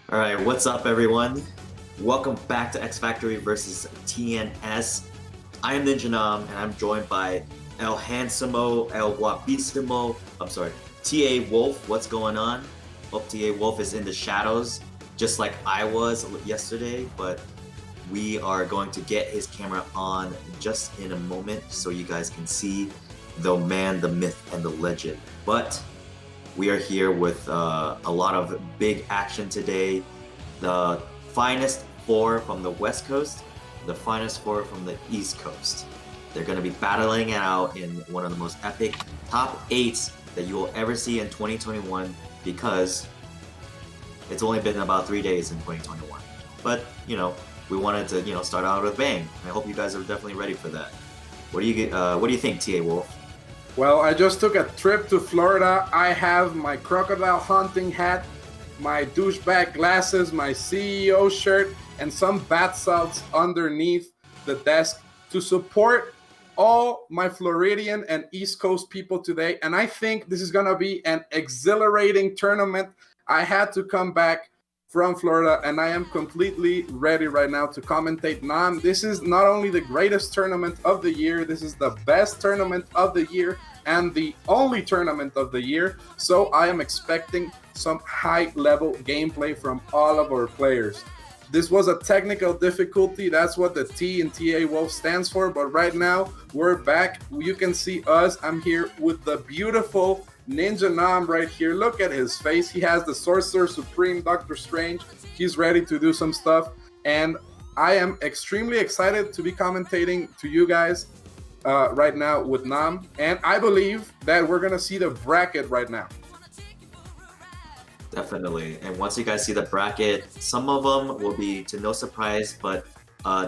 All right, what's up, everyone? Welcome back to Xfactory versus TNS. I am Ninja Nam, and I'm joined by El Handsimo, El Guapissimo. I'm sorry, TA Wolf. What's going on? Hope TA Wolf is in the shadows, just like I was yesterday. But we are going to get his camera on just in a moment, so you guys can see the man, the myth, and the legend. But we are here with a lot of big action today. The finest four from the West Coast, the finest four from the East Coast. They're going to be battling it out in one of the most epic top 8s that you will ever see in 2021, because it's only been about 3 days in 2021. But, we wanted to, start out with a bang. I hope you guys are definitely ready for that. What do you think, TA Wolf? Well, I just took a trip to Florida. I have my crocodile hunting hat, my douchebag glasses, my CEO shirt, and some bath salts underneath the desk to support all my Floridian and East Coast people today. And I think this is going to be an exhilarating tournament. I had to come back from Florida, and I am completely ready right now to commentate. Nam, this is not only the greatest tournament of the year, this is the best tournament of the year and the only tournament of the year. So I am expecting some high-level gameplay from all of our players. This was a technical difficulty. That's what the T in TA Wolf stands for. But right now, we're back. You can see us. I'm here with the beautiful Ninja Nam right here. Look at his face. He has the Sorcerer Supreme, Doctor Strange. He's ready to do some stuff. And I am extremely excited to be commentating to you guys right now with Nam. And I believe that we're going to see the bracket right now. Definitely. And once you guys see the bracket, some of them will be to no surprise, but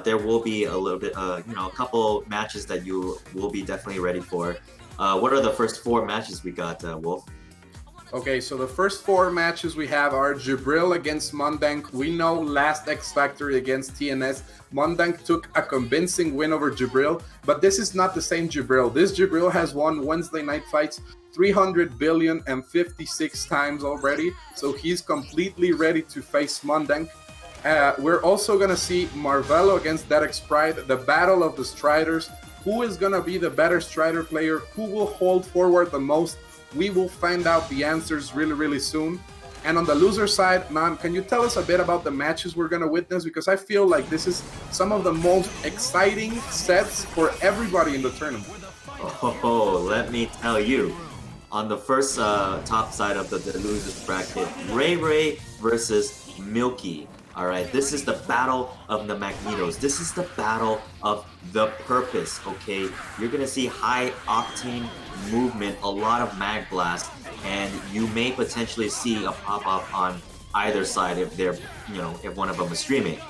there will be a little bit, a couple matches that you will be definitely ready for. What are the first 4 matches we got, Wolf? Okay, so the first 4 matches we have are Jibril against Mondank. We know last Xfactory against TNS, Mondank took a convincing win over Jibril, but this is not the same Jibril. This Jibril has won Wednesday night fights 300,056 times already, so he's completely ready to face Mondank. We're also going to see Marvelo against Derek's Pride, the battle of the Striders. Who is going to be the better Strider player? Who will hold forward the most? We will find out the answers really, really soon. And on the loser side, Nam, can you tell us a bit about the matches we're going to witness? Because I feel like this is some of the most exciting sets for everybody in the tournament. Oh, let me tell you. On the first top side of the losers bracket, Ray versus Milky. All right, this is the battle of the Magnetos. This is the battle of the purpose, okay? You're going to see high octane movement, a lot of mag blast, and you may potentially see a pop-up on either side if they're, if one of them is streaming.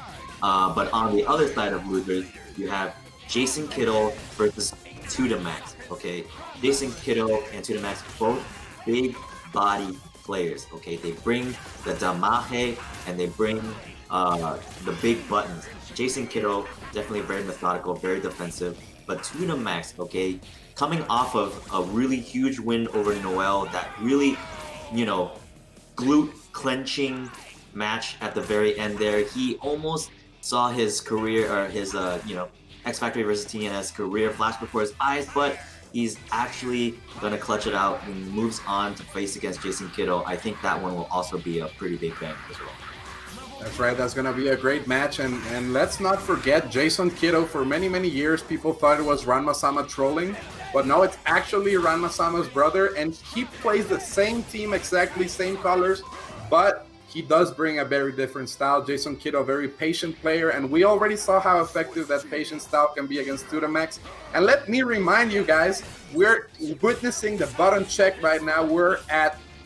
But on the other side of losers, you have Jason Kittle versus Tudamax, okay? Jason Kittle and Tudamax, both big body players, okay? They bring the damaje and they bring the big buttons. Jason Kittle, definitely very methodical, very defensive, but Tudamax, okay, coming off of a really huge win over Noel, that really, glute clenching match at the very end there. He almost saw his career, or his, Xfactory versus TNS career flash before his eyes, but he's actually going to clutch it out and moves on to face against Jason Kittle. I think that one will also be a pretty big bang as well. That's right, that's going to be a great match. And let's not forget Jason Kittle. For many, many years, people thought it was Ranma-sama trolling. But no, it's actually Ranma-sama's brother. And he plays the same team, exactly same colors. But he does bring a very different style. Jason Kittle, a very patient player. And we already saw how effective that patient style can be against Tudamax. And let me remind you guys, we're witnessing the button check right now. We're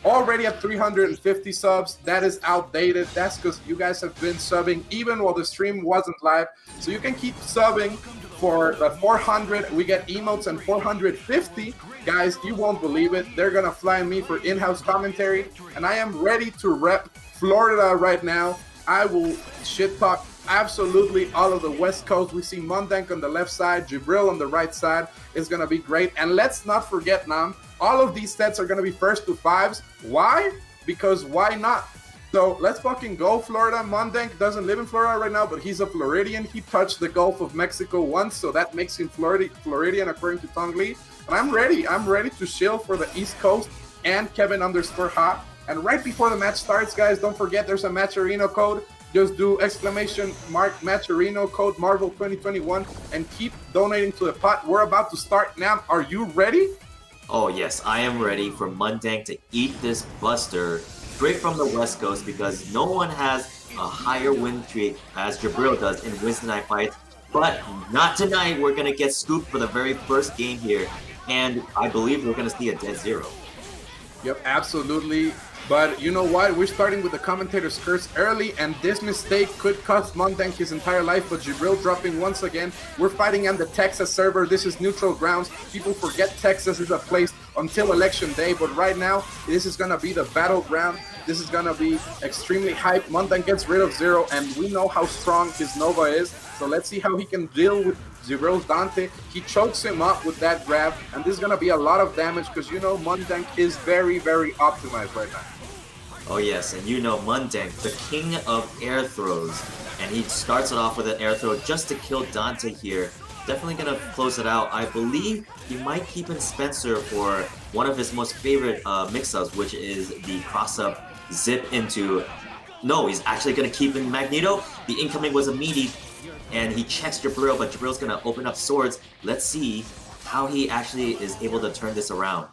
already at 350 subs. That is outdated. That's because you guys have been subbing even while the stream wasn't live. So you can keep subbing for the 400. We get emotes and 450. Guys, you won't believe it. They're going to fly me for in-house commentary. And I am ready to rep Florida right now. I will shit talk absolutely all of the West Coast. We see Mondank on the left side, Jibril on the right side. It's going to be great. And let's not forget, Nam, all of these sets are going to be first to fives. Why? Because why not? So let's fucking go, Florida. Mondank doesn't live in Florida right now, but he's a Floridian. He touched the Gulf of Mexico once, so that makes him Floridian, according to Tong Lee. And I'm ready. I'm ready to shill for the East Coast and Kevin_Hot. And right before the match starts, guys, don't forget there's a Matcherino code. Just do !Matcherino code Marvel 2021 and keep donating to the pot. We're about to start now. Are you ready? Oh yes, I am ready for Mondank to eat this buster straight from the West Coast because no one has a higher win streak as Jabril does in Wednesday night fights. But not tonight. We're gonna get scooped for the very first game here, and I believe we're gonna see a dead zero. Yep, absolutely. But you know what? We're starting with the commentator's curse early, and this mistake could cost Mondank his entire life. But Jabril dropping once again. We're fighting on the Texas server. This is neutral grounds. People forget Texas is a place until election day, but right now, this is gonna be the battleground. This is gonna be extremely hype. Mondank gets rid of Zero, and we know how strong his Nova is. So let's see how he can deal with Jibril's Dante. He chokes him up with that grab, and this is gonna be a lot of damage because you know Mondank is very, very optimized right now. Oh yes, and you know Mondank, the king of air throws, and he starts it off with an air throw just to kill Dante here. Definitely gonna close it out. I believe he might keep in Spencer for one of his most favorite mix-ups, which is the cross-up zip into... No, he's actually gonna keep in Magneto. The incoming was a meaty, and he checks Jabril, but Jabril's gonna open up swords. Let's see how he actually is able to turn this around.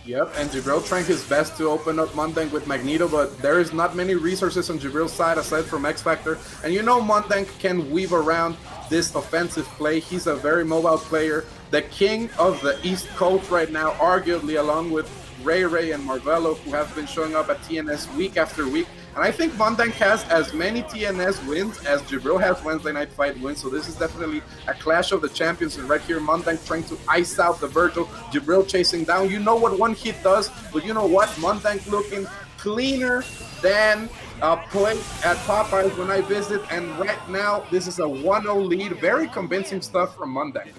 Yep, and Jabril trying his best to open up Mondank with Magneto, but there is not many resources on Jibril's side aside from Xfactor. And you know Mondank can weave around this offensive play. He's a very mobile player. The king of the East Coast right now, arguably along with Ray and Marvello, who have been showing up at TNS week after week. And I think Mondank has as many TNS wins as Jabril has Wednesday Night Fight wins. So this is definitely a clash of the champions. And right here, Mondank trying to ice out the Virgil. Jabril chasing down. You know what one hit does, but you know what? Mondank looking cleaner than a plate at Popeyes when I visit. And right now, this is a 1-0 lead. Very convincing stuff from Mondank.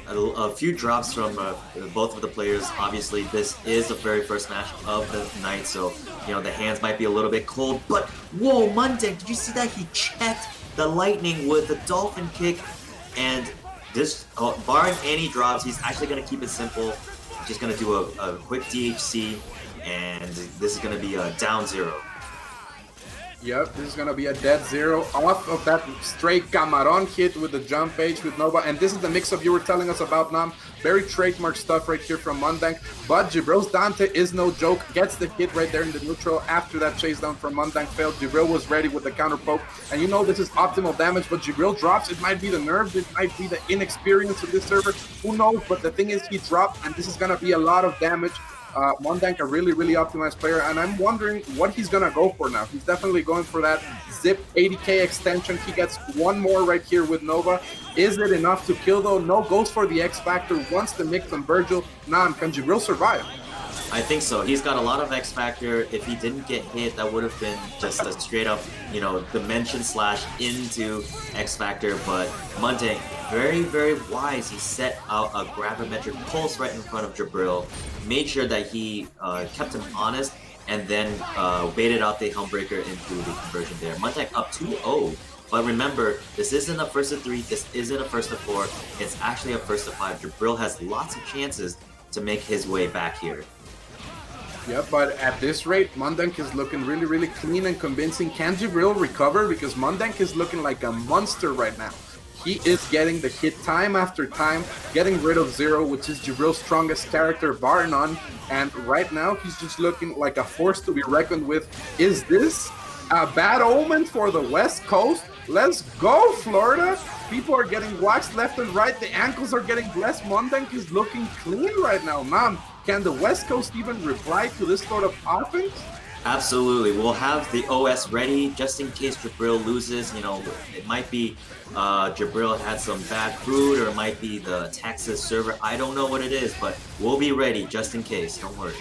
A few drops from both of the players. Obviously, this is the very first match of the night, so you know the hands might be a little bit cold. But whoa, Mondank! Did you see that? He checked the lightning with the dolphin kick, and this, barring any drops, he's actually gonna keep it simple. Just gonna do a quick DHC, and this is gonna be a down zero. Yep, this is going to be a dead zero off of that straight Camarón hit with the jump H with Nova. And this is the mix-up you were telling us about, Nam. Very trademark stuff right here from Mondank. But Jibril's Dante is no joke. Gets the hit right there in the neutral after that chase down from Mondank failed. Jibril was ready with the counter poke. And you know this is optimal damage, but Jibril drops. It might be the nerves. It might be the inexperience of this server. Who knows? But the thing is he dropped, and this is going to be a lot of damage. Mondank, a really, really optimized player, and I'm wondering what he's gonna go for now. He's definitely going for that zip 80k extension. He gets one more right here with Nova. Is it enough to kill though? No, goes for the X Factor, wants the mix on Virgil. Nam, can Jibril survive? I think so. He's got a lot of X Factor. If he didn't get hit, that would have been just a straight up, you know, dimension slash into X Factor. But Mondank, very, very wise. He set out a gravimetric pulse right in front of Jabril, made sure that he kept him honest, and then baited out the Helmbreaker into the conversion there. Mondank up 2-0. But remember, this isn't a first to 3, this isn't a first to 4, it's actually a first to 5. Jabril has lots of chances to make his way back here. Yeah, but at this rate, Mondank is looking really, really clean and convincing. Can Jibril recover? Because Mondank is looking like a monster right now. He is getting the hit time after time, getting rid of Zero, which is Jibril's strongest character, bar none. And right now, he's just looking like a force to be reckoned with. Is this a bad omen for the West Coast? Let's go, Florida! People are getting waxed left and right. The ankles are getting blessed. Mondank is looking clean right now, man. Can the West Coast even reply to this sort of offense? Absolutely. We'll have the OS ready just in case Jabril loses. You know, it might be Jabril had some bad food, or it might be the Texas server. I don't know what it is, but we'll be ready just in case. Don't worry.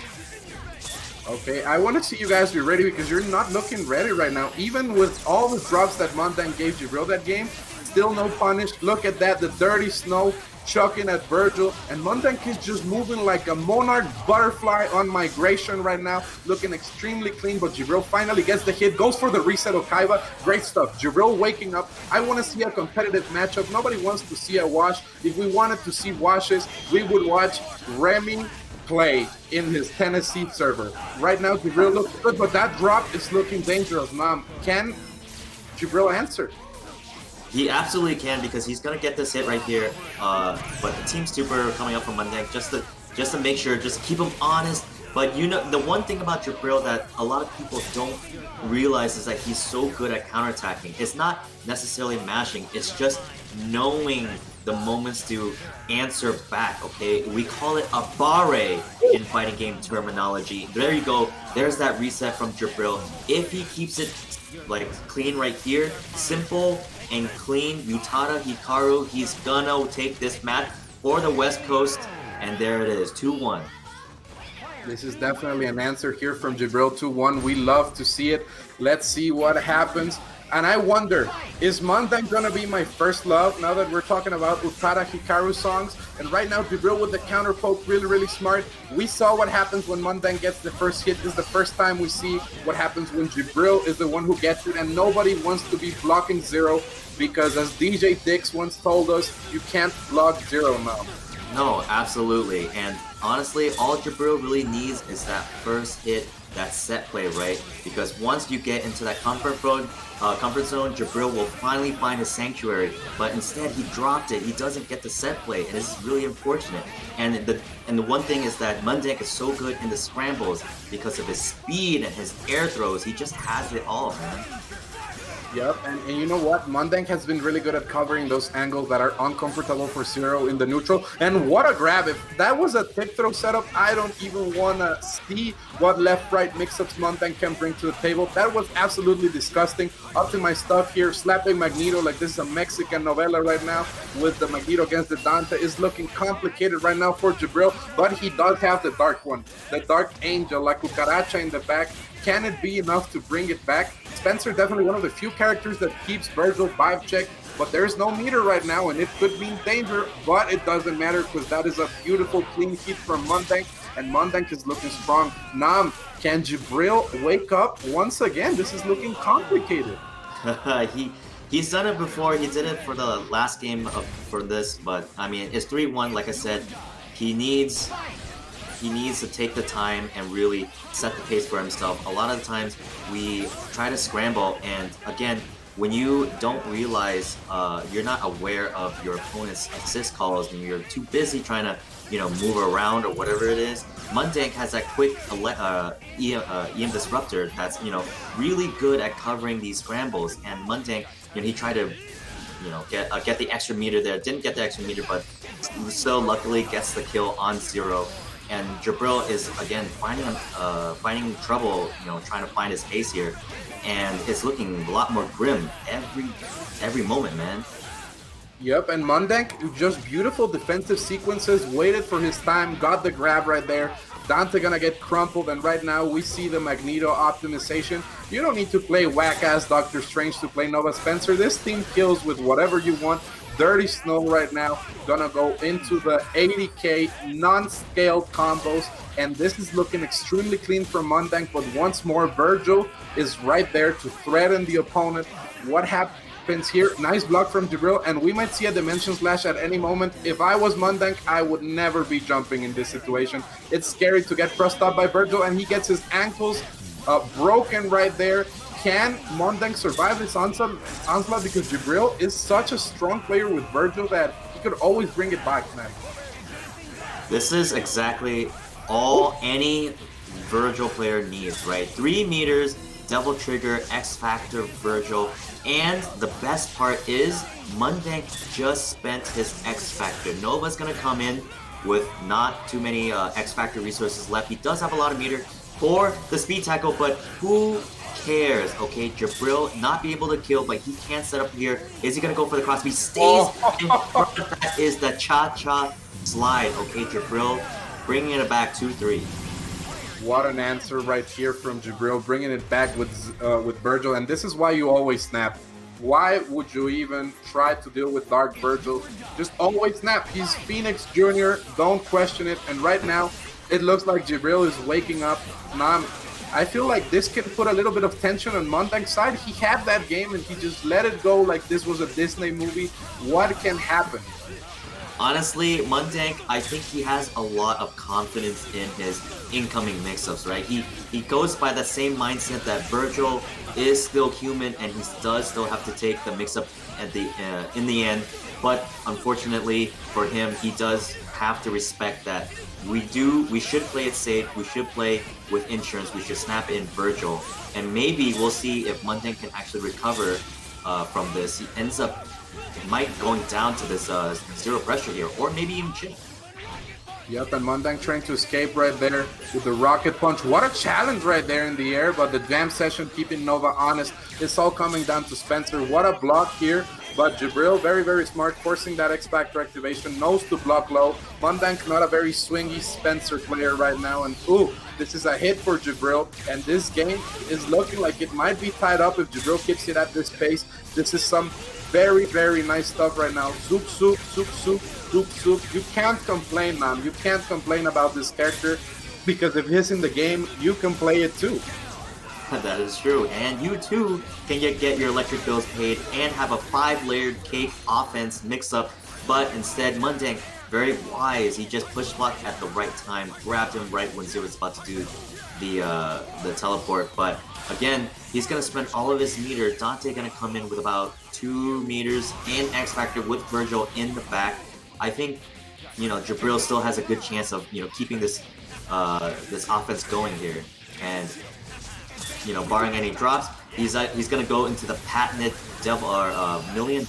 Okay, I want to see you guys be ready because you're not looking ready right now. Even with all the drops that Mondank gave Jabril that game, Still no punish. Look at that, the dirty snow chucking at Virgil, and Mondank is just moving like a monarch butterfly on migration right now, looking extremely clean, but Jibril finally gets the hit, goes for the reset of Kaiba. Great stuff. Jibril waking up. I want to see a competitive matchup. Nobody wants to see a wash. If we wanted to see washes, we would watch Remy play in his Tennessee server. Right now, Jibril looks good, but that drop is looking dangerous. Now, can Jibril answer? He absolutely can, because he's gonna get this hit right here. But the Team Super coming up from Monday just to make sure, just keep him honest. But you know, the one thing about Jabril that a lot of people don't realize is that he's so good at counterattacking. It's not necessarily mashing, it's just knowing the moments to answer back, okay? We call it a barre in fighting game terminology. There you go. There's that reset from Jabril. If he keeps it like clean right here, simple and clean, Utada Hikaru, he's gonna take this match for the West Coast, and there it is, 2-1. This is definitely an answer here from Jibril, 2-1. We love to see it. Let's see what happens. And I wonder, is Mondank gonna be my first love now that we're talking about Utada Hikaru songs? And right now, Jibril with the counter poke, really, really smart. We saw what happens when Mondank gets the first hit. This is the first time we see what happens when Jibril is the one who gets it, and nobody wants to be blocking Zero, because as DJ Dix once told us, you can't block Zero now. No, absolutely. And honestly, all Jabril really needs is that first hit, that set play, right? Because once you get into that comfort zone, Jabril will finally find his sanctuary. But instead, he dropped it. He doesn't get the set play, and this is really unfortunate. And the one thing is that Mondank is so good in the scrambles because of his speed and his air throws. He just has it all, man. Yep, and you know what? Mondank has been really good at covering those angles that are uncomfortable for Zero in the neutral. And what a grab. If that was a tip throw setup, I don't even want to see what left-right mix-ups Mondank can bring to the table. That was absolutely disgusting. Up to my stuff here, slapping Magneto like this is a Mexican novella right now with the Magneto against the Dante is looking complicated right now for Jibril, but he does have the Dark one. The Dark Angel, La Cucaracha in the back. Can it be enough to bring it back? Spencer definitely one of the few characters that keeps Virgil vibe check, but there's no meter right now, and it could mean danger, but it doesn't matter because that is a beautiful clean hit from Mondank, and Mondank is looking strong. Nam, can Jibril wake up once again? This is looking complicated. He's done it before. He did it for the last game for this, but I mean, it's 3-1. Like I said, he needs to take the time and really set the pace for himself. A lot of the times we try to scramble, and again, when you don't realize, you're not aware of your opponent's assist calls and you're too busy trying to, move around or whatever it is, Mondank has that quick EM disruptor that's, really good at covering these scrambles, and Mondank, he tried to get the extra meter there. Didn't get the extra meter, but so luckily gets the kill on Zero. And Jabril is again finding trouble, trying to find his pace here, and it's looking a lot more grim every moment, man. Yep, and Mondank, just beautiful defensive sequences, waited for his time, got the grab right there. Dante gonna get crumpled, and right now we see the Magneto optimization. You don't need to play whack-ass Doctor Strange to play Nova Spencer. This team kills with whatever you want. Dirty Snow right now gonna go into the 80k non-scaled combos, and this is looking extremely clean from Mondank, but once more Virgil is right there to threaten the opponent. What happens here? Nice block from Jibril, and we might see a Dimension Slash at any moment. If I was Mondank, I would never be jumping in this situation. It's scary to get crossed up by Virgil, and he gets his ankles broken right there. Can Mondank survive this onslaught? Because Jibril is such a strong player with Virgil that he could always bring it back, man. This is exactly all any Virgil player needs, right? 3 meters, double trigger, X Factor Virgil, and the best part is Mondank just spent his X Factor. Nova's gonna come in with not too many X Factor resources left. He does have a lot of meter for the speed tackle, but who cares? Okay, Jabril not be able to kill, but he can't set up here. Is he gonna go for the cross? He stays in front of that is the cha-cha slide. Okay, Jabril bringing it back 2-3. What an answer right here from Jibril, bringing it back with Virgil, and this is why you always snap. Why would you even try to deal with Dark Virgil? Just always snap. He's Phoenix Jr. Don't question it. And right now, it looks like Jibril is waking up. Now, I feel like this can put a little bit of tension on Montag's side. He had that game and he just let it go like this was a Disney movie. What can happen? Honestly, Mundang, I think he has a lot of confidence in his incoming mix-ups, right? He goes by the same mindset that Virgil is still human and he does still have to take the mix-up at the in the end. But unfortunately for him, he does have to respect that we should play it safe, we should play with insurance, we should snap in Virgil, and maybe we'll see if Mundang can actually recover from this. He ends up might going down to this zero pressure here, or maybe even chill. Yep, and Mundang trying to escape right there with the rocket punch. What a challenge right there in the air, but the jam session keeping Nova honest. It's all coming down to Spencer. What a block here, but Jibril, very, very smart, forcing that Xfactor activation, knows to block low. Mundang not a very swingy Spencer player right now, and ooh, this is a hit for Jibril, and this game is looking like it might be tied up if Jibril keeps it at this pace. This is some very, very nice stuff right now. Zoop, zoop, zoop, zoop, zoop, zoop. You can't complain, man. You can't complain about this character because if he's in the game, you can play it too. That is true, and you too can get your electric bills paid and have a 5-layered cake offense mix-up, but instead Mundang, very wise, he just push blocked at the right time, grabbed him right when Zero was about to do the teleport, but again, he's going to spend all of his meter. Dante going to come in with about 2 meters and Xfactor with Virgil in the back. I think, Jibril still has a good chance of, keeping this this offense going here. And, barring any drops, he's going to go into the patented devil or $1 million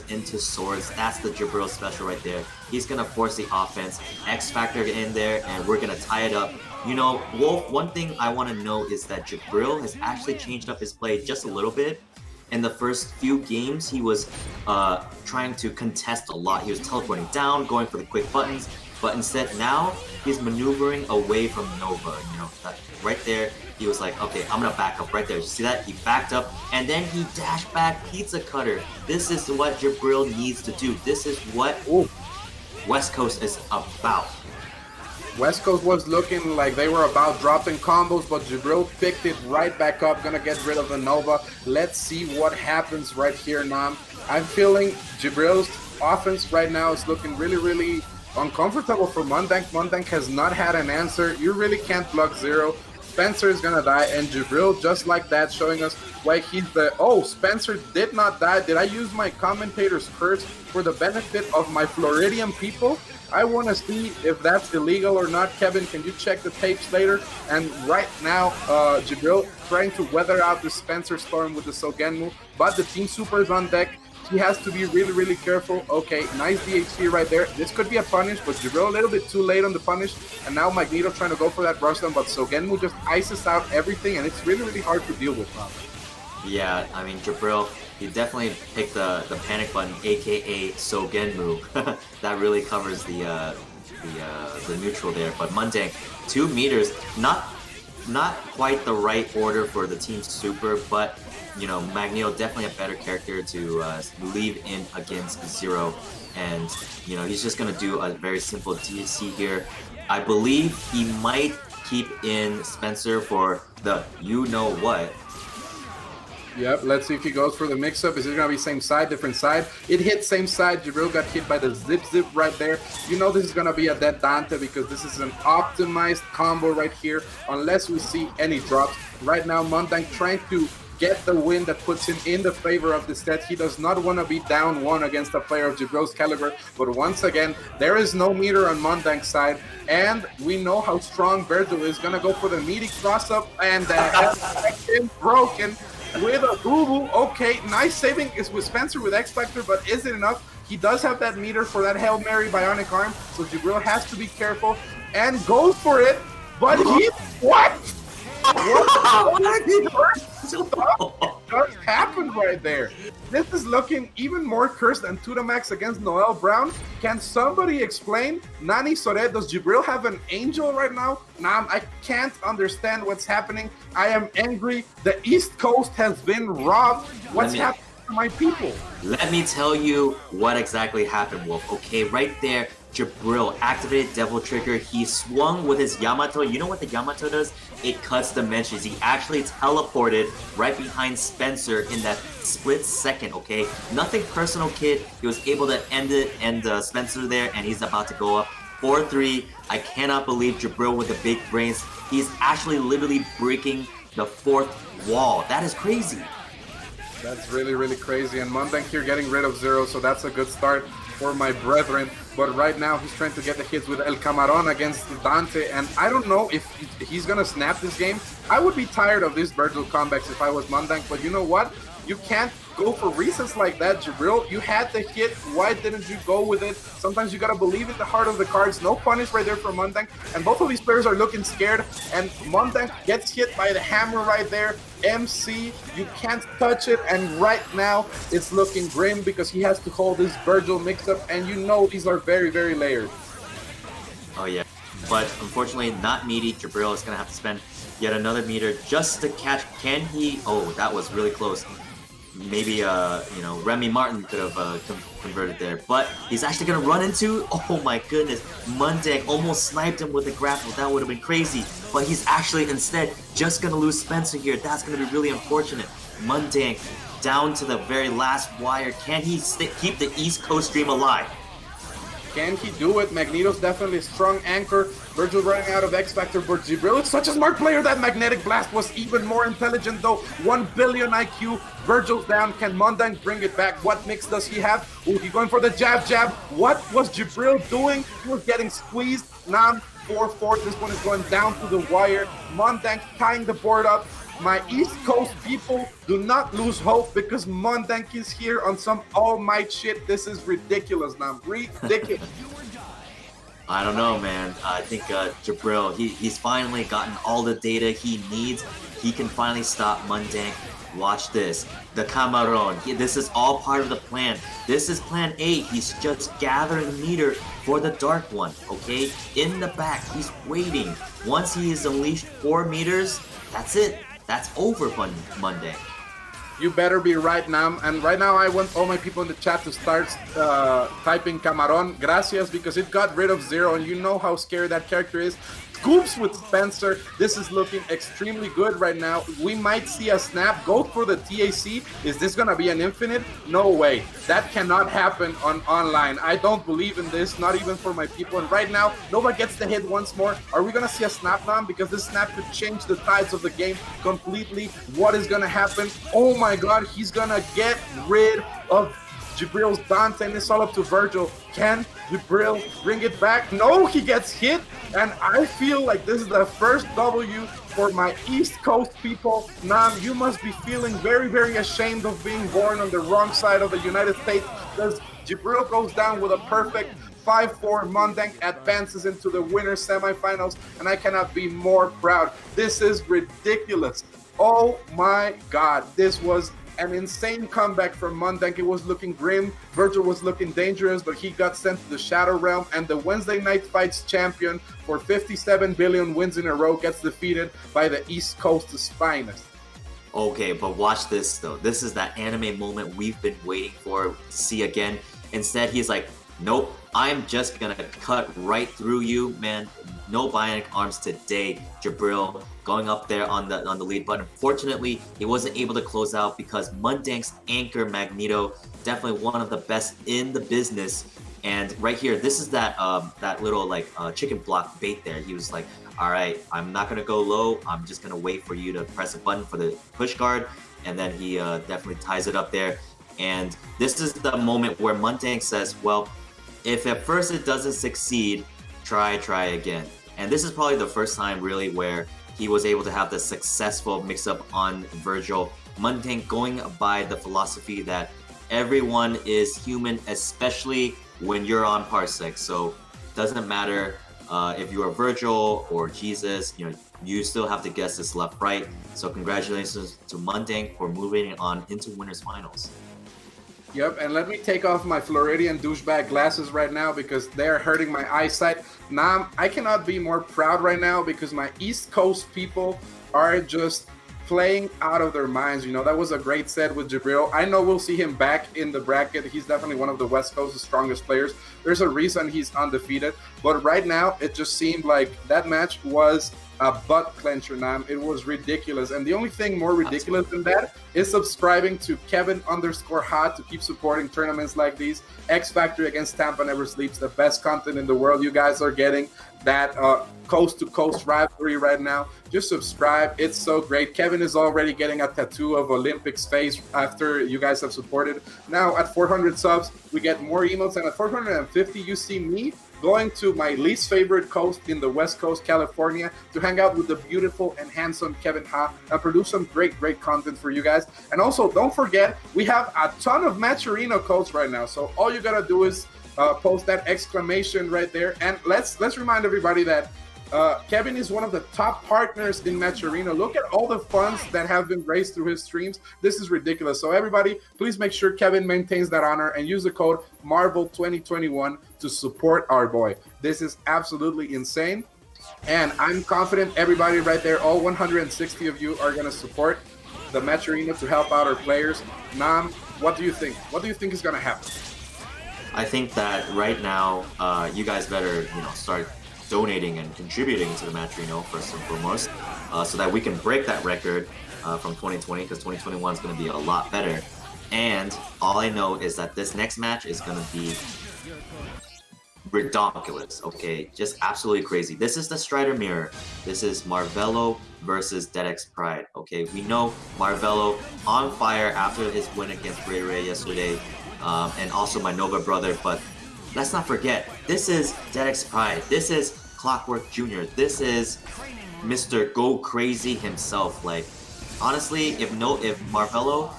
into swords. That's the Jibril special right there. He's going to force the offense, Xfactor in there, and we're going to tie it up. Wolf, one thing I want to know is that Jibril has actually changed up his play just a little bit. In the first few games, he was trying to contest a lot. He was teleporting down, going for the quick buttons, but instead now he's maneuvering away from Nova. That right there, he was like, okay, I'm gonna back up right there. You see that? He backed up, and then he dashed back pizza cutter. This is what Jibril needs to do. This is what West Coast is about. West Coast was looking like they were about dropping combos, but Jibril picked it right back up, gonna get rid of the Nova. Let's see what happens right here, Nam. I'm feeling Jibril's offense right now is looking really, really uncomfortable for Mundang. Mundang has not had an answer. You really can't block Zero. Spencer is gonna die, and Jibril just like that showing us why he's the... Oh, Spencer did not die. Did I use my commentator's curse for the benefit of my Floridian people? I want to see if that's illegal or not. Kevin, can you check the tapes later? And right now, Jibril trying to weather out the Spencer storm with the Sogenmu, but the Team Super is on deck. He has to be really, really careful. Okay, nice DHC right there. This could be a punish, but Jibril a little bit too late on the punish. And now Magneto trying to go for that rush down, but Sogenmu just ices out everything, and it's really, really hard to deal with now. Yeah, I mean, Jibril, he definitely picked the panic button, aka Sogenmu. That really covers the neutral there. But Mundang, 2 meters, not quite the right order for the Team Super, but Magneto definitely a better character to leave in against Zero, and he's just gonna do a very simple DSC here. I believe he might keep in Spencer for the what. Yep, let's see if he goes for the mix-up. Is it going to be same side, different side? It hit same side. Jibril got hit by the zip right there. This is going to be a dead Dante because this is an optimized combo right here, unless we see any drops. Right now, Mundang trying to get the win that puts him in the favor of the set. He does not want to be down 1 against a player of Jibril's caliber, but once again, there is no meter on Mundang's side, and we know how strong Virgil is. Going to go for the meaty cross-up, and that's broken. With a boo-boo. Okay, nice saving is with Spencer with X-Factor, but is it enough? He does have that meter for that Hail Mary Bionic Arm, so Jibril has to be careful and goes for it, but he... What? What just happened right there? This is looking even more cursed than Tutamax against Noel Brown. Can somebody explain? Nani Sore, does Jibril have an angel right now? Nah, I can't understand what's happening. I am angry. The East Coast has been robbed. What's happening? for my people. Let me tell you what exactly happened, Wolf. Okay, right there, Jabril activated Devil Trigger. He swung with his Yamato. You know what the Yamato does? It cuts dimensions. He actually teleported right behind Spencer in that split second, okay? Nothing personal, kid. He was able to end it, and Spencer there, and he's about to go up 4-3. I cannot believe Jabril with the big brains. He's actually literally breaking the fourth wall. That is crazy. That's really, really crazy. And Mundang here getting rid of Zero, so that's a good start for my brethren. But right now, he's trying to get the hits with El Camarón against Dante, and I don't know if he's going to snap this game. I would be tired of these Virgil comebacks if I was Mundang, but you know what? You can't go for resets like that, Jabril. You had the hit. Why didn't you go with it? Sometimes you gotta believe in the heart of the cards. No punish right there for Mundang. And both of these players are looking scared. And Mundang gets hit by the hammer right there. MC, you can't touch it. And right now, it's looking grim because he has to hold this Virgil mix-up. And you know these are very, very layered. Oh, yeah. But unfortunately, not meaty. Jabril is going to have to spend yet another meter just to catch. Can he? Oh, that was really close. Maybe, Remy Martin could have converted there. But he's actually going to run into, oh my goodness, Mundang almost sniped him with a grapple. That would have been crazy. But he's actually instead just going to lose Spencer here. That's going to be really unfortunate. Mundang down to the very last wire. Can he keep the East Coast stream alive? Can he do it? Magneto's definitely a strong anchor. Virgil running out of Xfactor, but Jabril is such a smart player. That Magnetic Blast was even more intelligent though. 1 billion IQ. Virgil's down. Can Mundang bring it back? What mix does he have? Oh, he's going for the jab. What was Jabril doing? He was getting squeezed. Nam 4-4. This one is going down to the wire. Mundang tying the board up. My East Coast people, do not lose hope because Mundang is here on some All Might shit. This is ridiculous, now. Ridiculous. I don't know, man. I think Jabril, he's finally gotten all the data he needs. He can finally stop Mundang. Watch this. The Camarón. This is all part of the plan. This is plan A. He's just gathering meter for the Dark One, okay? In the back, he's waiting. Once he is unleashed 4 meters, that's it. That's over for Mundang. You better be right now. And right now, I want all my people in the chat to start typing Camarón. Gracias, because it got rid of Zero, and you know how scary that character is. Scoops with Spencer. This is looking extremely good right now. We might see a snap. Go for the TAC. Is this going to be an infinite? No way. That cannot happen on online. I don't believe in this, not even for my people. And right now, Nova gets the hit once more. Are we going to see a snap now? Because this snap could change the tides of the game completely. What is going to happen? Oh my god, he's going to get rid of Jabril's Dante, and it's all up to Virgil. Can Jabril bring it back? No, he gets hit, and I feel like this is the first W for my East Coast people. Nam, you must be feeling very, very ashamed of being born on the wrong side of the United States, because Jabril goes down with a perfect 5-4. Mundang advances into the winners semifinals, and I cannot be more proud. This is ridiculous. Oh my god, this was an insane comeback from Mundang. It was looking grim. Virgil was looking dangerous, but he got sent to the Shadow Realm, and the Wednesday Night Fights champion for 57 billion wins in a row gets defeated by the East Coast's finest. Okay, but watch this though. This is that anime moment we've been waiting for to see again. Instead, he's like, nope, I'm just gonna cut right through you, man. No bionic arms today. Jabril going up there on the lead button. Fortunately, he wasn't able to close out because Mundang's anchor Magneto, definitely one of the best in the business. And right here, this is that little like chicken block bait there. He was like, all right, I'm not gonna go low. I'm just gonna wait for you to press a button for the push guard, and then he definitely ties it up there. And this is the moment where Mundang says, well, if at first it doesn't succeed, try again. And this is probably the first time really where he was able to have the successful mix-up on Virgil. Mundang going by the philosophy that everyone is human, especially when you're on Parsec. So doesn't matter if you are Virgil or Jesus, you still have to guess this left, right. So congratulations to Mundang for moving on into winners finals. Yep, and let me take off my Floridian douchebag glasses right now because they're hurting my eyesight. Nam, I cannot be more proud right now because my East Coast people are just playing out of their minds. You know, that was a great set with Jabril. I know we'll see him back in the bracket. He's definitely one of the West Coast's strongest players. There's a reason he's undefeated. But right now, it just seemed like that match was a butt clencher, Nam. It was ridiculous. And the only thing more ridiculous than that is subscribing to Kevin_Hot to keep supporting tournaments like these. Xfactory against Tampa Never Sleeps, the best content in the world. You guys are getting that coast-to-coast rivalry right now. Just subscribe. It's so great. Kevin is already getting a tattoo of Olympics face after you guys have supported. Now, at 400 subs, we get more emotes. And at 450, you see me going to my least favorite coast in the West Coast, California, to hang out with the beautiful and handsome Kevin Ha and produce some great content for you guys. And also, don't forget, we have a ton of Matcherino codes right now. So all you gotta do is post that exclamation right there. And let's remind everybody that Kevin is one of the top partners in Matcherino. Look at all the funds that have been raised through his streams. This is ridiculous. So everybody, please make sure Kevin maintains that honor and use the code Marvel2021 to support our boy. This is absolutely insane. And I'm confident everybody right there, all 160 of you, are going to support the Matcherino to help out our players. Nam, what do you think? What do you think is going to happen? I think that right now, you guys better, start donating and contributing to the Matcherino first and foremost, so that we can break that record from 2020, because 2021 is going to be a lot better. And all I know is that this next match is going to be redonkulous, okay? Just absolutely crazy. This is the Strider Mirror. This is Marvelo versus DeadX Pride, okay? We know Marvelo on fire after his win against Ray Ray yesterday, and also my Nova brother, but let's not forget, this is DeadX Pride. This is Clockwork Jr. This is Mr. Go Crazy himself. Like, honestly, if Marvelo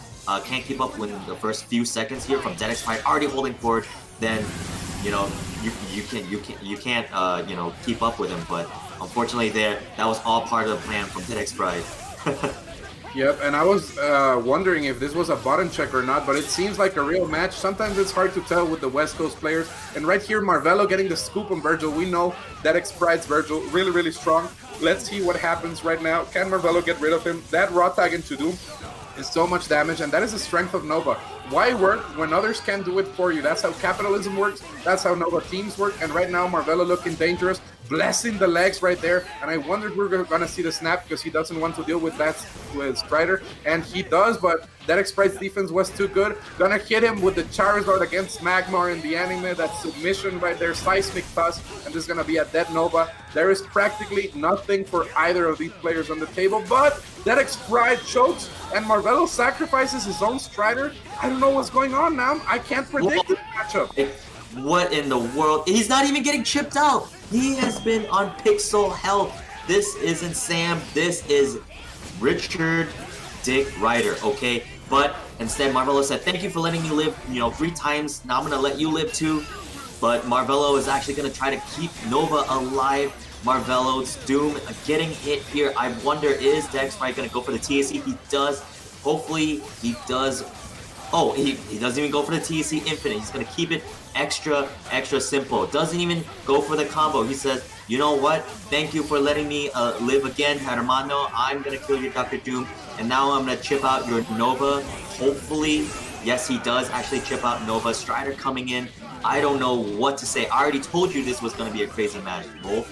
can't keep up within the first few seconds here from DeadX Pride already holding forward, then you can't keep up with him. But unfortunately, that was all part of the plan from DeadX Pride. Yep, and I was wondering if this was a button check or not, but it seems like a real match. Sometimes it's hard to tell with the West Coast players. And right here, Marvelo getting the scoop on Virgil. We know that X-Pride's Virgil really strong. Let's see what happens right now. Can Marvelo get rid of him? That raw tag into Doom is so much damage, and that is the strength of Nova. Why work when others can do it for you? That's how capitalism works. That's how Nova teams work. And right now, Marvelo looking dangerous, blessing the legs right there. And I wondered if we were going to see the snap because he doesn't want to deal with that with Strider. And he does, but that X-Pride's defense was too good. Gonna hit him with the Charizard against Magmar in the anime. That submission right there, Seismic Toss. And this is going to be a dead Nova. There is practically nothing for either of these players on the table, but that X-Pride chokes and Marvelo sacrifices his own Strider. I don't know what's going on now. I can't predict this matchup. What in the world? He's not even getting chipped out. He has been on pixel health. This isn't Sam. This is Richard Dick Ryder, okay? But instead, Marvelo said, thank you for letting me live, 3 times. Now I'm going to let you live too. But Marvelo is actually going to try to keep Nova alive. Marvelo's Doom getting hit here. I wonder, is Dex Pride going to go for the TAC? He does. Hopefully, he does. Oh, he doesn't even go for the TAC Infinite. He's going to keep it extra simple. Doesn't even go for the combo. He says, you know what? Thank you for letting me live again, Hermano. I'm going to kill your Dr. Doom. And now I'm going to chip out your Nova. Hopefully, yes, he does actually chip out Nova. Strider coming in. I don't know what to say. I already told you this was going to be a crazy match, Wolf.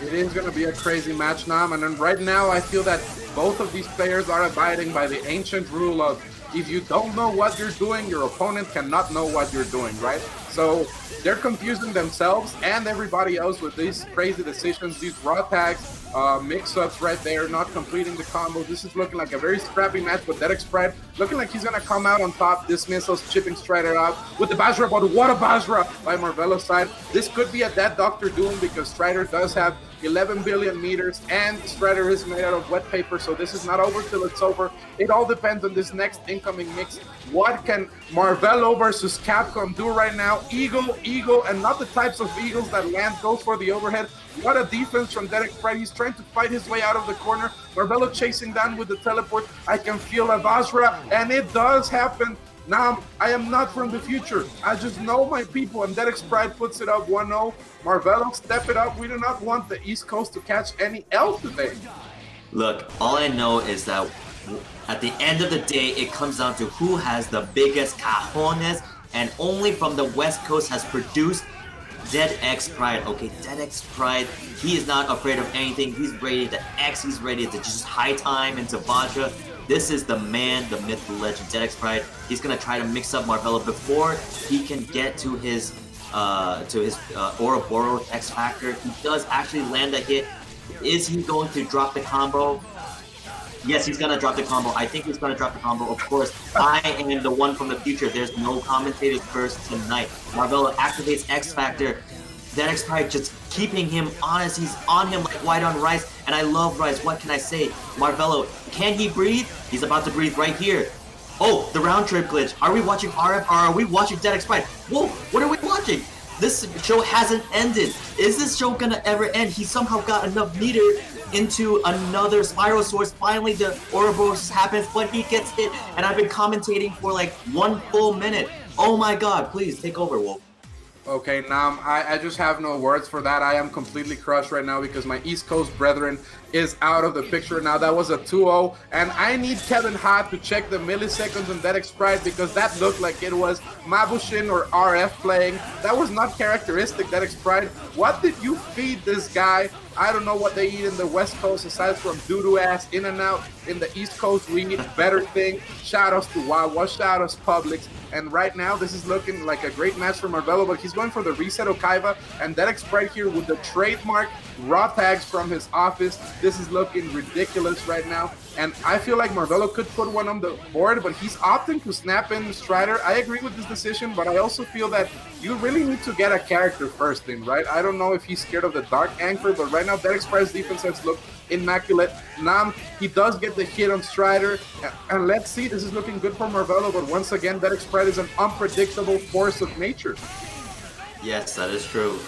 It is going to be a crazy match, Nam. And then right now, I feel that both of these players are abiding by the ancient rule of if you don't know what you're doing, your opponent cannot know what you're doing, right? So they're confusing themselves and everybody else with these crazy decisions, these raw tags, mix-ups right there, not completing the combo. This is looking like a very scrappy match with DeadX Pride. Looking like he's going to come out on top. Dismissals, chipping Strider out with the Basra, but what a Basra by Marvelo's side. This could be a dead Dr. Doom because Strider does have 11 billion meters and Strider is made out of wet paper, so this is not over till it's over. It all depends on this next incoming mix. What can Marvelo versus Capcom do right now? Eagle, and not the types of eagles that land goes for the overhead. What a defense from DeadX Pride. He's trying to fight his way out of the corner. Marvelo chasing down with the teleport. I can feel a Basra, and it does happen. Now, I am not from the future. I just know my people, and DeadX Pride puts it up 1-0. Marvelo, step it up. We do not want the East Coast to catch any L today. Look, all I know is that at the end of the day, it comes down to who has the biggest cajones, and only from the West Coast has produced Dead X Pride. Okay, Dead X Pride, he is not afraid of anything. He's ready to X, he's ready to just high time into Vajra. This is the man, the myth, the legend, Dead X Pride. He's gonna try to mix up Marvello before he can get to his Ouroboros X Factor. He does actually land a hit. Is he going to drop the combo? Yes, he's gonna drop the combo. I think he's gonna drop the combo. Of course, I am the one from the future. There's no commentators first tonight. Marvello activates X Factor. That X Pride just keeping him honest. He's on him like white on rice, and I love rice. What can I say? Marvello, can he breathe? He's about to breathe right here. Oh, the round trip glitch. Are we watching RF or are we watching Dead X Pride? Whoa, what are we watching? This show hasn't ended. Is this show gonna ever end? He somehow got enough meter into another spiral source. Finally, the Ouroboros happens, but he gets hit, and I've been commentating for like 1 full minute. Oh my god, please take over, Wolf. Okay, Nam, I just have no words for that. I am completely crushed right now because my East Coast brethren is out of the picture now. That was a 2-0, and I need Kevin Hart to check the milliseconds on that Sprite because that looked like it was Mabushin or RF playing. That was not characteristic, that Sprite. What did you feed this guy? I don't know what they eat in the West Coast aside from doo-doo ass in and out. In the East Coast, we eat better things. Shout outs to Wawa, shout outs Publix. And right now, this is looking like a great match for Marvello, but he's going for the reset Okaiba, and that Sprite here with the trademark raw tags from his office. This is looking ridiculous right now, and I feel like Marvello could put one on the board, but he's opting to snap in Strider. I agree with this decision, but I also feel that you really need to get a character first in, right? I don't know if he's scared of the Dark Anchor, but right now, that Sprite's defense has looked immaculate. Nam, he does get the hit on Strider, and let's see, this is looking good for Marvello, but once again, that Sprite is an unpredictable force of nature. Yes, that is true.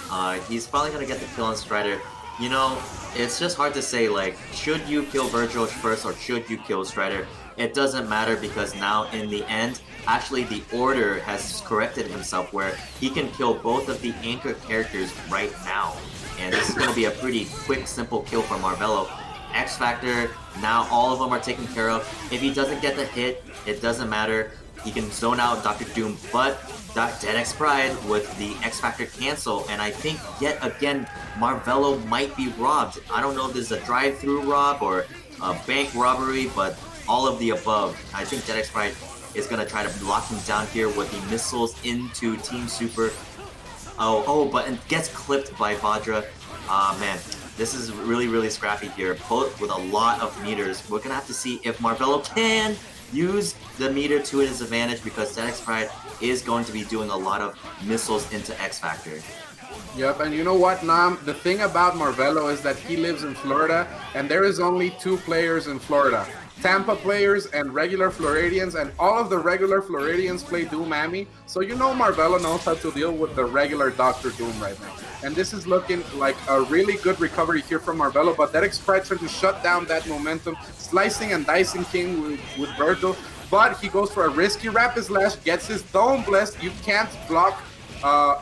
He's probably gonna get the kill on Strider. You know, it's just hard to say, like, should you kill Virgil first or should you kill Strider? It doesn't matter because now in the end, actually the order has corrected himself where he can kill both of the anchor characters right now. And this is going to be a pretty quick, simple kill for Marvello. X Factor, now all of them are taken care of. If he doesn't get the hit, it doesn't matter. He can zone out Dr. Doom, but Dead X Pride with the X Factor cancel, and I think yet again Marvello might be robbed. I don't know if this is a drive-through rob or a bank robbery, but all of the above. I think Dead X Pride is going to try to lock him down here with the missiles into Team Super. But it gets clipped by Vajra. Man, this is really, really scrappy here, both with a lot of meters. We're going to have to see if Marvello can use the meter to his advantage because Dead X Pride is going to be doing a lot of missiles into X Factor. Yep, and you know what, Nam? The thing about Marvello is that he lives in Florida, and there is only 2 players in Florida. Tampa players and regular Floridians, and all of the regular Floridians play Doom Ami, so you know Marvello knows how to deal with the regular Dr. Doom right now. And this is looking like a really good recovery here from Marvello, but that Sprite trying to shut down that momentum, slicing and dicing King with Virgil, but he goes for a risky Rapid Slash, gets his Dome Blessed. You can't block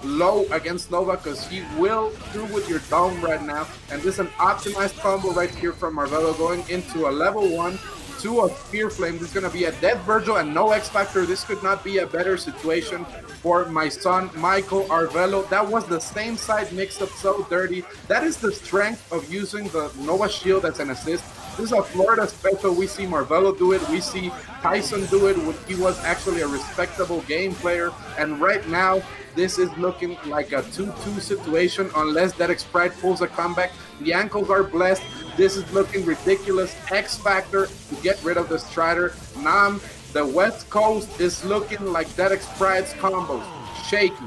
low against Nova because he will through with your Dome right now, and this is an optimized combo right here from Marvello going into a level 1 to a Spear Flame. This is going to be a dead Virgil and no X Factor. This could not be a better situation for my son, Michael Arvello. That was the same side mixed up so dirty. That is the strength of using the Nova Shield as an assist. This is a Florida special. We see Marvello do it. We see Tyson do it. He was actually a respectable game player. And right now, this is looking like a 2-2 situation unless that Sprite pulls a comeback. The ankles are blessed. This is looking ridiculous. X Factor to get rid of the Strider. Nam, the West Coast is looking like that Sprite's combos. Shaky.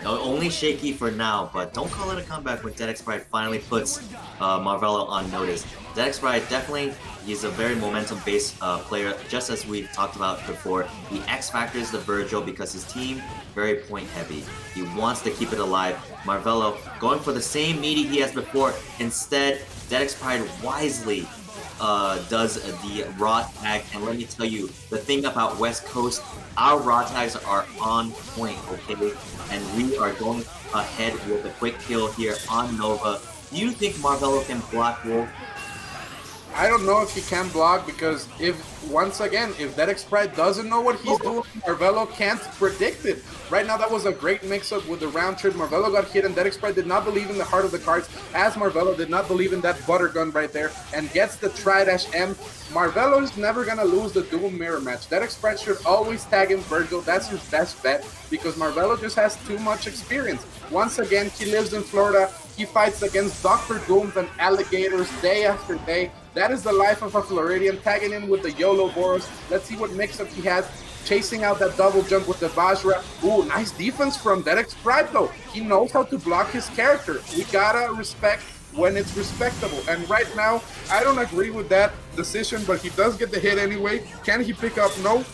Only shaky for now, but don't call it a comeback when Dead X Pride finally puts Marvello on notice. Dead X Pride definitely, he's a very momentum-based player, just as we've talked about before. The X Factor is the Virgil because his team very point-heavy. He wants to keep it alive. Marvello going for the same meaty he has before. Instead, Dead X Pride wisely does the raw tag, and let me tell you, the thing about West Coast, our raw tags are on point, okay? And we are going ahead with a quick kill here on Nova. Do you think Marvelo can block Wolf? I don't know if he can block because once again, if that Sprite doesn't know what he's doing, Marvelo can't predict it. Right now, that was a great mix-up with the round trip. Marvelo got hit, and that Sprite did not believe in the heart of the cards, as Marvelo did not believe in that butter gun right there, and gets the Tri-M. Marvelo is never going to lose the Doom Mirror match. That Sprite should always tag in Virgil. That's his best bet because Marvelo just has too much experience. Once again, he lives in Florida. He fights against Dr. Dooms and alligators day after day. That is the life of a Floridian, tagging in with the YOLO Boros. Let's see what mix-up he has. Chasing out that double jump with the Vajra. Ooh, nice defense from Derek Sprite, though. He knows how to block his character. We gotta respect when it's respectable. And right now, I don't agree with that decision, but he does get the hit anyway. Can he pick up? No.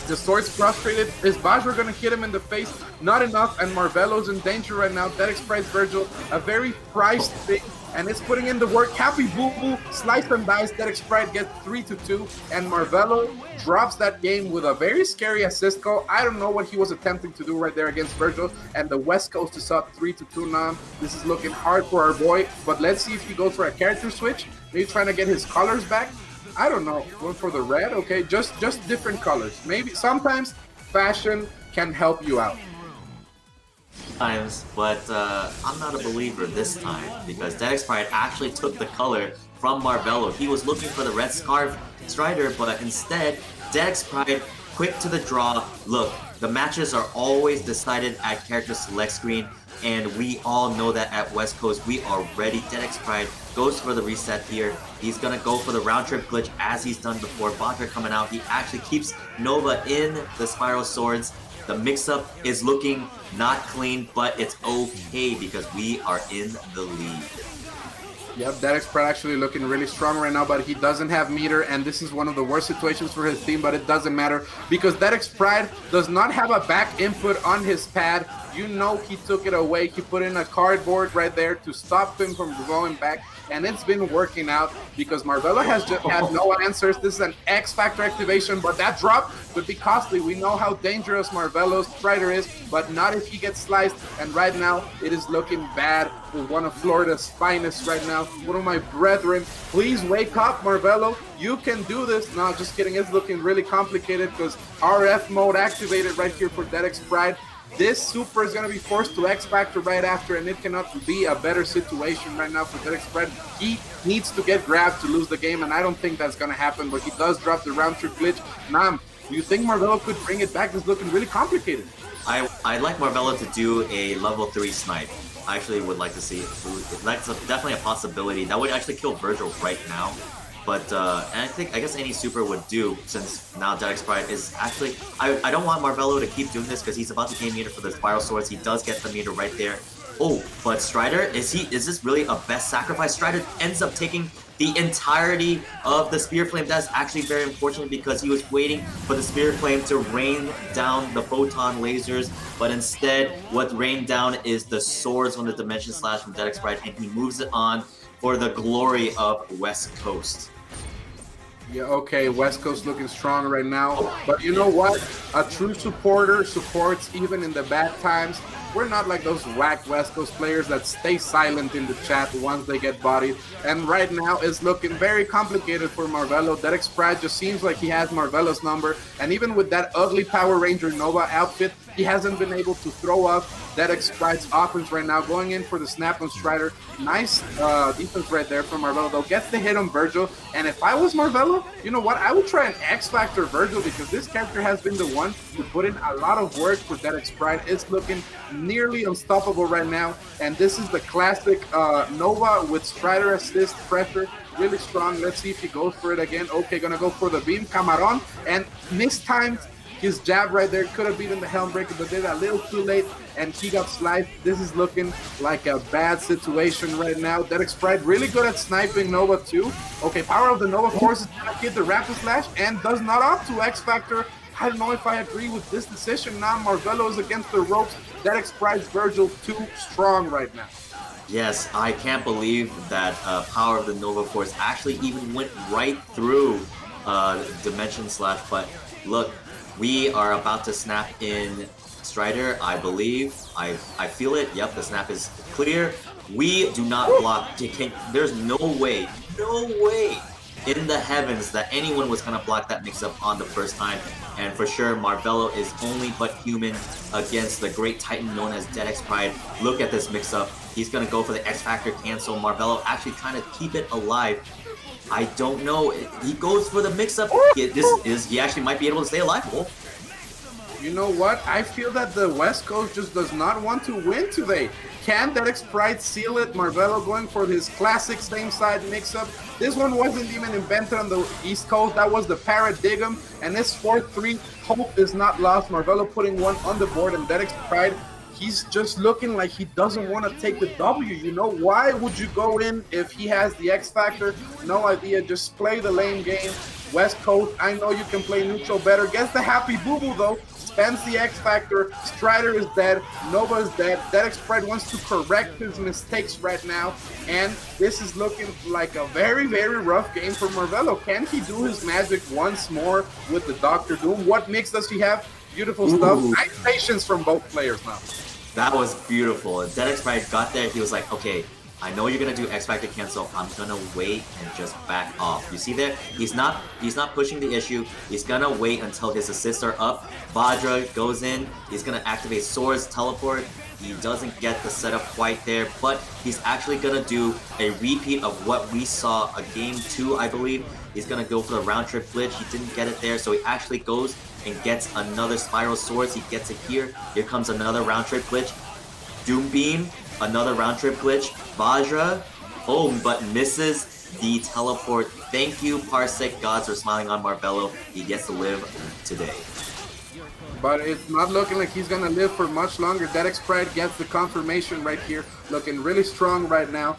The sword's frustrated. Is Vajra gonna hit him in the face? Not enough, and Marvelo's in danger right now. Derek Sprite's Virgil, a very priced thing, and it's putting in the work. Happy Boo Boo, slice and dice. Derek Sprite gets 3-2, and Marvelo drops that game with a very scary assist call. I don't know what he was attempting to do right there against Virgil, and the West Coast is up 3-2 now. This is looking hard for our boy, but let's see if he goes for a character switch. Maybe trying to get his colors back. I don't know. Going for the red, okay? Just different colors. Maybe sometimes fashion can help you out. Times, but I'm not a believer this time because Derek Sprite actually took the color from Marvelo. He was looking for the red scarf Strider, but instead, Derek Sprite quick to the draw. Look, the matches are always decided at character select screen, and we all know that at West Coast we are ready. Derek Sprite goes for the reset here. He's gonna go for the round trip glitch as he's done before. Vajra coming out. He actually keeps Nova in the Spiral Swords. The mix-up is looking not clean, but it's okay because we are in the lead. Yep, Derek Sprite actually looking really strong right now, but he doesn't have meter, and this is one of the worst situations for his team, but it doesn't matter because Derek Sprite does not have a back input on his pad. You know he took it away. He put in a cardboard right there to stop him from going back, and it's been working out because Marvelo has just had no answers. This is an X-Factor activation, but that drop could be costly. We know how dangerous Marvelo's Strider is, but not if he gets sliced, and right now it is looking bad with one of Florida's finest right now. One of my brethren, please wake up, Marvelo. You can do this. No, just kidding. It's looking really complicated because RF mode activated right here for Derek Sprite. This super is going to be forced to X-Factor right after, and it cannot be a better situation right now for Derek Sprite. He needs to get grabbed to lose the game, and I don't think that's going to happen, but he does drop the round trip glitch. Nam, do you think Marvelo could bring it back? This is looking really complicated. I'd like Marvelo to do a level 3 snipe. I actually would like to see it. That's definitely a possibility. That would actually kill Virgil right now. But and I guess any super would do, since now Derek Sprite is actually... I don't want Marvelo to keep doing this because he's about to gain meter for the Spiral Swords. He does get the meter right there. Oh, but Strider, is this really a best sacrifice? Strider ends up taking the entirety of the Spear Flame. That's actually very unfortunate because he was waiting for the Spear Flame to rain down the photon lasers, but instead what rained down is the swords on the Dimension Slash from Derek Sprite, and he moves it on for the glory of West Coast. Yeah, okay, West Coast looking strong right now. But you know what? A true supporter supports even in the bad times. We're not like those whack West Coast players that stay silent in the chat once they get bodied. And right now it's looking very complicated for Marvelo. Derek Sprite just seems like he has Marvelo's number. And even with that ugly Power Ranger Nova outfit, he hasn't been able to throw up Derek Sprite's offense right now. Going in for the snap on Strider. Nice defense right there from Marvelo, though. Gets the hit on Virgil. And if I was Marvelo, you know what? I would try an X-Factor Virgil because this character has been the one to put in a lot of work for Derek Sprite. It's looking nearly unstoppable right now. And this is the classic Nova with Strider assist pressure. Really strong. Let's see if he goes for it again. Okay, gonna go for the beam. Camaron. And mistimed his jab right there. Could have beaten the Helm Breaker, but did a little too late, and he got sliced. This is looking like a bad situation right now. Derek Sprite really good at sniping Nova too. Okay, power of the Nova forces to hit the Rapid Slash and does not opt to X-Factor. I don't know if I agree with this decision now. Marvelo is against the ropes. Derek Sprite's Virgil too strong right now. Yes, I can't believe that power of the Nova Force actually even went right through Dimension Slash, but look, we are about to snap in Strider, I believe. I feel it. Yep, the snap is clear. We do not block. There's no way in the heavens that anyone was gonna block that mix-up on the first time. And for sure, Marvelo is only but human against the great titan known as Dead X Pride. Look at this mix-up. He's gonna go for the X Factor cancel. Marvelo actually trying to keep it alive. I don't know. He goes for the mix-up. He actually might be able to stay alive, Wolf. You know what? I feel that the West Coast just does not want to win today. Can Dead X Pride seal it? Marvelo going for his classic same side mix-up. This one wasn't even invented on the East Coast. That was the Paradigm. And this 4-3, hope is not lost. Marvelo putting one on the board, and Dead X Pride, he's just looking like he doesn't want to take the W. You know, why would you go in if he has the X Factor? No idea. Just play the lane game. West Coast, I know you can play neutral better. Gets the happy boo-boo, though. Spends the X Factor. Strider is dead. Nova's dead. Dead X Pride wants to correct his mistakes right now. And this is looking like a very, very rough game for Marvelo. Can he do his magic once more with the Dr. Doom? What mix does he have? Beautiful stuff. Nice patience from both players now. That was beautiful. And Dead X Pride got there. He was like, okay, I know you're gonna do X Factor cancel. I'm gonna wait and just back off. You see there? He's not pushing the issue. He's gonna wait until his assists are up. Vajra goes in. He's gonna activate Sora's teleport. He doesn't get the setup quite there, but he's actually gonna do a repeat of what we saw a game 2, I believe. He's gonna go for the round trip glitch. He didn't get it there, so he actually goes and gets another Spiral Swords. He gets it here. Here comes another round trip glitch. Doom Beam, another round trip glitch. Vajra, but misses the teleport. Thank you, Parsec gods, for smiling on Marvelo. He gets to live today. But it's not looking like he's gonna live for much longer. Dead X Pride gets the confirmation right here. Looking really strong right now.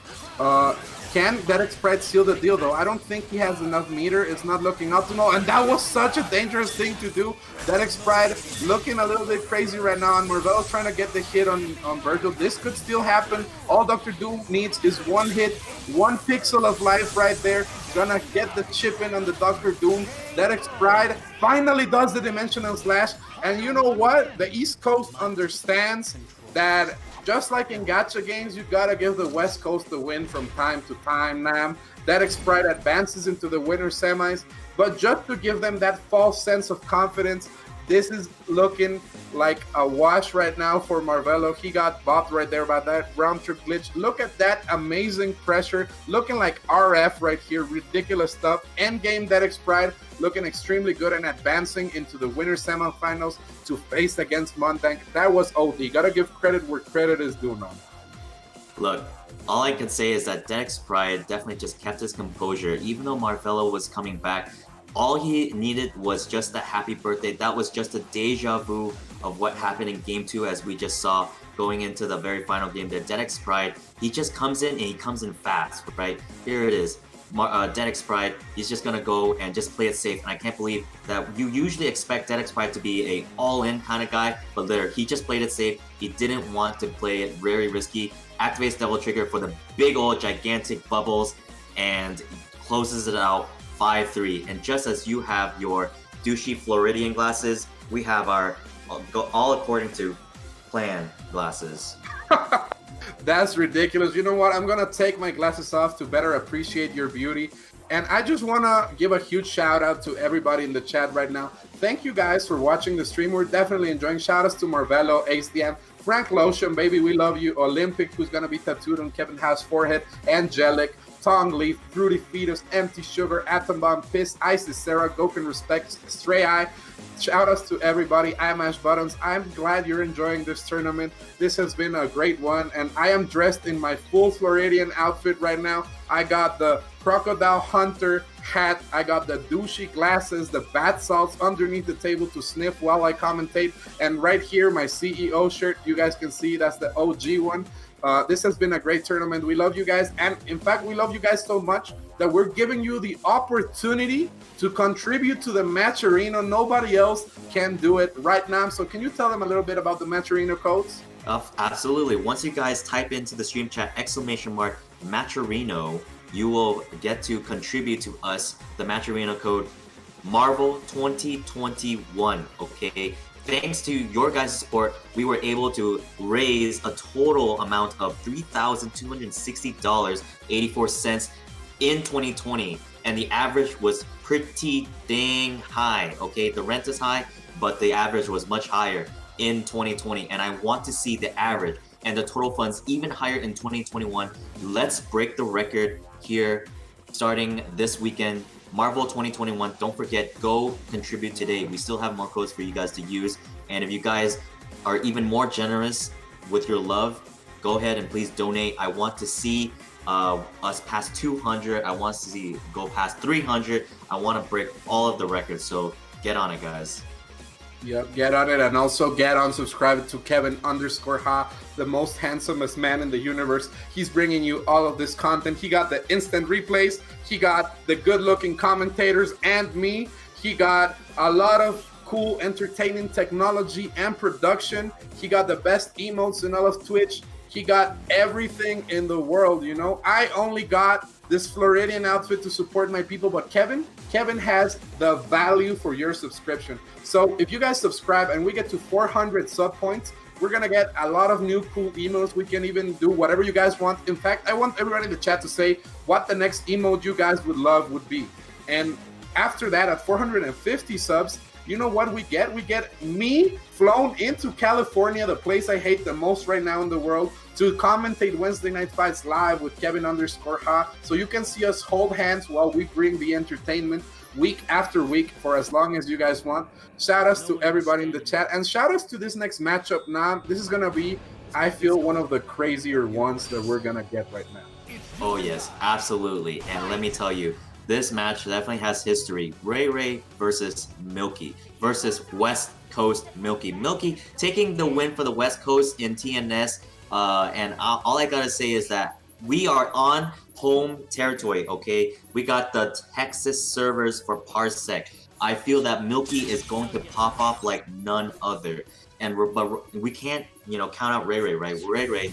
Can Dead X Pride seal the deal, though? I don't think he has enough meter. It's not looking optimal, and that was such a dangerous thing to do. Dead X Pride looking a little bit crazy right now, and Marvelo's trying to get the hit on Virgil. This could still happen. All Dr. Doom needs is one hit, one pixel of life right there. Gonna get the chip in on the Dr. Doom. Dead X Pride finally does the Dimensional Slash, and you know what? The East Coast understands that just like in gacha games, you gotta give the West Coast the win from time to time, Nam. Dead X Pride advances into the winner semis, but just to give them that false sense of confidence, this is looking like a wash right now for Marvelo. He got bopped right there by that round trip glitch. Look at that amazing pressure, looking like RF right here, ridiculous stuff. Endgame Dead X Pride looking extremely good and advancing into the winner semifinals to face against Montank. That was OD. Gotta give credit where credit is due now. Look, all I can say is that Dead X Pride definitely just kept his composure. Even though Marvelo was coming back, all he needed was just a happy birthday. That was just a deja vu of what happened in Game 2, as we just saw going into the very final game there. Dead X Pride, he just comes in and he comes in fast, right? Here it is. Dead X Pride, he's just gonna go and just play it safe, and I can't believe that you usually expect Dead X Pride to be a all-in kind of guy, but there, he just played it safe. He didn't want to play it very risky. Activates Devil Trigger for the big old gigantic bubbles and closes it out 5-3. And just as you have your douchey Floridian glasses, we have our all according to plan glasses. That's ridiculous. You know what? I'm going to take my glasses off to better appreciate your beauty. And I just want to give a huge shout out to everybody in the chat right now. Thank you guys for watching the stream. We're definitely enjoying. Shout outs to Marvelo, ACM, Frank Lotion, baby, we love you. Olympic, who's going to be tattooed on Kevin Howe's forehead. Angelic, Tong Leaf, Fruity Fetus, Empty Sugar, Atom Bomb, Piss, Isis, Sarah, Goken Respects, Stray Eye. Shout outs to everybody. I'm Ash Buttons. I'm glad you're enjoying this tournament. This has been a great one, and I am dressed in my full Floridian outfit right now. I got the Crocodile Hunter hat. I got the douchey glasses, the bath salts underneath the table to sniff while I commentate. And right here, my CEO shirt. You guys can see that's the OG one. This has been a great tournament. We love you guys. And in fact, we love you guys so much that we're giving you the opportunity to contribute to the Match Arena. Nobody else can do it right now. So can you tell them a little bit about the Match Arena codes? Absolutely. Once you guys type into the stream chat !Matcherino, you will get to contribute to us the Match Arena code Marvel 2021. Okay, thanks to your guys' support, we were able to raise a total amount of $3,260.84 in 2020. And the average was pretty dang high, okay? The rent is high, but the average was much higher in 2020. And I want to see the average and the total funds even higher in 2021. Let's break the record here starting this weekend. Marvel 2021, don't forget, go contribute today. We still have more codes for you guys to use. And if you guys are even more generous with your love, go ahead and please donate. I want to see us past 200. I want to see go past 300. I want to break all of the records. So get on it, guys. Yep, get on it, and also get on subscribe to Kevin_Ha, the most handsomest man in the universe. He's bringing you all of this content. He got the instant replays, he got the good-looking commentators and me. He got a lot of cool, entertaining technology and production. He got the best emotes in all of Twitch. He got everything in the world, you know. I only got this Floridian outfit to support my people, but Kevin has the value for your subscription. So if you guys subscribe and we get to 400 sub points, we're gonna get a lot of new cool emotes. We can even do whatever you guys want. In fact, I want everybody in the chat to say what the next emote you guys would love would be. And after that, at 450 subs, you know what we get? We get me flown into California, the place I hate the most right now in the world, to commentate Wednesday Night Fights live with Kevin_Ha. So you can see us hold hands while we bring the entertainment week after week for as long as you guys want. Shout outs to everybody in the chat, and shout outs to this next matchup. Now, this is gonna be, I feel, one of the crazier ones that we're gonna get right now. Oh yes, absolutely. And let me tell you, this match definitely has history. Ray versus Milky versus West Coast Milky. Milky taking the win for the West Coast in TNS. And all I gotta say is that we are on home territory, okay? We got the Texas servers for Parsec. I feel that Milky is going to pop off like none other. But we can't, count out Ray, right? Ray,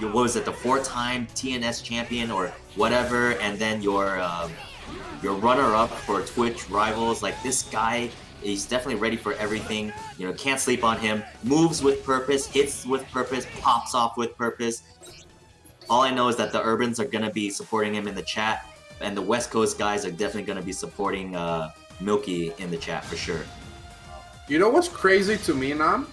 what was it, the 4-time TNS champion or whatever, and then your runner-up for Twitch Rivals. Like, this guy, he's definitely ready for everything. Can't sleep on him. Moves with purpose, hits with purpose, pops off with purpose. All I know is that the Urbans are gonna be supporting him in the chat, and the West Coast guys are definitely gonna be supporting Milky in the chat for sure. You know what's crazy to me, Nam?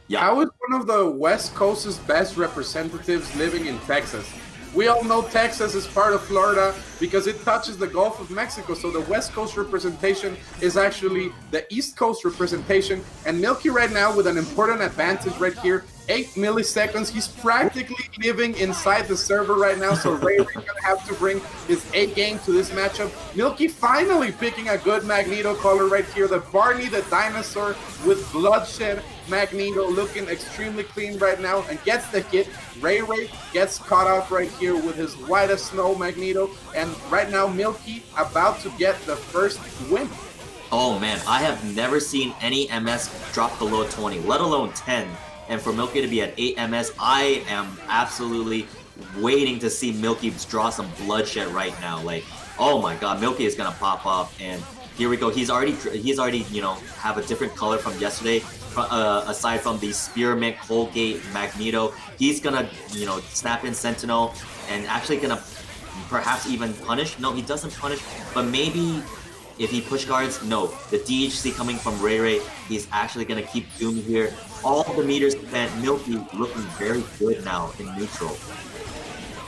Yeah. How is one of the West Coast's best representatives living in Texas? We all know Texas is part of Florida because it touches the Gulf of Mexico. So the West Coast representation is actually the East Coast representation. And Milky right now with an important advantage right here, 8 milliseconds. He's practically living inside the server right now. So Ray's gonna have to bring his A game to this matchup. Milky finally picking a good Magneto color right here. The Barney the dinosaur with bloodshed. Magneto looking extremely clean right now and gets the hit. Ray gets caught off right here with his white as snow Magneto, and right now Milky about to get the first win. Oh man, I have never seen any MS drop below 20, let alone 10. And for Milky to be at 8 MS, I am absolutely waiting to see Milky draw some bloodshed right now. Like, oh my god, Milky is gonna pop off, and here we go. He's already have a different color from yesterday. Aside from the Spearmint, Colgate, Magneto, he's gonna, snap in Sentinel and actually gonna perhaps even punish. No, he doesn't punish, but maybe if he push guards, no. The DHC coming from Ray, he's actually gonna keep Doom here. All the meters spent, Milky looking very good now in neutral.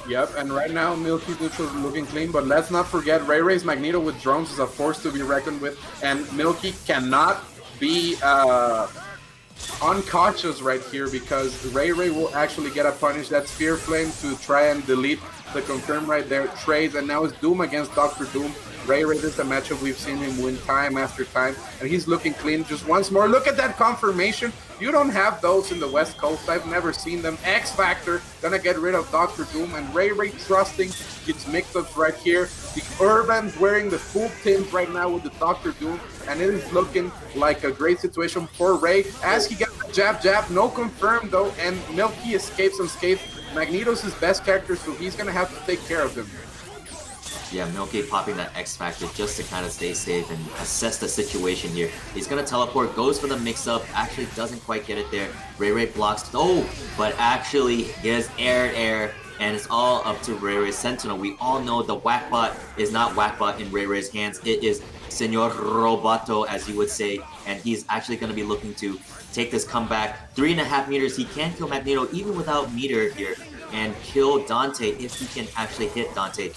Yep, and right now Milky's neutral is looking clean, but let's not forget Ray's Magneto with drones is a force to be reckoned with, and Milky cannot be uncautious right here because Ray will actually get a punish. That Spear Flame to try and delete the confirm right there. Trades, and now it's Doom against Dr. Doom. Ray this is a matchup we've seen him win time after time, and he's looking clean just once more. Look at that confirmation. You don't have those in the West Coast. I've never seen them. X-Factor gonna get rid of Dr. Doom, and Ray trusting his mix-ups right here. The Urban's wearing the full tint right now with the Dr. Doom, and it is looking like a great situation for Ray as he gets the jab, no confirm though, and Milky escapes unscathed. Magneto's his best character, so he's gonna have to take care of him. Yeah, Milky popping that X Factor just to kind of stay safe and assess the situation here. He's gonna teleport, goes for the mix-up, actually doesn't quite get it there. Ray Ray blocks, oh, but actually gets air, and it's all up to Ray Ray's Sentinel. We all know the Whackbot is not Whackbot in Ray Ray's hands. It is Senor Roboto, as you would say, and he's actually gonna be looking to take this comeback. 3.5 meters, he can kill Magneto even without meter here, and kill Dante if he can actually hit Dante.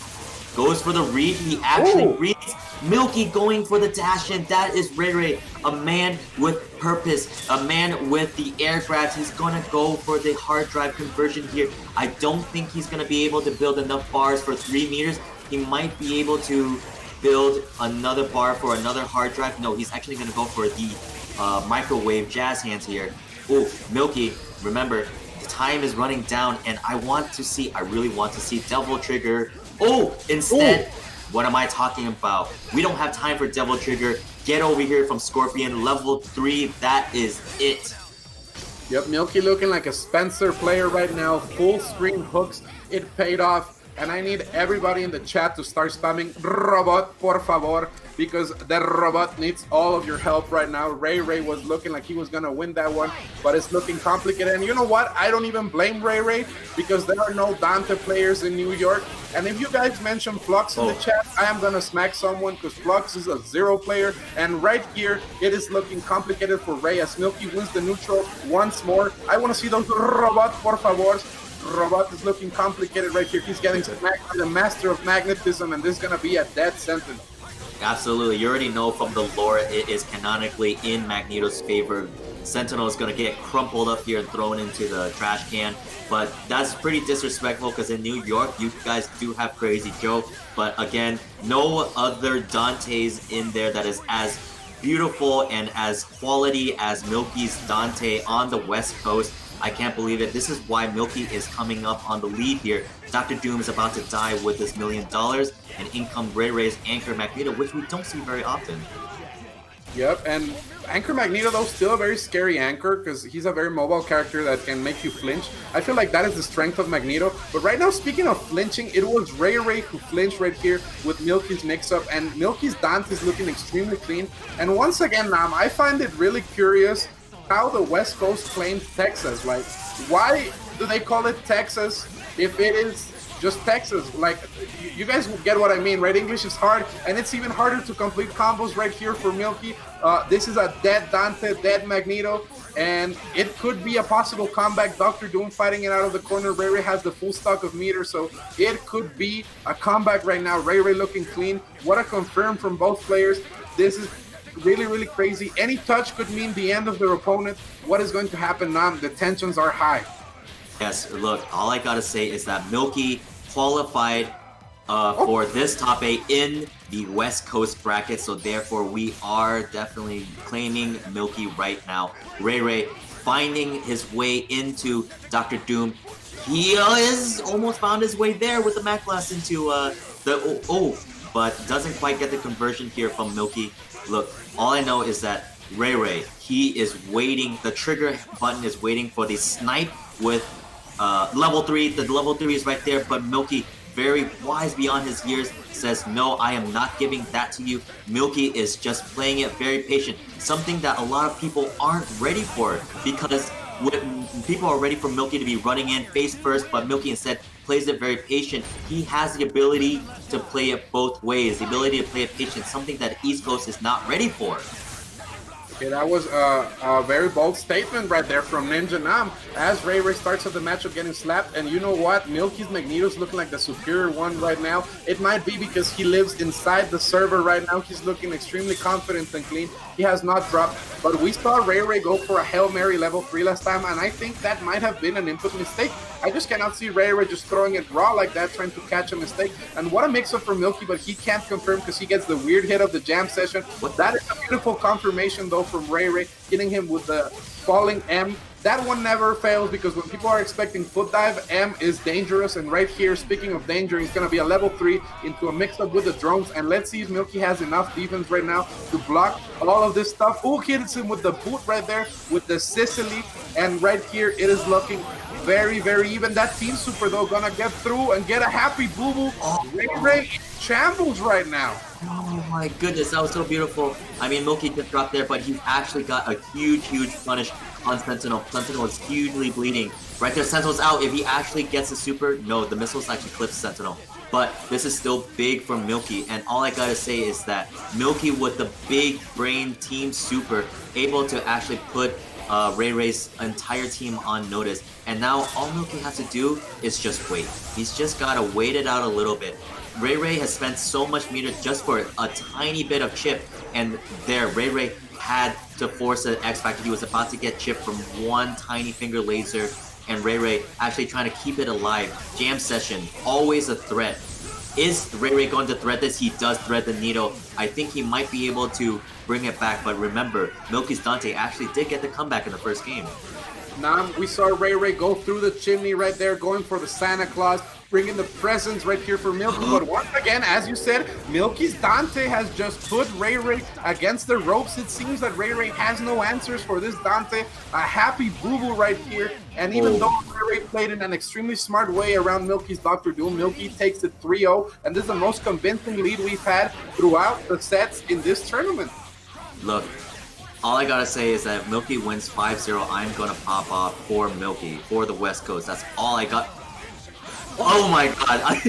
Goes for the read, he actually reads. Milky going for the dash in. That is Ray Ray, a man with purpose, a man with the air grabs. He's gonna go for the hard drive conversion here. I don't think he's gonna be able to build enough bars for 3 meters. He might be able to build another bar for another hard drive. No, he's actually gonna go for the microwave jazz hands here. Oh, Milky, remember, the time is running down, and I really want to see Devil Trigger. Oh, instead, what am I talking about? We don't have time for Devil Trigger. Get over here from Scorpion, level 3, that is it. Yep, Milky looking like a Spencer player right now. Full screen hooks, it paid off. And I need everybody in the chat to start spamming Robot, por favor, because the Robot needs all of your help right now. Ray Ray was looking like he was going to win that one, but it's looking complicated. And you know what? I don't even blame Ray Ray, because there are no Dante players in New York. And if you guys mention Flux in the chat, I am going to smack someone, because Flux is a 0 player. And right here, it is looking complicated for Ray as Milky wins the neutral once more. I want to see those Robot, por favor. Robot is looking complicated right here. He's getting smacked by the Master of Magnetism, and this is going to be a dead Sentinel. Absolutely. You already know from the lore it is canonically in Magneto's favor. Sentinel is going to get crumpled up here and thrown into the trash can. But that's pretty disrespectful, because in New York, you guys do have Crazy Joe. But again, no other Dantes in there that is as beautiful and as quality as Milky's Dante on the West Coast. I can't believe it. This is why Milky is coming up on the lead here. Dr. Doom is about to die with this $1 million, and in comes Ray Ray's Anchor Magneto, which we don't see very often. Yep, and Anchor Magneto, though, still a very scary Anchor, because he's a very mobile character that can make you flinch. I feel like that is the strength of Magneto. But right now, speaking of flinching, it was Ray Ray who flinched right here with Milky's mix-up, and Milky's Dante is looking extremely clean. And once again, Nam, I find it really curious how the West Coast claims Texas. Like, why do they call it Texas if it is just Texas? Like, you guys get what I mean, right? English is hard, and it's even harder to complete combos right here for Milky. This is a dead Dante, dead Magneto, and it could be a possible comeback. Dr. Doom fighting it out of the corner. Ray Ray has the full stock of meter, so it could be a comeback right now. Ray Ray looking clean. What a confirm from both players. This is really crazy. Any touch could mean the end of their opponent. What is going to happen now? The tensions are high. Yes, look, all I gotta say is that Milky qualified for this top 8 in the West Coast bracket, so therefore we are definitely claiming Milky right now. Ray Ray finding his way into Dr. Doom. He is almost found his way there with the Mac Blast into but doesn't quite get the conversion here from Milky. Look, all I know is that Ray Ray, he is waiting, the trigger button is waiting for the snipe with level 3. The level 3 is right there, but Milky, very wise beyond his years, says, no, I am not giving that to you. Milky is just playing it very patient, something that a lot of people aren't ready for, because people are ready for Milky to be running in face first, but Milky instead plays it very patient. He has the ability to play it both ways, the ability to play it patient, something that East Coast is not ready for. Okay, that was a very bold statement right there from Ninja Nam as Ray Ray starts at the matchup getting slapped. And you know what? Milky's Magneto's looking like the superior one right now. It might be because he lives inside the server right now. He's looking extremely confident and clean. He has not dropped. But we saw Ray Ray go for a Hail Mary level 3 last time, and I think that might have been an input mistake. I just cannot see Ray Ray just throwing it raw like that, trying to catch a mistake. And what a mix-up for Milky, but he can't confirm because he gets the weird hit of the jam session. That is a beautiful confirmation, though, from Ray Ray, hitting him with the falling M. That one never fails, because when people are expecting foot dive, M is dangerous. And right here, speaking of danger, he's going to be a level 3 into a mix-up with the drones. And let's see if Milky has enough defense right now to block all of this stuff. Hits him with the boot right there with the Sicily. And right here, it is looking very, very even. That Team Super, though, gonna get through and get a happy boo-boo. Ray Ray in shambles right now. Oh my goodness, that was so beautiful. I mean, Milky just dropped there, but he's actually got a huge punish on Sentinel. Sentinel is hugely bleeding. Right there, Sentinel's out. If he actually gets a super, no, the missiles actually clips Sentinel. But this is still big for Milky, and all I gotta say is that Milky with the big brain Team Super able to actually put Ray Ray's entire team on notice. And now all Milky has to do is just wait. He's just gotta wait it out a little bit. Ray Ray has spent so much meter just for a tiny bit of chip, and there, Ray Ray had to force an Xfactory. He was about to get chip from one tiny finger laser, and Ray Ray actually trying to keep it alive. Jam session, always a threat. Is Ray Ray going to thread this? He does thread the needle. I think he might be able to bring it back, but remember, Milky's Dante actually did get the comeback in the first game. Now we saw Ray Ray go through the chimney right there, going for the Santa Claus, bringing the presents right here for Milky. But once again, as you said, Milky's Dante has just put Ray Ray against the ropes. It seems that Ray Ray has no answers for this Dante. A happy boo-boo right here. And even though Ray Ray played in an extremely smart way around Milky's Dr. Doom, Milky takes it 3-0. And this is the most convincing lead we've had throughout the sets in this tournament. Look, all I gotta say is that if Milky wins 5-0, I'm gonna pop off for Milky, for the West Coast. That's all I got. Oh my god.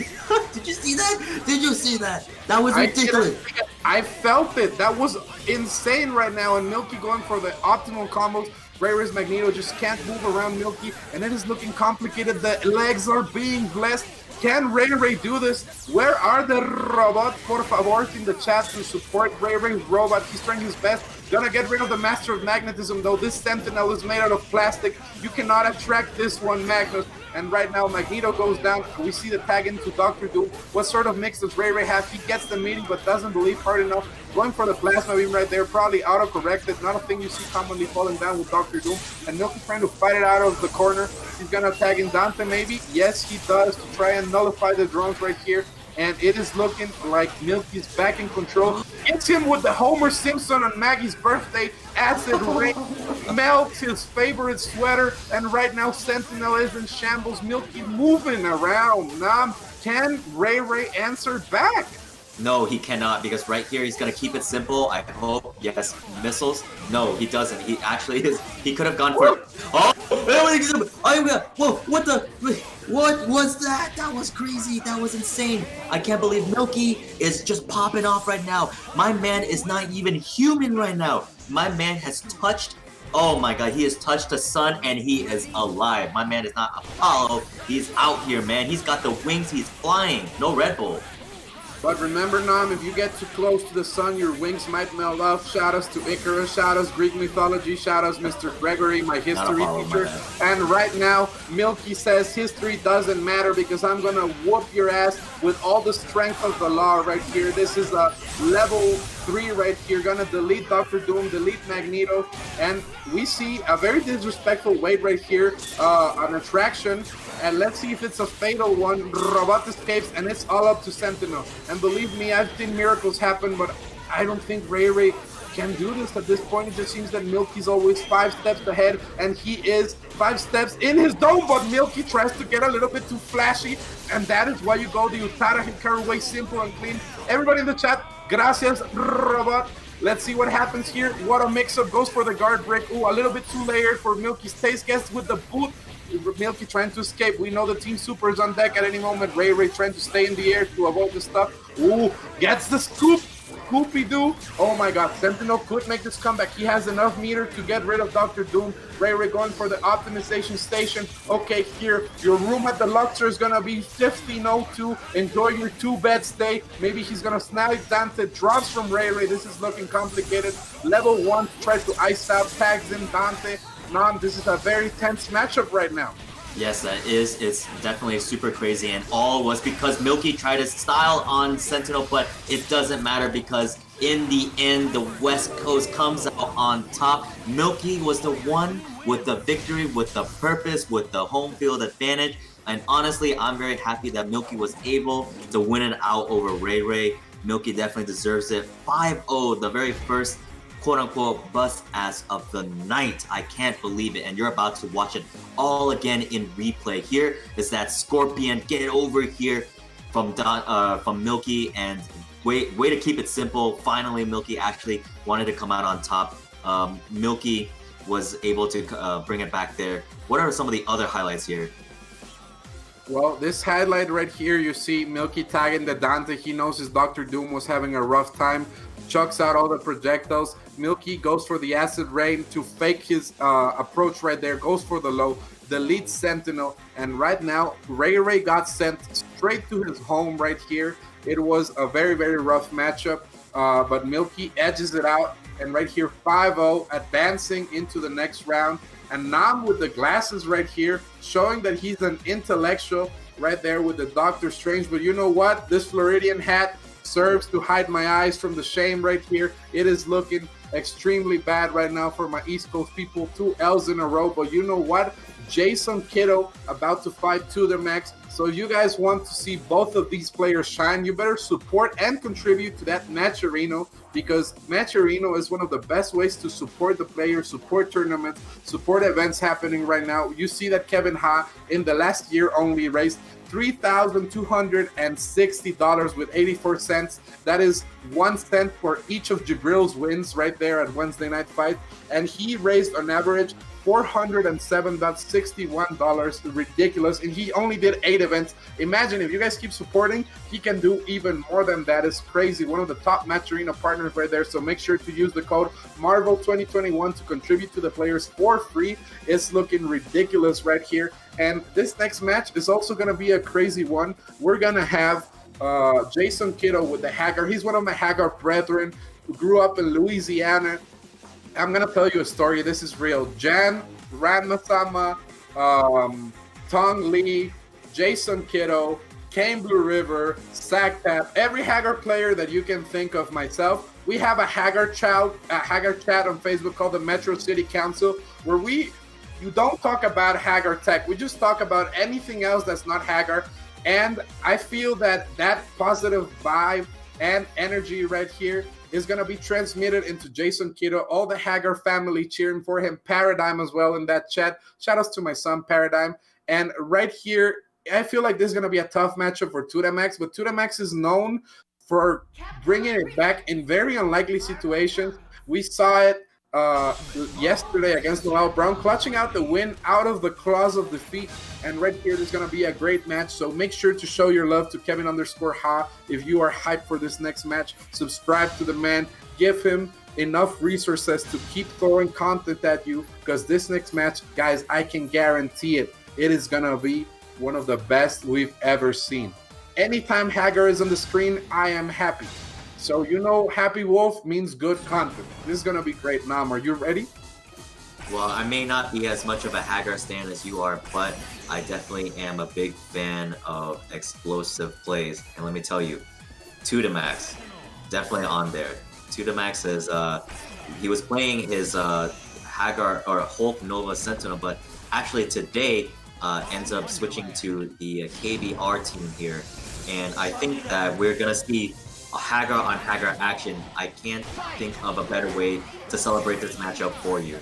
Did you see that? Did you see that? That was ridiculous. I felt it. That was insane right now. And Milky going for the optimal combos. Ray Ray's Magneto just can't move around Milky. And it is looking complicated. The legs are being blessed. Can Ray Ray do this? Where are the robots? Por favor, in the chat to support Ray Ray's robot. He's trying his best. Gonna get rid of the Master of Magnetism, though. This Sentinel is made out of plastic. You cannot attract this one, Magnus. And right now, Magneto goes down. We see the tag into Dr. Doom. What sort of mix does Ray Ray have? He gets the meaty, but doesn't believe hard enough. Going for the Plasma Beam right there. Probably auto-corrected. Not a thing you see commonly falling down with Dr. Doom. And Milky trying to fight it out of the corner. He's gonna tag in Dante, maybe. Yes, he does, to try and nullify the drones right here. And it is looking like Milky's back in control. Hits him with the Homer Simpson on Maggie's birthday. Acid rain melts his favorite sweater. And right now, Sentinel is in shambles. Milky moving around. Can Ray Ray answer back? No, he cannot, because right here he's gonna keep it simple. I hope. Yes, missiles. No, he doesn't. He actually is. He could have gone for. Oh! Whoa! What the? What was that? That was crazy. That was insane. I can't believe Milky is just popping off right now. My man is not even human right now. My man has touched. Oh my god, he has touched the sun and he is alive. My man is not Apollo. He's out here, man. He's got the wings. He's flying. No Red Bull. But remember, Nam, if you get too close to the sun, your wings might melt off. Shout outs to Icarus, shout outs Greek mythology, shout outs Mr. Gregory, my history teacher. And right now, Milky says history doesn't matter because I'm going to whoop your ass with all the strength of the law right here. This is a level 3 right here. Gonna delete Dr. Doom, delete Magneto. And we see a very disrespectful wait right here, an attraction. And let's see if it's a fatal one. Robot escapes, and it's all up to Sentinel. And believe me, I've seen miracles happen, but I don't think Ray Ray can do this at this point. It just seems that Milky's always 5 steps ahead, and he is 5 steps in his dome, but Milky tries to get a little bit too flashy, and that is why you go the Utada Hikaru way, simple and clean. Everybody in the chat, gracias, Robot. Let's see what happens here. What a mix-up. Goes for the guard break. Ooh, a little bit too layered for Milky's taste. Gets with the boot. Milky trying to escape. We know the Team Super is on deck at any moment. Ray Ray trying to stay in the air to avoid the stuff. Ooh, gets the scoop. Scoopy-doo. Oh my god, Sentinel could make this comeback. He has enough meter to get rid of Dr. Doom. Ray Ray going for the optimization station. Okay, here, your room at the Luxor is gonna be 1502. Enjoy your 2-bed stay. Maybe he's gonna snag Dante. Drops from Ray Ray. This is looking complicated. Level 1 tries to ice out, tags in Dante. Nam, this is a very tense matchup right now. Yes, that is. It's definitely super crazy, and all was because Milky tried to style on Sentinel, but it doesn't matter because in the end, the West Coast comes out on top. Milky was the one with the victory, with the purpose, with the home field advantage, and honestly, I'm very happy that Milky was able to win it out over Ray Ray. Milky definitely deserves it. 5-0, the very first quote-unquote bust ass of the night. I can't believe it, and you're about to watch it all again in replay. Here is that Scorpion, get over here from Milky, and way to keep it simple. Finally, Milky actually wanted to come out on top. Milky was able to bring it back there. What are some of the other highlights here? Well, this highlight right here, you see Milky tagging the Dante. He knows his Dr. Doom was having a rough time. Chucks out all the projectiles. Milky goes for the acid rain to fake his approach right there. Goes for the low. Deletes Sentinel. And right now, Ray got sent straight to his home right here. It was a very, very rough matchup. But Milky edges it out. And right here, 5-0, advancing into the next round. And Nam with the glasses right here, showing that he's an intellectual right there with the Doctor Strange. But you know what? This Floridian hat serves to hide my eyes from the shame right here. It is looking extremely bad right now for my East Coast people. 2 L's in a row. But you know what? Jason Kiddo about to fight to the max. So if you guys want to see both of these players shine, you better support and contribute to that Matcherino, because Matcherino is one of the best ways to support the players, support tournaments, support events happening right now. You see that Kevin Ha in the last year only raised $3,260 with 84 cents. That is 1 cent for each of Jibril's wins right there at Wednesday Night Fight. And he raised on average $407.61. Ridiculous. And he only did 8 events. Imagine if you guys keep supporting, he can do even more than that. It's crazy. One of the top Match Arena partners right there. So make sure to use the code Marvel2021 to contribute to the players for free. It's looking ridiculous right here. And this next match is also going to be a crazy one. We're going to have Jason Kiddo with the Hagar. He's one of my Hagar brethren who grew up in Louisiana. I'm going to tell you a story. This is real. Jan, Ranmasama, Tong Lee, Jason Kiddo, Kane Blue River, Sactap, every Hagar player that you can think of, myself. We have a Hagar chat on Facebook called the Metro City Council, where you don't talk about Hagar tech. We just talk about anything else that's not Hagar. And I feel that positive vibe and energy right here is going to be transmitted into Jason Kiddo. All the Hagar family cheering for him. Paradigm as well in that chat. Shout outs to my son, Paradigm. And right here, I feel like this is going to be a tough matchup for Tutamax. But Tutamax is known for bringing it back in very unlikely situations. We saw it yesterday against Noel Brown, clutching out the win out of the claws of defeat. And right here, there's going to be a great match. So make sure to show your love to Kevin_Ha if you are hyped for this next match. Subscribe to the man. Give him enough resources to keep throwing content at you, because this next match, guys, I can guarantee it. It is going to be one of the best we've ever seen. Anytime Hagar is on the screen, I am happy. So you know, Happy Wolf means good content. This is going to be great. Nam, are you ready? Well, I may not be as much of a Hagar stan as you are, but I definitely am a big fan of explosive plays. And let me tell you, Tutamax, definitely on there. Tutamax is, he was playing his Hagar or Hulk Nova Sentinel, but actually today ends up switching to the KBR team here. And I think that we're going to see a Hagar on Hagar action. I can't think of a better way to celebrate this matchup for you.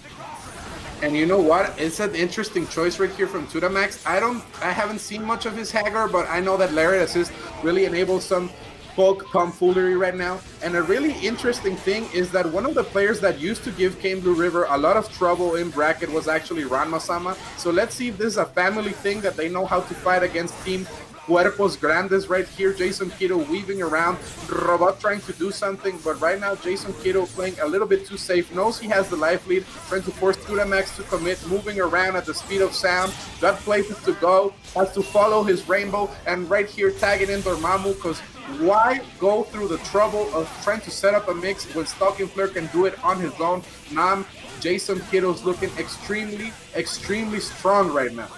And you know what? It's an interesting choice right here from Tutamax. I haven't seen much of his Hagar, but I know that Lariat Assist really enables some folk tomfoolery right now. And a really interesting thing is that one of the players that used to give Kane Blue River a lot of trouble in bracket was actually Ranmasama. So let's see if this is a family thing that they know how to fight against Team Cuerpos Grandes right here. Jason Kiddo weaving around, Robot trying to do something, but right now Jason Kiddo playing a little bit too safe, knows he has the life lead, trying to force Tutamax to commit, moving around at the speed of sound, got places to go, has to follow his rainbow, and right here tagging in Dormammu, because why go through the trouble of trying to set up a mix when Stalking Flare can do it on his own? Nam, Jason Kiddo's looking extremely, extremely strong right now.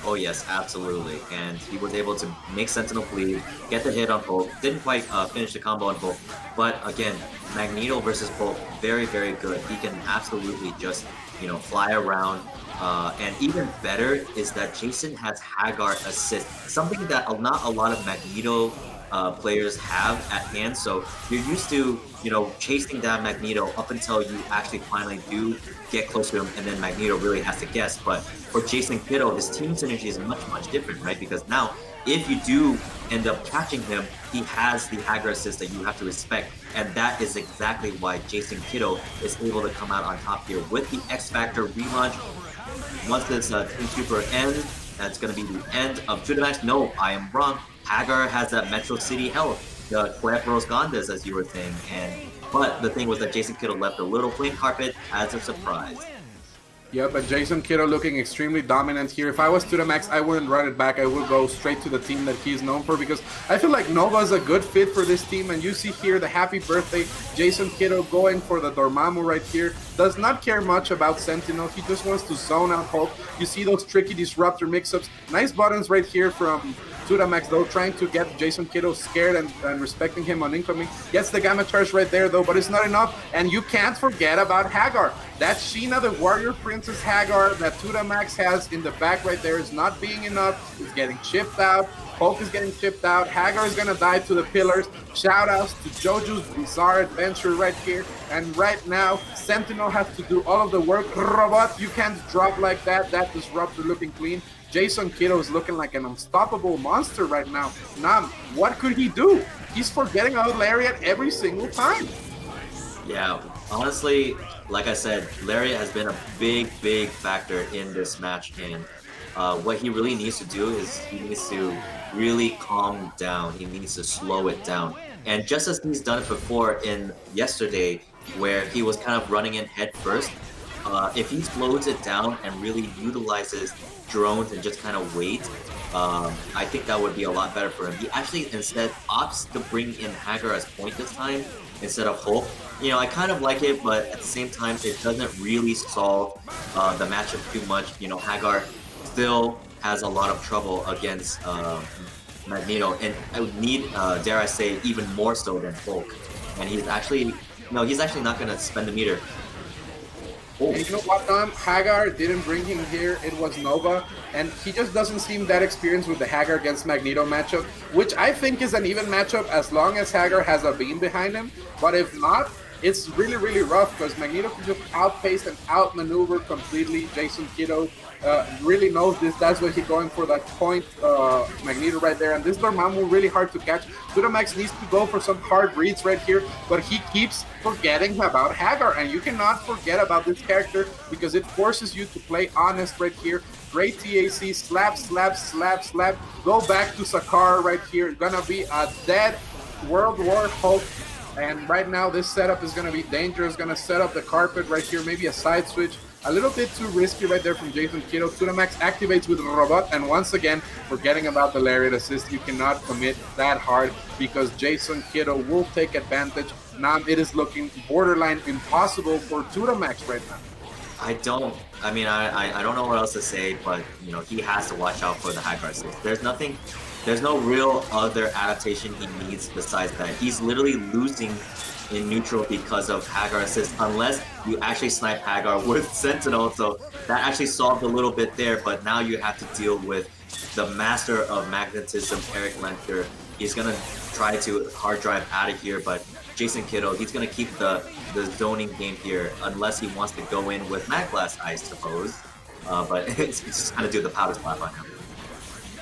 Oh yes, absolutely. And he was able to make Sentinel bleed, get the hit on Hulk, didn't quite finish the combo on Hulk, but again, Magneto versus Hulk, very, very good. He can absolutely just, fly around. And even better is that Jason has Hagar assist, something that not a lot of Magneto players have at hand. So you're used to, chasing down Magneto up until you actually finally do get close to him, and then Magneto really has to guess. But for Jason Kiddo, his team synergy is much, much different, right? Because now, if you do end up catching him, he has the Hagar assist that you have to respect. And that is exactly why Jason Kiddo is able to come out on top here with the X Factor relaunch. Once this Team Super ends, that's going to be the end of the match. No, I am wrong. Hagar has that Metro City health, the Cuerpos Grandes, as you were saying. But the thing was that Jason Kiddo left a little flame carpet as a surprise. Yeah, but Jason Kiddo looking extremely dominant here. If I was to the max, I wouldn't run it back. I would go straight to the team that he's known for, because I feel like Nova is a good fit for this team. And you see here the happy birthday, Jason Kiddo going for the Dormammu right here. Does not care much about Sentinel. He just wants to zone out Hulk. You see those tricky Disruptor mix-ups. Nice buttons right here from Max, though, trying to get Jason Kiddo scared and respecting him on incoming. Gets the Gamma Charge right there, though, but it's not enough. And you can't forget about Hagar. That Sheena, the Warrior Princess Hagar that Max has in the back right there is not being enough. It's getting chipped out. Hulk is getting chipped out. Hagar is going to die to the pillars. Shoutouts to JoJo's Bizarre Adventure right here. And right now, Sentinel has to do all of the work. Robot, you can't drop like that. That Disruptor looking clean. Jason Kiddo is looking like an unstoppable monster right now. Nam, what could he do? He's forgetting about Lariat every single time. Yeah, honestly, like I said, Lariat has been a big, big factor in this match. And what he really needs to do is he needs to really calm down. He needs to slow it down. And just as he's done it before in yesterday, where he was kind of running in head first, if he slows it down and really utilizes drones and just kind of wait, I think that would be a lot better for him. He actually instead opts to bring in Hagar as point this time instead of Hulk. I kind of like it, but at the same time, it doesn't really solve the matchup too much. Hagar still has a lot of trouble against Magneto, and I would need, dare I say, even more so than Hulk. And he's actually not going to spend the meter. Oh. And you know what, Tom? Hagar didn't bring him here. It was Nova. And he just doesn't seem that experienced with the Hagar against Magneto matchup, which I think is an even matchup as long as Hagar has a beam behind him. But if not, it's really, really rough because Magneto can just outpace and outmaneuver completely Jason Kiddo. Really knows this. That's why he's going for that point Magneto right there. And this Dormammu really hard to catch. Max needs to go for some hard reads right here, but he keeps forgetting about Hagar. And you cannot forget about this character because it forces you to play honest right here. Great TAC, slap, slap, slap, slap. Go back to Sakara right here. It's gonna be a dead World War Hulk. And right now this setup is gonna be dangerous. Gonna set up the carpet right here, maybe a side switch. A little bit too risky right there from Jason Kiddo. Max activates with a robot, and once again, forgetting about the Lariat assist, you cannot commit that hard because Jason Kiddo will take advantage. Now it is looking borderline impossible for Max right now. I don't know what else to say, but he has to watch out for the Hagar assist. There's no real other adaptation he needs besides that. He's literally losing in neutral because of Hagar assist, unless you actually snipe Hagar with Sentinel. So that actually solved a little bit there, but now you have to deal with the master of magnetism, Eric Lenter. He's gonna try to hard drive out of here, but Jason Kiddo, he's gonna keep the zoning game here unless he wants to go in with Mag Blast, I suppose. But it's just gonna do the powder slap on him.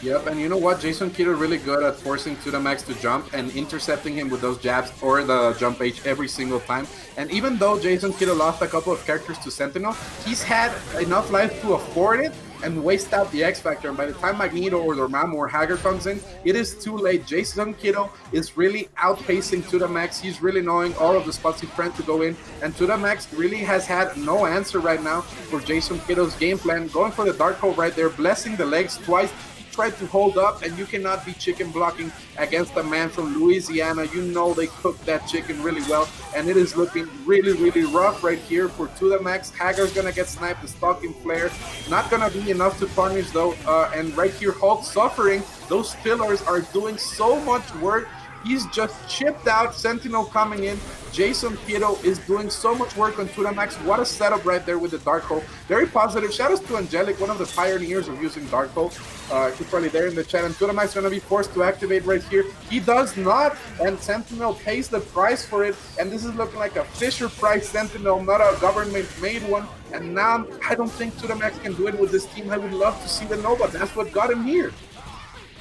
Yep, and you know what? Jason Kiddo really good at forcing Max to jump and intercepting him with those jabs or the jump H every single time. And even though Jason Kiddo lost a couple of characters to Sentinel, he's had enough life to afford it and waste out the X Factor. And by the time Magneto or Dormammu or Hagar comes in, it is too late. Jason Kiddo is really outpacing Max. He's really knowing all of the spots he's trying to go in. And Max really has had no answer right now for Jason Kiddo's game plan. Going for the Dark Hole right there, blessing the legs twice. Tried to hold up, and you cannot be chicken blocking against a man from Louisiana. You know they cook that chicken really well, and it is looking really, really rough right here for Max. Hagar's gonna get sniped, the stalking flare. Not gonna be enough to punish though, and right here Hulk suffering. Those pillars are doing so much work. He's just chipped out. Sentinel coming in. Jason Kiddo is doing so much work on Tutamax. What a setup right there with the Dark Hole. Very positive. Shout out to Angelic, one of the pioneers of using Dark Hole. He's probably there in the chat. And Tutamax is going to be forced to activate right here. He does not. And Sentinel pays the price for it. And this is looking like a Fisher Price Sentinel, not a government-made one. And now I don't think Tutamax can do it with this team. I would love to see the Nova. That's what got him here.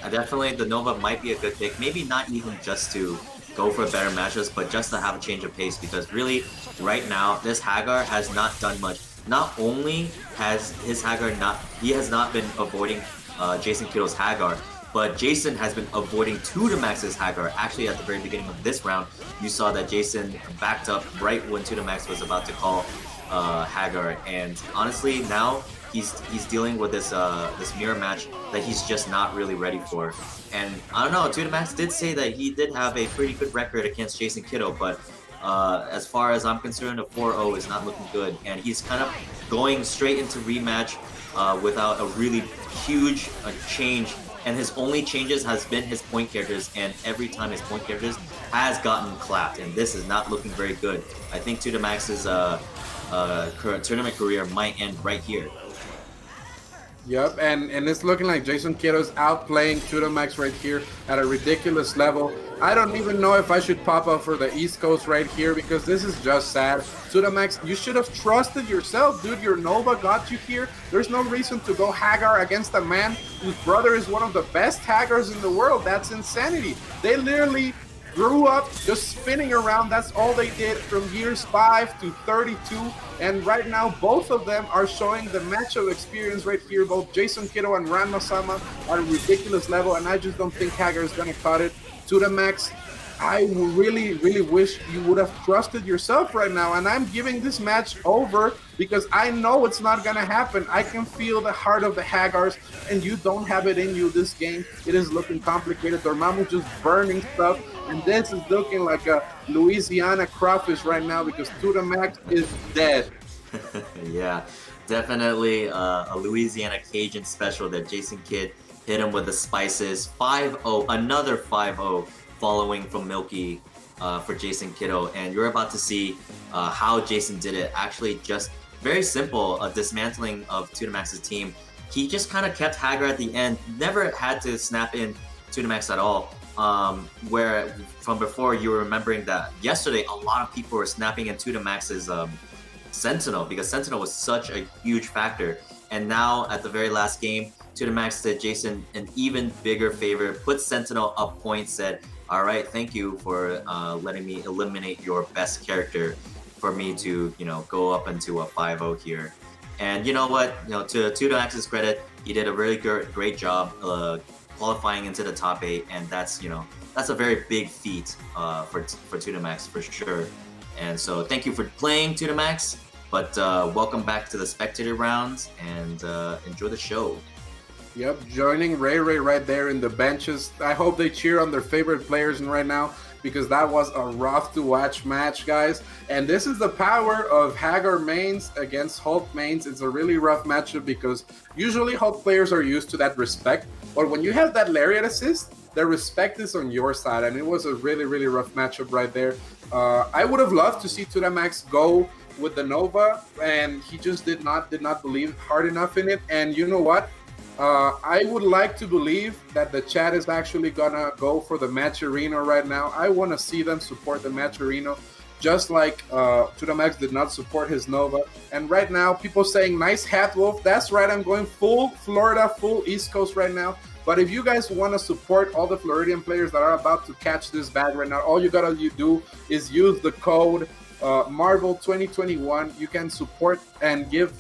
Definitely, the Nova might be a good pick. Maybe not even just to go for better matches, but just to have a change of pace. Because really, right now, this Hagar has not done much. Not only has his Hagar he has not been avoiding Jason Kiddo's Hagar, but Jason has been avoiding Tutamax's Hagar. Actually, at the very beginning of this round, you saw that Jason backed up right when Tutamax was about to call Hagar. And honestly, now he's dealing with this this mirror match that he's just not really ready for. And I don't know, Tutamax did say that he did have a pretty good record against Jason Kiddo, but as far as I'm concerned, a 4-0 is not looking good. And he's kind of going straight into rematch without a really huge change. And his only changes has been his point characters, and every time his point characters has gotten clapped, and this is not looking very good. I think Tutamax's tournament career might end right here. Yep, and it's looking like Jason Kiddo's outplaying Tutamax right here at a ridiculous level. I don't even know if I should pop up for the East Coast right here because this is just sad. Tutamax, you should have trusted yourself, dude. Your Nova got you here. There's no reason to go Hagar against a man whose brother is one of the best Hagars in the world. That's insanity. They literally grew up just spinning around. That's all they did from years 5 to 32. And right now, both of them are showing the matchup experience right here. Both Jason Kiddo and Ranma Sama are at a ridiculous level, and I just don't think Hagar is going to cut it. Tutamax, I really, really wish you would have trusted yourself right now. And I'm giving this match over because I know it's not going to happen. I can feel the heart of the Hagars, and you don't have it in you this game. It is looking complicated. Dormammu's just burning stuff. And this is looking like a Louisiana crawfish right now because Tutamax is dead. Yeah, definitely a Louisiana Cajun special that Jason Kidd hit him with the spices. 5-0, another 5-0 following from Milky for Jason Kiddo. And you're about to see how Jason did it. Actually, just very simple, a dismantling of Tutamax's team. He just kind of kept Hagar at the end, never had to snap in Tutamax at all. Where from before you were remembering that yesterday a lot of people were snapping in Tutamax's Sentinel because Sentinel was such a huge factor, and now at the very last game Tutamax did Jason an even bigger favor, put Sentinel up points, said, all right, thank you for letting me eliminate your best character for me to, you know, go up into a 5-0 here. And you know what, you know, to Tutamax's credit, he did a really great job qualifying into the top 8, and that's, you know, that's a very big feat for Tutamax for sure. And so thank you for playing, Tutamax, but welcome back to the spectator rounds, and enjoy the show. Yep, joining Ray right there in the benches. I hope they cheer on their favorite players right now because that was a rough to watch match, guys. And this is the power of Hagar mains against Hulk mains. It's a really rough matchup because usually Hulk players are used to that respect, but when you have that Lariat assist, the respect is on your side, and it was a really, really rough matchup right there. I would have loved to see Tutamax go with the Nova, and he just did not believe hard enough in it. And you know what? I would like to believe that the chat is actually gonna go for the Matcherino right now. I want to see them support the Matcherino, just like Tutamax did not support his Nova. And right now, people saying, nice hat, Wolf. That's right, I'm going full Florida, full East Coast right now. But if you guys want to support all the Floridian players that are about to catch this bag right now, all you gotta do is use the code Marvel 2021. You can support and give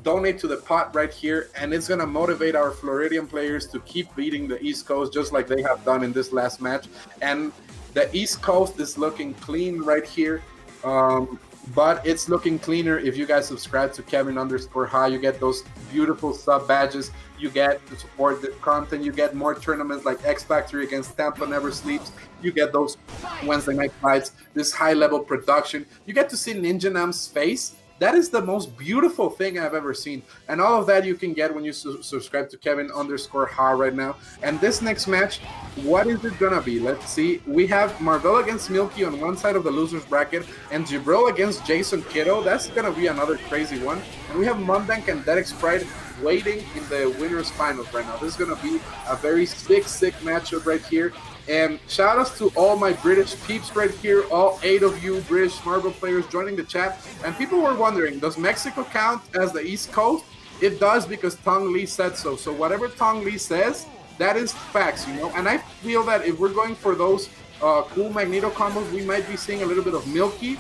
donate to the pot right here, and it's going to motivate our Floridian players to keep beating the East Coast just like they have done in this last match. And the East Coast is looking clean right here, but it's looking cleaner if you guys subscribe to Kevin_High. You get those beautiful sub badges, you get to support the content, you get more tournaments like Xfactory against Tampa Never Sleeps, you get those Wednesday night fights, this high level production, you get to see Ninja Nam's face That is the most beautiful thing I've ever seen. And all of that you can get when you subscribe to Kevin_Ha right now. And this next match, what is it gonna be? Let's see. We have Marvel against Milky on one side of the losers bracket, and Jibril against Jason Kiddo. That's gonna be another crazy one. And we have Mundank and Derek Sprite waiting in the winners finals right now. This is gonna be a very sick matchup right here. And shout outs to all my British peeps right here, all 8 of you British Marvel players joining the chat. And people were wondering, does Mexico count as the East Coast? It does, because Tong Lee said so. So whatever Tong Lee says, that is facts, you know. And I feel that if we're going for those cool Magneto combos, we might be seeing a little bit of Milky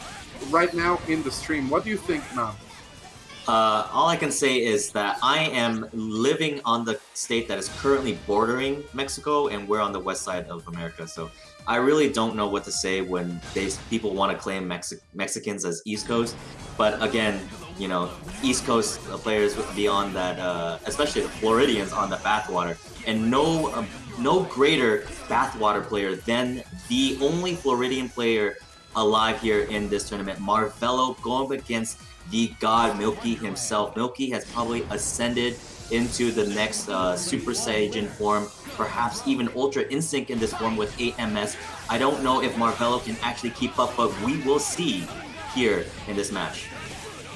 right now in the stream. What do you think, Nam? All I can say is that I am living on the state that is currently bordering Mexico, and we're on the west side of America. So I really don't know what to say when people want to claim Mexicans as East Coast. But again, you know, East Coast players beyond that, especially the Floridians on the bathwater, and no greater bathwater player than the only Floridian player alive here in this tournament, Marvelo, going up against the god Milky himself. Milky has probably ascended into the next Super Saiyan form, perhaps even Ultra Instinct in this form with 8MS. I don't know if Marvelo can actually keep up, but we will see here in this match.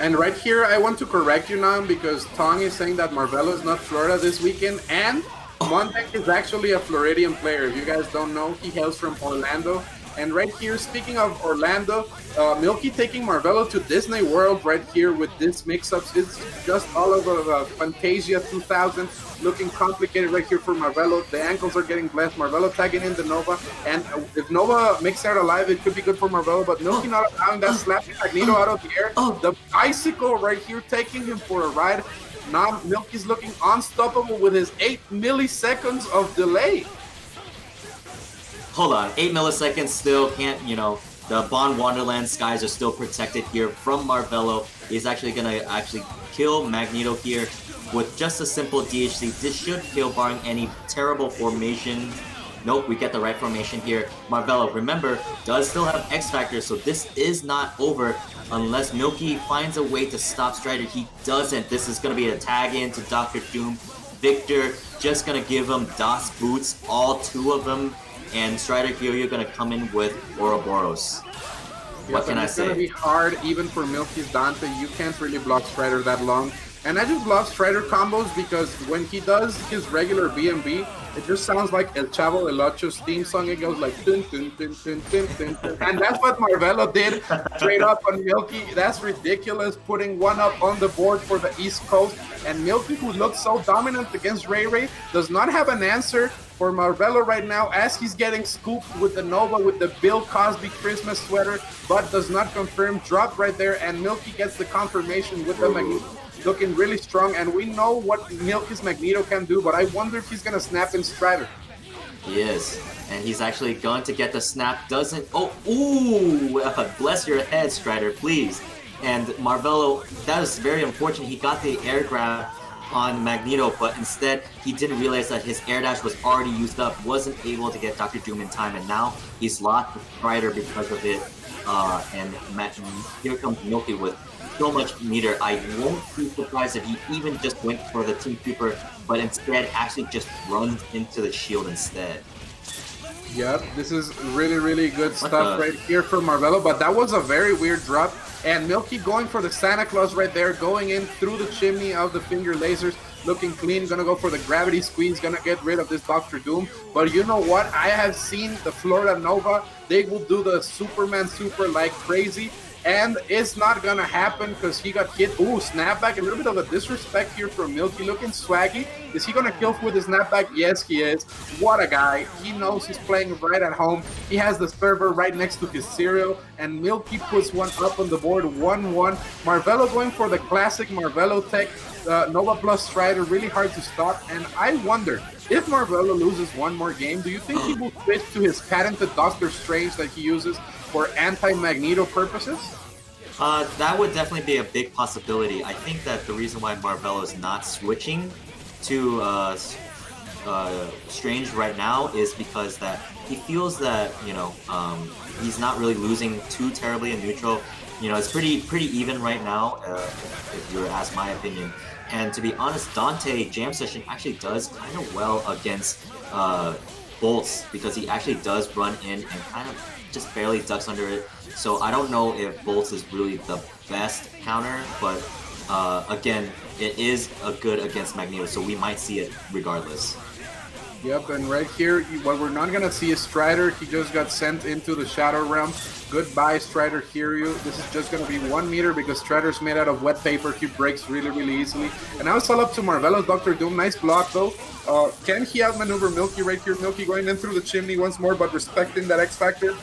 And right here, I want to correct you now, because Tong is saying that Marvelo is not Florida this weekend, and Mundank is actually a Floridian player. If you guys don't know, he hails from Orlando. And right here, speaking of Orlando, Milky taking Marvelo to Disney World right here with this mix-ups. It's just all over the Fantasia 2000, looking complicated right here for Marvelo. The ankles are getting blessed. Marvelo tagging in the Nova. And if Nova makes out alive, it could be good for Marvelo. But Milky not allowing that, slapping Magneto out of the air. The bicycle right here taking him for a ride. Now Milky's looking unstoppable with his 8 milliseconds of delay. Hold on, 8 milliseconds still can't, you know, the Bond Wonderland skies are still protected here from Marvelo. He's actually gonna kill Magneto here with just a simple DHC. This should kill barring any terrible formation. Nope, we get the right formation here. Marvelo, remember, does still have X-Factor, so this is not over unless Milky finds a way to stop Strider. He doesn't. This is gonna be a tag in to Dr. Doom. Victor just gonna give him DOS boots, all 2 of them. And Strider here, you're gonna come in with Ouroboros. What can I say? It's gonna be hard even for Milky's Dante. You can't really block Strider that long. And I just love Strider combos because when he does his regular BMB, it just sounds like El Chavo El Ocho's theme song. It goes like dun, dun, dun, dun, dun, dun, dun. And that's what Marvelo did straight up on Milky. That's ridiculous, putting one up on the board for the East Coast. And Milky, who looks so dominant against Ray Ray, does not have an answer for Marvelo right now, as he's getting scooped with the Nova with the Bill Cosby Christmas sweater, but does not confirm. Drop right there, and Milky gets the confirmation with the Magneto. Looking really strong, and we know what Milky's Magneto can do, but I wonder if he's gonna snap in Strider. He is, and he's actually going to get the snap. Doesn't, bless your head, Strider, please. And Marvelo, that is very unfortunate. He got the air grab on Magneto, but instead he didn't realize that his air dash was already used up, wasn't able to get Dr. Doom in time, and now he's lost with Strider because of it. And here comes Milky with so much meter. I won't be surprised if he even just went for the Team Super, but instead actually just runs into the shield instead. Yep, this is really good stuff right here for Marvelo, but that was a very weird drop. And Milky going for the Santa Claus right there, going in through the chimney of the finger lasers, looking clean, gonna go for the gravity squeeze, gonna get rid of this Dr. Doom. But you know what? I have seen the Florida Nova. They will do the Superman Super like crazy. And it's not gonna happen because he got hit. Ooh, snapback, a little bit of a disrespect here from Milky, looking swaggy. Is he gonna kill with his snapback? Yes, he is. What a guy. He knows he's playing right at home. He has the server right next to his cereal, and Milky puts one up on the board, 1-1. Marvelo going for the classic Marvelo tech. Nova plus Strider, really hard to stop. And I wonder, if Marvelo loses one more game, do you think he will switch to his patented Doctor Strange that he uses for anti-Magneto purposes? That would definitely be a big possibility. I think that the reason why Marvelo is not switching to Strange right now is because that he feels that, you know, he's not really losing too terribly in neutral. You know, it's pretty even right now, if you were to ask my opinion. And to be honest, Dante Jam Session actually does kind of well against Bolts because he actually does run in and kind of just barely ducks under it. So I don't know if Bolts is really the best counter, but again, it is a good against Magneto, so we might see it regardless. Yep, and right here, what we're not going to see is Strider. He just got sent into the Shadow Realm. Goodbye, Strider Kiryu. This is just going to be 1 meter because Strider's made out of wet paper. He breaks really, really easily. And now it's all up to Marvello's Dr. Doom. Nice block, though. Can he outmaneuver Milky right here? Milky going in through the chimney once more, but respecting that X Factor.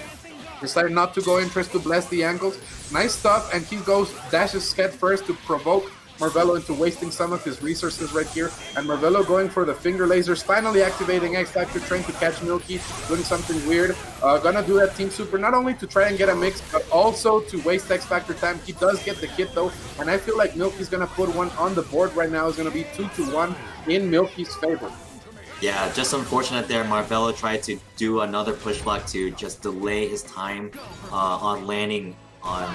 Decided not to go in, tries to bless the ankles. Nice stuff, and he goes, dashes head first to provoke Marvello into wasting some of his resources right here, and Marvello going for the finger lasers, finally activating X Factor, trying to catch Milky, doing something weird. Gonna do that Team Super, not only to try and get a mix, but also to waste X Factor time. He does get the hit though, and I feel like Milky's gonna put one on the board right now. It's gonna be 2-1 in Milky's favor. Yeah, just unfortunate there. Marvello tried to do another push block to just delay his time on landing on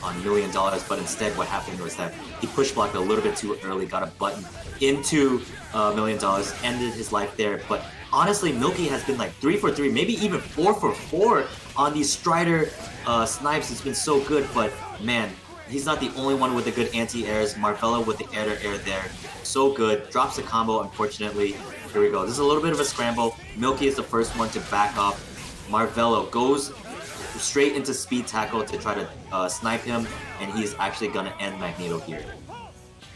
$1 million, but instead what happened was that he push blocked a little bit too early, got a button into $1 million, ended his life there. But honestly, Milky has been like 3 for 3, maybe even 4 for 4 on these Strider snipes. It's been so good, but man, he's not the only one with the good anti-airs. Marvello with the air-to-air there, so good. Drops the combo, unfortunately. Here we go. This is a little bit of a scramble. Milky is the first one to back off. Marvello goes straight into speed tackle to try to snipe him, and he's actually gonna end Magneto here.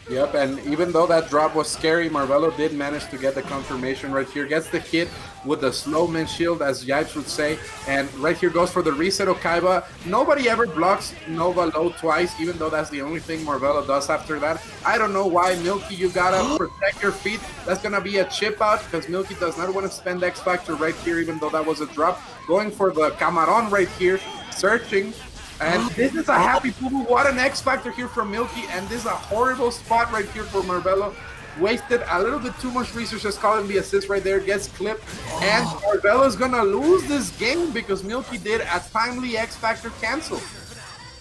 Yep, and even though that drop was scary, Marvello did manage to get the confirmation right here. Gets the hit with the Slowman Shield, as Yipes would say. And right here goes for the reset Okaiba. Nobody ever blocks Nova low twice, even though that's the only thing Marvello does after that. I don't know why, Milky, you gotta protect your feet. That's gonna be a chip out, because Milky does not want to spend X Factor right here, even though that was a drop. Going for the Camaron right here, searching. And this is a happy boo-boo. What an X Factor here from Milky, and this is a horrible spot right here for Marvello. Wasted a little bit too much resources, calling the assist right there, gets clipped, and Marvello's gonna lose this game because Milky did a timely X Factor cancel.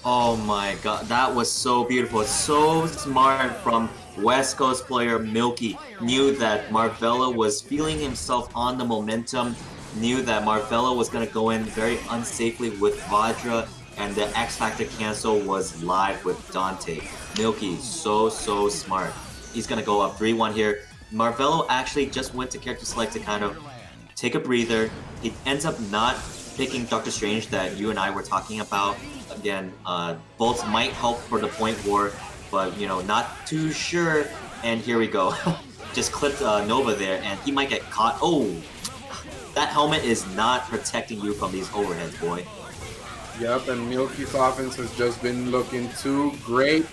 Oh my god, that was so beautiful. So smart from West Coast player Milky. Knew that Marvello was feeling himself on the momentum, knew that Marvello was gonna go in very unsafely with Vajra, and the X Factor cancel was live with Dante. Milky, so smart. He's gonna go up 3-1 here. Marvello actually just went to character select to kind of take a breather. He ends up not picking Doctor Strange that you and I were talking about. Again, bolts might help for the point war, but you know, not too sure. And here we go. Just clipped Nova there, and he might get caught. Oh, that helmet is not protecting you from these overheads, boy. Yep, and Milky's offense has just been looking too great.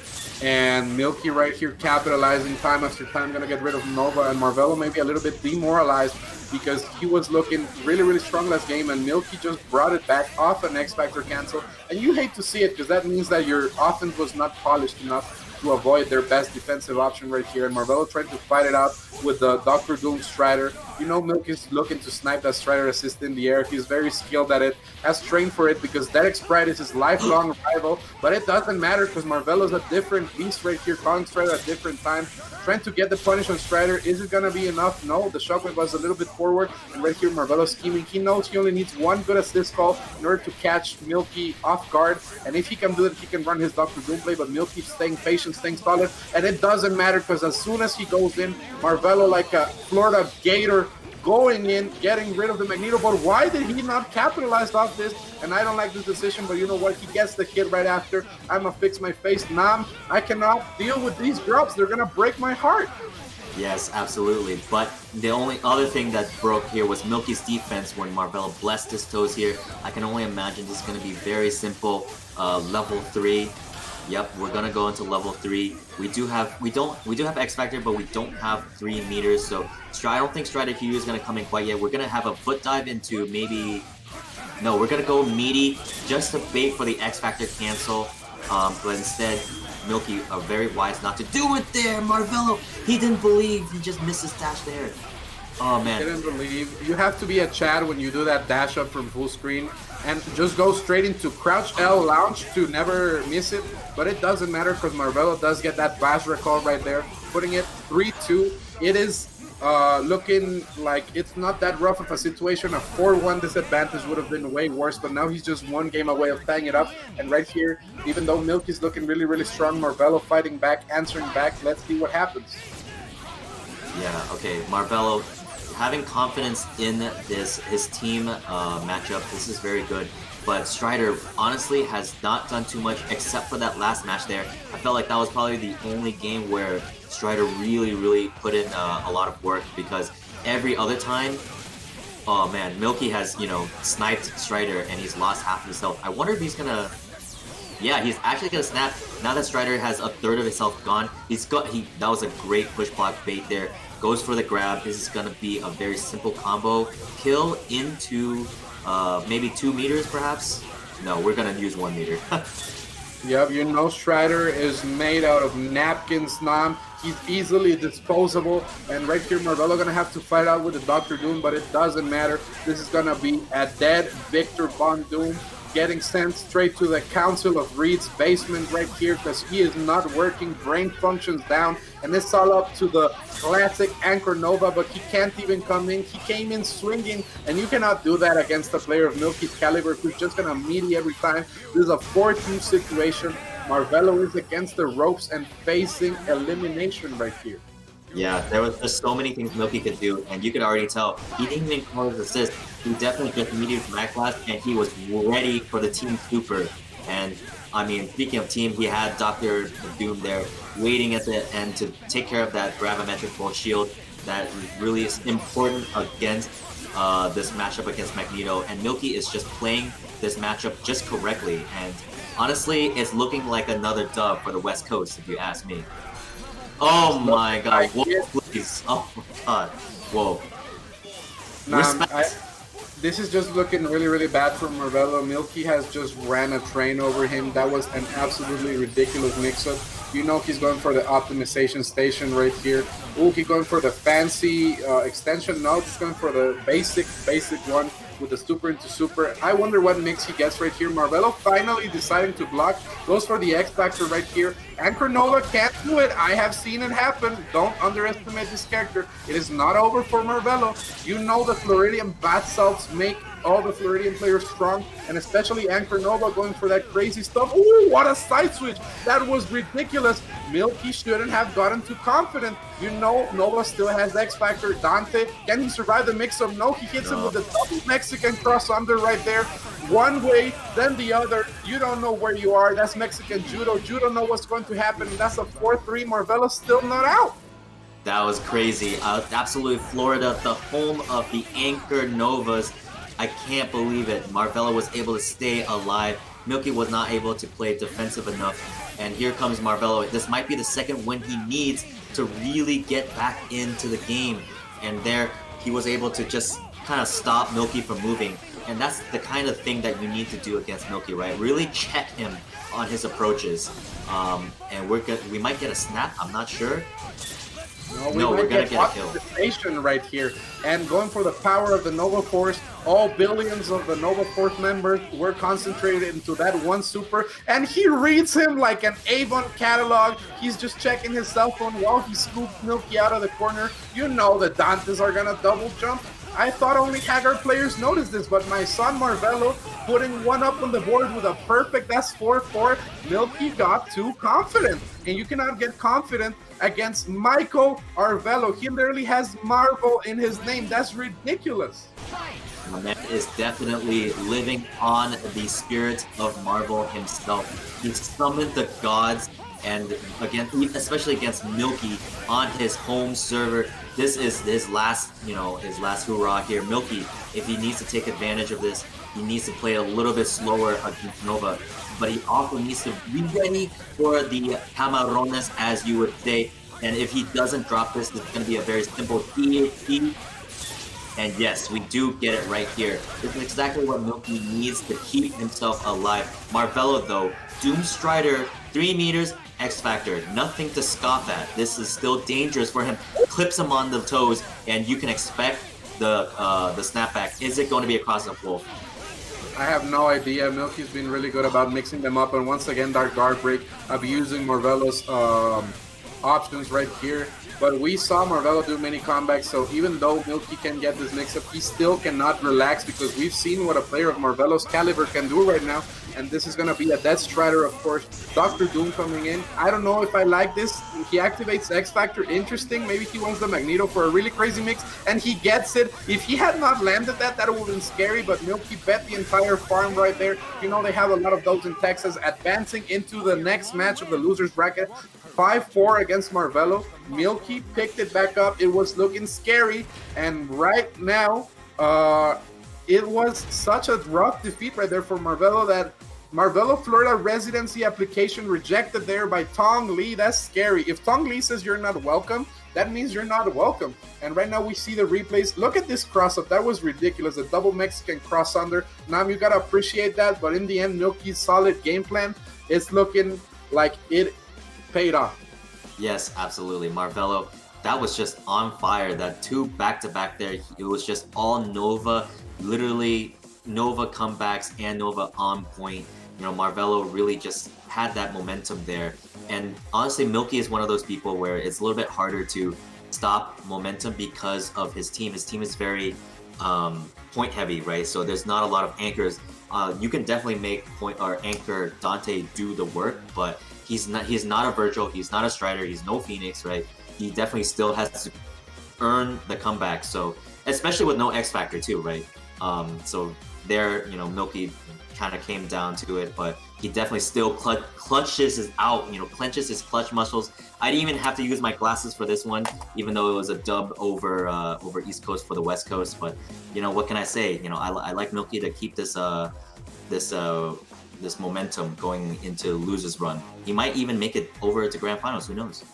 And Milky right here capitalizing time after time, gonna get rid of Nova, and Marvello maybe a little bit demoralized because he was looking really, really strong last game, and Milky just brought it back off an X Factor cancel. And you hate to see it because that means that your offense was not polished enough to avoid their best defensive option right here. And Marvello tried to fight it out with the Dr. Doom Strider. You know, Milky's looking to snipe that Strider assist in the air. He's very skilled at it, has trained for it because Derek Sprite is his lifelong rival. But it doesn't matter because Marvello's a different beast right here, calling Strider at different times, trying to get the punish on Strider. Is it going to be enough? No, the shockwave was a little bit forward. And right here, Marvello scheming. He knows he only needs one good assist call in order to catch Milky off guard. And if he can do it, he can run his Dr. Doom play. But Milky's staying patient, staying solid. And it doesn't matter because as soon as he goes in, Marvello, like a Florida Gator, going in, getting rid of the Magneto. But why did he not capitalize off this? And I don't like this decision, but you know what? He gets the hit right after. I'm gonna fix my face. Nam, I cannot deal with these drops. They're gonna break my heart. Yes, absolutely. But the only other thing that broke here was Milky's defense when Marvello blessed his toes here. I can only imagine this is going to be very simple. Level 3. Yep, we're gonna go into level 3. We do have X Factor, but we don't have 3 meters. So I don't think Strider Hugh is gonna come in quite yet. We're gonna have a foot dive into maybe. No, we're gonna go meaty just to bait for the X Factor cancel. But instead, Milky are very wise not to do it there. Marvello, he didn't believe. He just missed his dash there. Oh I man. didn't believe. You have to be a Chad when you do that dash up from full screen and just go straight into crouch L launch to never miss it. But it doesn't matter because Marvelo does get that bash recall right there, putting it 3-2. It is looking like it's not that rough of a situation. A 4-1 disadvantage would have been way worse, but now he's just one game away of tying it up. And right here, even though Milky's looking really, really strong, Marvelo fighting back, answering back. Let's see what happens. Yeah, okay. Marvelo having confidence in his team matchup. This is very good. But Strider honestly has not done too much except for that last match there. I felt like that was probably the only game where Strider really put in a lot of work, because every other time, oh man, Milky has, you know, sniped Strider and he's lost half of his health. I wonder if he's gonna... Yeah, he's actually gonna snap. Now that Strider has a third of his health gone, that was a great push block bait there. Goes for the grab. This is gonna be a very simple combo. Kill into maybe 2 meters perhaps? No, we're gonna use 1 meter. Yep, you know Strider is made out of napkins, Nam. He's easily disposable. And right here, Marvelo gonna have to fight out with the Dr. Doom, but it doesn't matter. This is gonna be a dead Victor Von Doom, getting sent straight to the Council of Reed's basement right here because he is not working. Brain functions down, and it's all up to the classic Anchor Nova, but he can't even come in. He came in swinging, and you cannot do that against a player of Milky's caliber who's just going to melee every time. This is a 4-2 situation. Marvelo is against the ropes and facing elimination right here. Yeah, there was just so many things Milky could do, and you could already tell he didn't even call his assist. He definitely just immediate back blast, and he was ready for the team super. And I mean, speaking of team, he had Dr. Doom there waiting at the end to take care of that gravimetric bolt shield that really is important against this matchup against Magneto. And Milky is just playing this matchup just correctly. And honestly, it's looking like another dub for the West Coast, if you ask me. Oh my god, whoa, please. Oh my god. Whoa. This is just looking really bad for Marvelo. Milky has just ran a train over him. That was an absolutely ridiculous mix-up. You know he's going for the optimization station right here. Oh, he's going for the fancy extension. No, he's going for the basic one with the super into super. I wonder what mix he gets right here. Marvelo finally deciding to block. Goes for the Xfactor right here. Anchor Nova can't do it. I have seen it happen. Don't underestimate this character. It is not over for Marvelo. You know the Floridian Bat Salts make all the Floridian players strong, and especially Anchor Nova going for that crazy stuff. Ooh, what a side switch. That was ridiculous. Milky shouldn't have gotten too confident. You know Nova still has X Factor. Dante, can he survive the mix-up? No, he hits him with the double Mexican cross under right there. One way, then the other. You don't know where you are. That's Mexican Judo. You don't know what's going to happen. That's a 4-3. Marvelo's still not out. That was crazy. Absolutely Florida, the home of the Anchor Novas. I can't believe it. Marvelo was able to stay alive. Milky was not able to play defensive enough. And here comes Marvelo. This might be the second win he needs to really get back into the game. And there, he was able to just kind of stop Milky from moving. And that's the kind of thing that you need to do against Milky, right? Really check him on his approaches. And we might get a snap. I'm not sure. No, we're gonna get a kill. Right here, and going for the power of the Nova Force. All billions of the Nova Force members were concentrated into that one super, and he reads him like an Avon catalog. He's just checking his cell phone while he scoops Milky out of the corner. You know the Dantes are gonna double jump. I thought only Haggard players noticed this, but my son Marvelo putting one up on the board with a perfect S4-4. Milky got too confident, and you cannot get confident against Michael Arvelo. He literally has Marvel in his name. That's ridiculous. My man is definitely living on the spirit of Marvel himself. He summoned the gods, and again, especially against Milky on his home server. This is his last, his last hurrah here. Milky, if he needs to take advantage of this, he needs to play a little bit slower against Nova. But he also needs to be ready for the camarones, as you would say. And if he doesn't drop this, it's going to be a very simple E. And yes, we do get it right here. This is exactly what Milky needs to keep himself alive. Marvelo, though, Doom Strider, 3 meters, X Factor. Nothing to scoff at. This is still dangerous for him. Clips him on the toes, and you can expect the snapback. Is it going to be a cross-up wolf? I have no idea. Milky's been really good about mixing them up, and once again, Dark Guard Break, abusing Marvelo's options right here. But we saw Marvelo do many comebacks, so even though Milky can get this mix-up, he still cannot relax because we've seen what a player of Marvelo's caliber can do right now, and this is going to be a Death Strider, of course. Dr. Doom coming in. I don't know if I like this. He activates X Factor. Interesting. Maybe he wants the Magneto for a really crazy mix, and he gets it. If he had not landed that, that would have been scary, but Milky bet the entire farm right there. You know, they have a lot of those in Texas. Advancing into the next match of the loser's bracket. 5-4 against Marvelo. Milky picked it back up. It was looking scary, and right now, it was such a rough defeat right there for Marvelo that Marvelo Florida residency application rejected there by Tong Lee. That's scary. If Tong Lee says you're not welcome, that means you're not welcome. And right now we see the replays. Look at this cross-up. That was ridiculous. A double Mexican cross under. Nam, you gotta appreciate that. But in the end, Milky's solid game plan is looking like it paid off. Yes, absolutely. Marvelo, that was just on fire. That 2 back-to-back there, it was just all Nova, literally Nova comebacks and Nova on point. You know, Marvelo really just had that momentum there. And honestly, Milky is one of those people where it's a little bit harder to stop momentum because of his team. His team is very point heavy, right? So there's not a lot of anchors. You can definitely make point or anchor Dante do the work, but he's not a Virgil, he's not a Strider, he's no Phoenix, right? He definitely still has to earn the comeback. So especially with no X Factor too, right? So there, you know, Milky kind of came down to it, but he definitely still clenches his clutch muscles. I didn't even have to use my glasses for this one, even though it was a dub over East Coast for the West Coast. But you know, what can I say? You know, I like Milky to keep this momentum going into Losers Run. He might even make it over to Grand Finals. Who knows?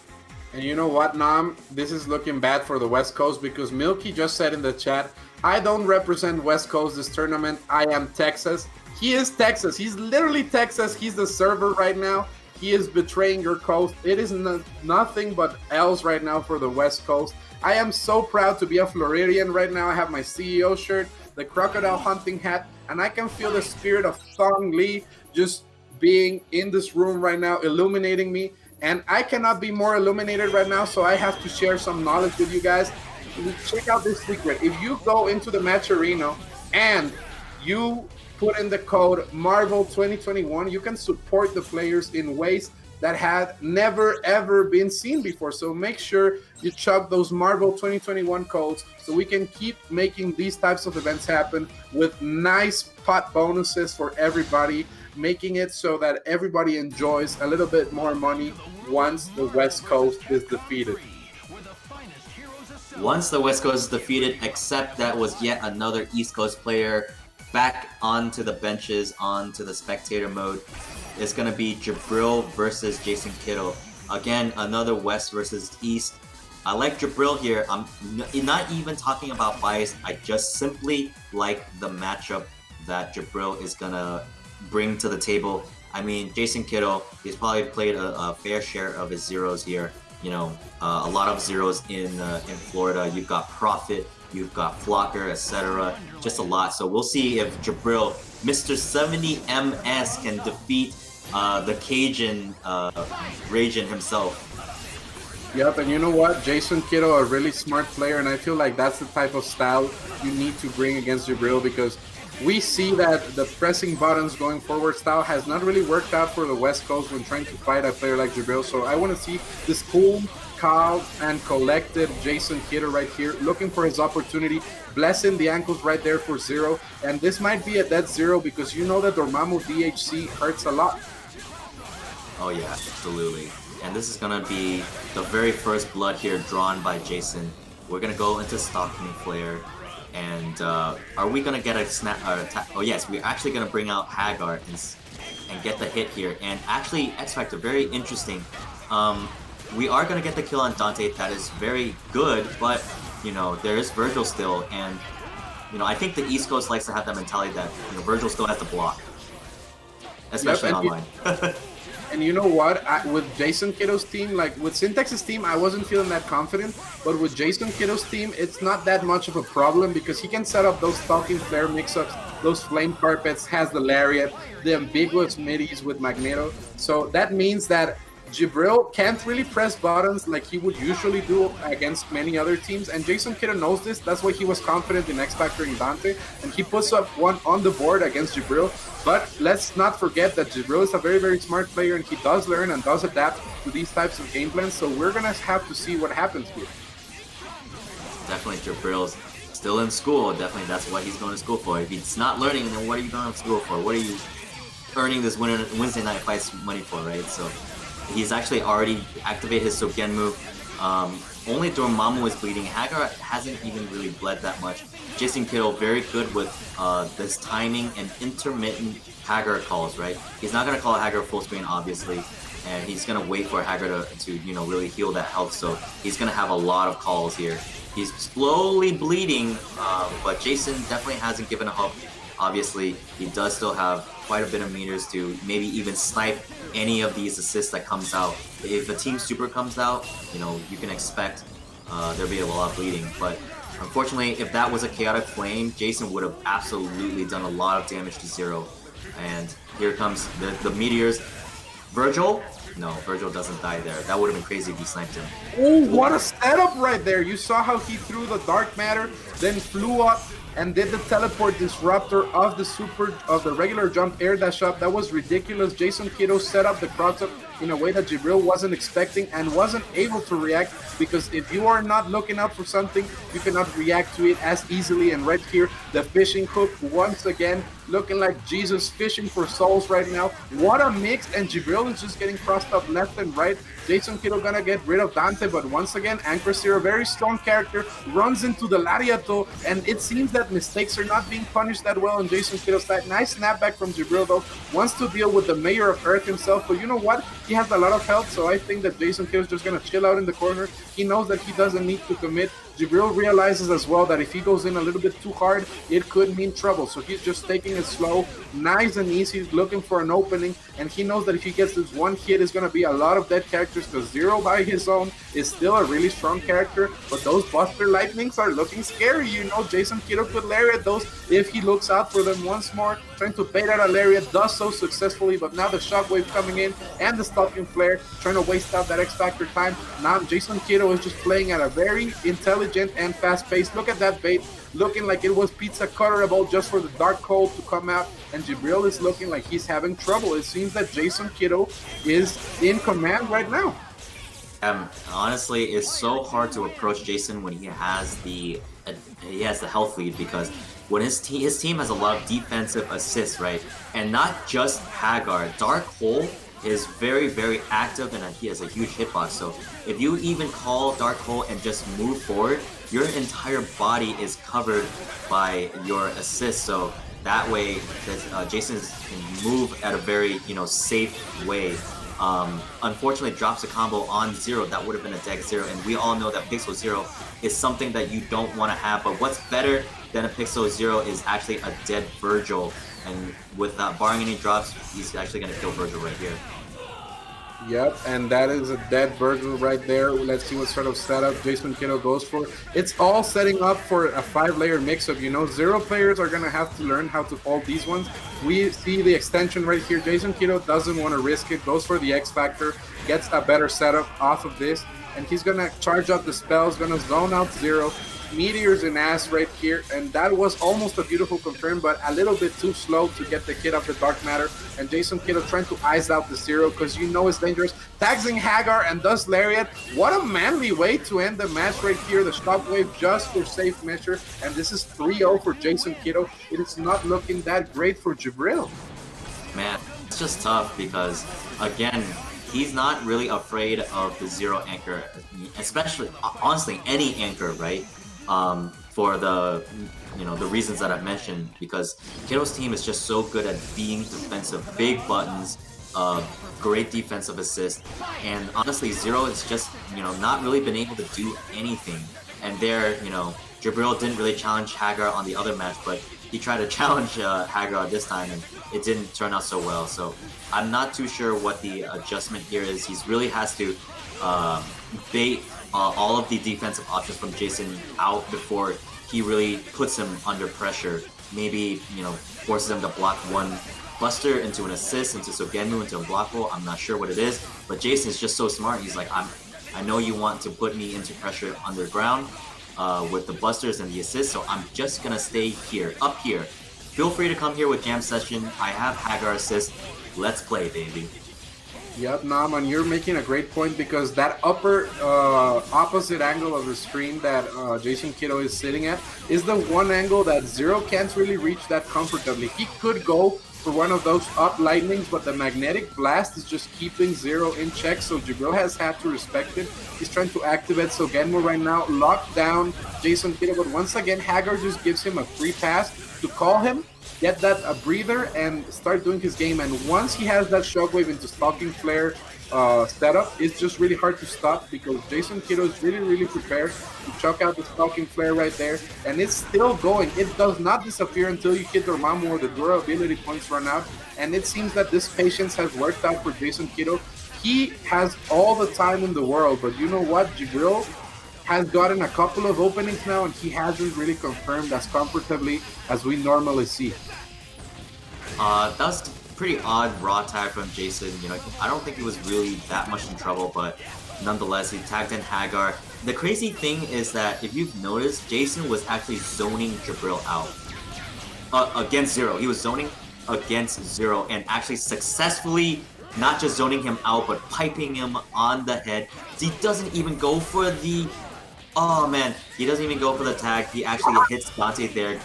And you know what, Nam? This is looking bad for the West Coast because Milky just said in the chat, I don't represent West Coast this tournament. I am Texas. He is Texas. He's literally Texas. He's the server right now. He is betraying your coast. It is nothing but L's right now for the West Coast. I am so proud to be a Floridian right now. I have my CEO shirt, the crocodile hunting hat, and I can feel the spirit of Thong Lee just being in this room right now, illuminating me. And I cannot be more illuminated right now, so I have to share some knowledge with you guys. Check out this secret. If you go into the match arena and you put in the code Marvel 2021, you can support the players in ways that had never ever been seen before. So make sure you chug those Marvel 2021 codes so we can keep making these types of events happen with nice pot bonuses for everybody, making it so that everybody enjoys a little bit more money once the West Coast is defeated. Once the West Coast is defeated, except that was yet another East Coast player back onto the benches, onto the spectator mode. It's going to be Jabril versus Jason Kittle. Again, another West versus East. I like Jabril here. I'm not even talking about bias. I just simply like the matchup that Jabril is going to bring to the table. I mean, Jason Kittle, he's probably played a fair share of his zeros here. You know, a lot of zeros in Florida. You've got Prophet, you've got Flocker, etc. Just a lot. So we'll see if Jabril, Mr. 70MS, can defeat the Cajun Ragin himself. Yep, and you know what? Jason Kittle, a really smart player, and I feel like that's the type of style you need to bring against Jabril because we see that the pressing buttons going forward style has not really worked out for the West Coast when trying to fight a player like Jabril. So I want to see this cool, calm, and collected Jason Kittle right here, looking for his opportunity, blessing the ankles right there for 0. And this might be a dead 0 because you know that Dormammu DHC hurts a lot. Oh yeah, absolutely. And this is going to be the very first blood here drawn by Jason. We're going to go into Stalking Flare. And are we going to get a snap or attack? Oh yes, we're actually going to bring out Hagar and get the hit here. And actually, X Factor, very interesting. We are going to get the kill on Dante. That is very good, but you know, there is Virgil still. And you know, I think the East Coast likes to have that mentality that, you know, Virgil still has to block. Especially online. And you know what? With Jason Kiddo's team, like with Syntax's team, I wasn't feeling that confident. But with Jason Kiddo's team, it's not that much of a problem because he can set up those Stalking Flare mix-ups, those Flame Carpets, has the Lariat, the ambiguous middies with Magneto. So that means that Jibril can't really press buttons like he would usually do against many other teams, and Jason Kiddo knows this. That's why he was confident in Xfactory and Dante, and he puts up one on the board against Jibril. But let's not forget that Jibril is a very, very smart player, and he does learn and does adapt to these types of game plans, so we're going to have to see what happens here. Definitely Jibril's still in school. Definitely that's what he's going to school for. If he's not learning, then what are you going to school for? What are you earning this Wednesday night fights money for, right? So he's actually already activated his Sogen move. Only Dormammu is bleeding. Hagar hasn't even really bled that much. Jason Kiddo very good with this timing and intermittent Hagar calls, right? He's not going to call Hagar full screen, obviously, and he's going to wait for Hagar to really heal that health, so he's going to have a lot of calls here. He's slowly bleeding, but Jason definitely hasn't given up. Obviously, he does still have quite a bit of meters to maybe even snipe any of these assists that comes out. If a team super comes out, you can expect there'll be a lot of bleeding. But unfortunately, if that was a chaotic flame, Jason would have absolutely done a lot of damage to Zero. And here comes the meteors. Virgil? No, Virgil doesn't die there. That would have been crazy if he sniped him. Oh, what a setup right there. You saw how he threw the dark matter, then flew up and did the teleport disruptor of the regular jump air dash up. That was ridiculous. Jason Kiddo set up the cross up in a way that Jibril wasn't expecting and wasn't able to react, because if you are not looking out for something, you cannot react to it as easily. And right here, the fishing hook once again, looking like Jesus fishing for souls right now. What a mix, and Jibril is just getting crossed up left and right. Jason Kiddo gonna get rid of Dante, but once again, Anchor Zero, very strong character, runs into the Lariato, and it seems that mistakes are not being punished that well on Jason Kiddo's side. Nice snapback from Jibril though, wants to deal with the Mayor of Earth himself, but you know what? He has a lot of health, so I think that Jason Kiddo is just gonna chill out in the corner. He knows that he doesn't need to commit. Jibril realizes as well that if he goes in a little bit too hard, it could mean trouble. So he's just taking it slow, nice and easy, looking for an opening. And he knows that if he gets this one hit, it's going to be a lot of dead characters, because Zero by his own is still a really strong character. But those Buster Lightnings are looking scary. Jason Kiddo could lariat those if he looks out for them once more. Trying to bait out a lariat, does so successfully. But now the shockwave coming in and the Stalking Flare, trying to waste out that X-Factor time. Now Jason Kiddo is just playing at a very intelligent and fast pace. Look at that bait, looking like it was pizza cutterable just for the dark hole to come out, and Jibril is looking like he's having trouble. It seems that Jason Kiddo is in command right now. Honestly, it's so hard to approach Jason when he has the health lead, because when his team has a lot of defensive assists, right, and not just Hagar. Dark Hole is very, very active, and he has a huge hitbox. So if you even call Dark Hole and just move forward, your entire body is covered by your assist. So that way, Jason can move at a very safe way. Unfortunately, drops a combo on Zero. That would have been a dead Zero, and we all know that Pixel Zero is something that you don't want to have. But what's better than a Pixel Zero is actually a dead Virgil. And without barring any drops, he's actually going to kill Virgil right here. Yep, and that is a dead Virgil right there. Let's see what sort of setup Jason Kiddo goes for. It's all setting up for a 5-layer mix-up. Zero players are going to have to learn how to hold these ones. We see the extension right here. Jason Kiddo doesn't want to risk it, goes for the X-Factor, gets a better setup off of this, and he's going to charge up the spells, going to zone out Zero. Meteors in ass right here, and that was almost a beautiful confirm, but a little bit too slow to get the hit of the dark matter. And Jason Kiddo trying to ice out the Zero, because it's dangerous. Tagsing Hagar and does lariat. What a manly way to end the match right here. The shockwave just for safe measure, and this is 3-0 for Jason Kiddo. It is not looking that great for Jibril. Man, it's just tough, because again, he's not really afraid of the Zero anchor, especially honestly any anchor, right? For the the reasons that I've mentioned, because Kiddo's team is just so good at being defensive, big buttons, great defensive assist, and honestly Zero is just not really been able to do anything. And there Jibril didn't really challenge Hagar on the other match, but he tried to challenge Hagar this time, and it didn't turn out so well. So I'm not too sure what the adjustment here is. He really has to bait all of the defensive options from Jason out before he really puts him under pressure. Maybe, you know, forces him to block one Buster into an assist, into Sogenmu, into a block roll. I'm not sure what it is, but Jason's just so smart. He's like, I know you want to put me into pressure underground with the Busters and the assists, so I'm just gonna stay here, up here. Feel free to come here with Jam Session. I have Hagar assist. Let's play, baby. Yep, Nam, and you're making a great point because that upper opposite angle of the screen that Jason Kiddo is sitting at is the one angle that Zero can't really reach that comfortably. He could go for one of those up lightnings, but the magnetic blast is just keeping Zero in check, so Jibril has had to respect it. He's trying to activate Sogenmu right now, lock down Jason Kiddo, but once again, Hagar just gives him a free pass to call him, get that a breather, and start doing his game. And once he has that shockwave into Stalking Flare setup, it's just really hard to stop because Jason Kiddo is really prepared to chuck out the Stalking Flare right there, and it's still going. It does not disappear until you hit Dormammu or the durability points run out, and it seems that this patience has worked out for Jason Kiddo. He has all the time in the world, but you know what? Jibril has gotten a couple of openings now, and he hasn't really confirmed as comfortably as we normally see. That was pretty odd raw tag from Jason. You know, I don't think he was really that much in trouble, but nonetheless, he tagged in Hagar. The crazy thing is that if you've noticed, Jason was actually zoning Jibril out against Zero. He was zoning against Zero and actually successfully not just zoning him out, but piping him on the head. He doesn't even go for the... Oh man, he doesn't even go for the tag. He actually hits Dante there.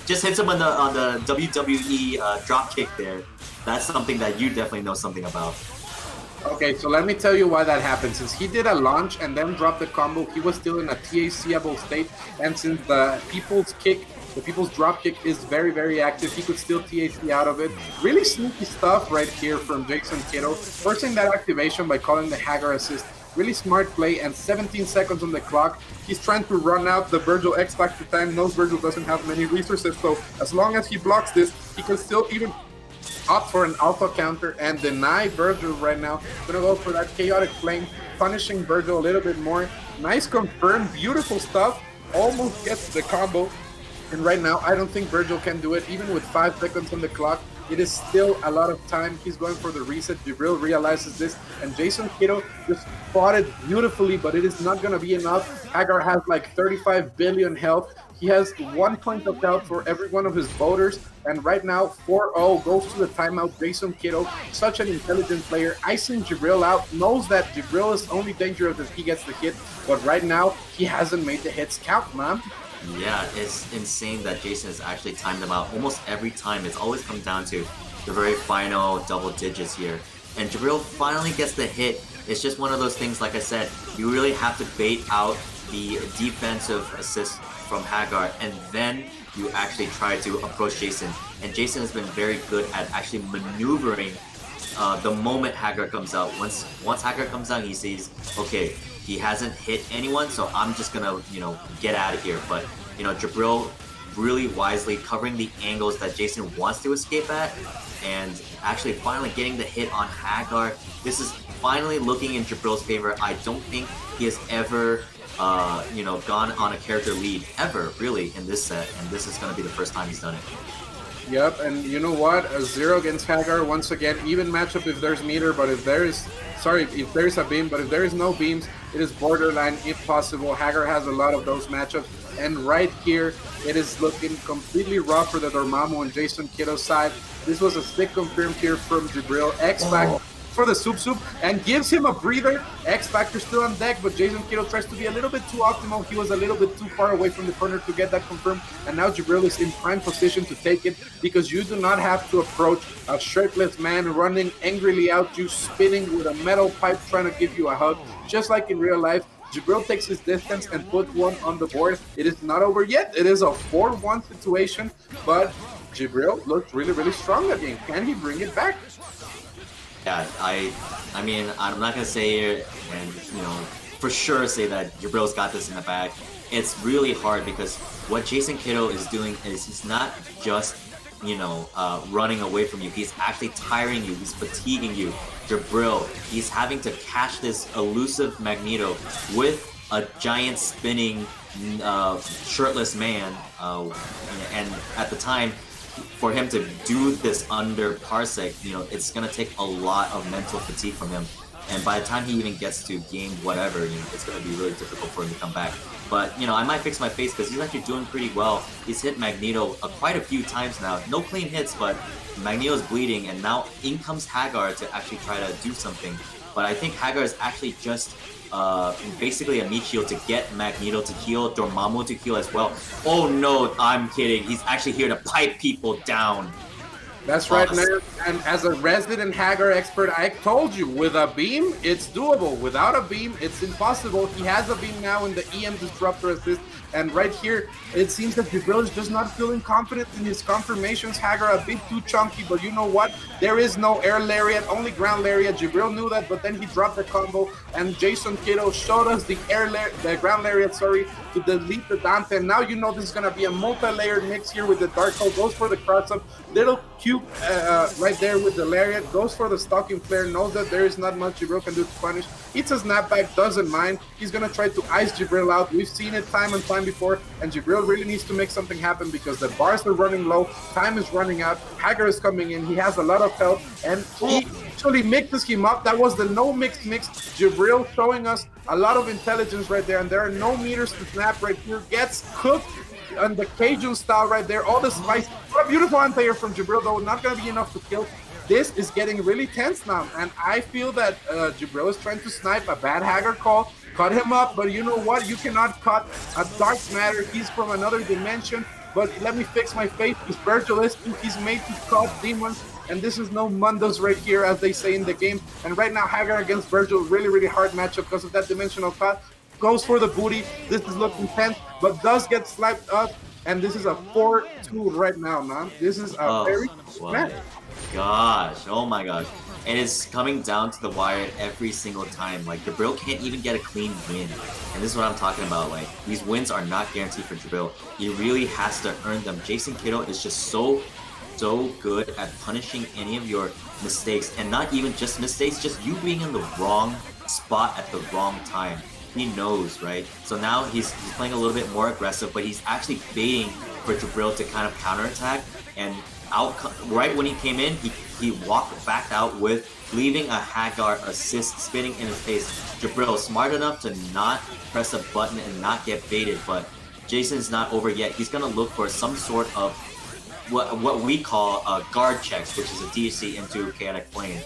Just hits him on the WWE drop kick there. That's something that you definitely know something about. Okay, so let me tell you why that happened. Since he did a launch and then dropped the combo, he was still in a TAC-able state, and since the people's drop kick is very active, he could still TAC out of it. Really sneaky stuff right here from Jason Kiddo, forcing that activation by calling the Hagar assist. Really smart play, and 17 seconds on the clock. He's trying to run out the Virgil X-Factor time. Knows Virgil doesn't have many resources, so as long as he blocks this, he can still even opt for an alpha counter and deny Virgil right now. Gonna go for that chaotic flame, punishing Virgil a little bit more. Nice confirm, beautiful stuff. Almost gets the combo. And right now, I don't think Virgil can do it, even with 5 seconds on the clock. It is still a lot of time. He's going for the reset. Jibril realizes this, and Jason Kiddo just fought it beautifully, but it is not going to be enough. Hagar has like 35 billion health. He has 1 point of health for every one of his voters, and right now 4-0 goes to the timeout. Jason Kiddo, such an intelligent player, icing Jibril out, knows that Jibril is only dangerous if he gets the hit, but right now he hasn't made the hits count, man. Yeah, it's insane that Jason has actually timed them out almost every time. It's always come down to the very final double digits here. And Jibril finally gets the hit. It's just one of those things, like I said, you really have to bait out the defensive assist from Hagar, and then you actually try to approach Jason. And Jason has been very good at actually maneuvering the moment Hagar comes out. Once Hagar comes out, he sees, okay, he hasn't hit anyone, so I'm just gonna, get out of here. But, Jibril really wisely covering the angles that Jason wants to escape at, and actually finally getting the hit on Hagar. This is finally looking in Jibril's favor. I don't think he has ever, gone on a character lead ever, really, in this set, and this is gonna be the first time he's done it. Yep, and you know what? A 0 against Hagar, once again, even matchup if there's meter, but if there's a beam, but if there is no beams, it is borderline if possible. Hagar has a lot of those matchups, and right here, it is looking completely raw for the Dormammu and Jason Kiddo side. This was a stick confirmed here from Jibril. X-Factor for the Soup, and gives him a breather. X-Factor still on deck, but Jason Kiddo tries to be a little bit too optimal. He was a little bit too far away from the corner to get that confirmed, and now Jibril is in prime position to take it, because you do not have to approach a shirtless man running angrily out you, spinning with a metal pipe trying to give you a hug. Just like in real life, Jibril takes his distance and puts one on the board. It is not over yet. It is a 4-1 situation, but Jibril looked really strong that game. Can he bring it back? Yeah, I mean, I'm not gonna say it and for sure say that Jabril's got this in the bag. It's really hard because what Jason Kiddo is doing is he's not just, you know, running away from you. He's actually tiring you. He's fatiguing you. Jabril, he's having to catch this elusive Magneto with a giant spinning shirtless man. And at the time, for him to do this under Parsec, you know, it's going to take a lot of mental fatigue from him. And by the time he even gets to game whatever, you know, it's going to be really difficult for him to come back. But, you know, I might fix my face because he's actually doing pretty well. He's hit Magneto quite a few times now. No clean hits, but Magneto's bleeding, and now in comes Hagar to actually try to do something. But I think Hagar is actually just basically a meat shield to get Magneto to heal, Dormammu to heal as well. Oh no, I'm kidding. He's actually here to pipe people down. That's right, man. And as a resident Hagar expert, I told you, with a beam, it's doable. Without a beam, it's impossible. He has a beam now in the EM Disruptor assist. And right here, it seems that Jabril is just not feeling confident in his confirmations. Hagar a bit too chunky, but you know what? There is no air lariat, only ground lariat. Jabril knew that, but then he dropped the combo, and Jason Kiddo showed us the ground lariat, to delete the Dante. And now you know this is gonna be a multi-layered mix here with the Dark Hole. Goes for the cross-up, little cube right there with the lariat. Goes for the stalking flare. Knows that there is not much Jabril can do to punish. Eats a snapback, doesn't mind. He's gonna try to ice Jabril out. We've seen it time and time before, and Jabril really needs to make something happen because the bars are running low, time is running out, Hagar is coming in, he has a lot of health, and he actually mixes him up. That was the no mix. Jabril showing us a lot of intelligence right there, and there are no meters to snap right here. Gets cooked on the Cajun style right there, all the spice. What a beautiful anti-air from Jabril, though not going to be enough to kill. This is getting really tense now, and I feel that Jabril is trying to snipe a bad Hagar call, cut him up, but you know what? You cannot cut a Dark Matter. He's from another dimension, but let me fix my face. He's Virgilist, he's made to cut demons, and this is no Mundos right here, as they say in the game. And right now, Hagar against Virgil, really, really hard matchup because of that dimensional cut. Goes for the booty. This is looking tense, but does get slapped up, and this is a 4-2 right now, man. This is a very match. Gosh, oh my gosh. And it's coming down to the wire every single time. Like, Jabril can't even get a clean win. And this is what I'm talking about. Like, these wins are not guaranteed for Jabril. He really has to earn them. Jason Kiddo is just so good at punishing any of your mistakes. And not even just mistakes, just you being in the wrong spot at the wrong time. He knows, right? So now he's playing a little bit more aggressive, but he's actually baiting for Jabril to kind of counterattack. And right when he came in, he walked back out with leaving a Hagar assist spinning in his face. Jabril smart enough to not press a button and not get baited, but Jason's not over yet. He's gonna look for some sort of what we call guard checks, which is a DC into Chaotic Flame.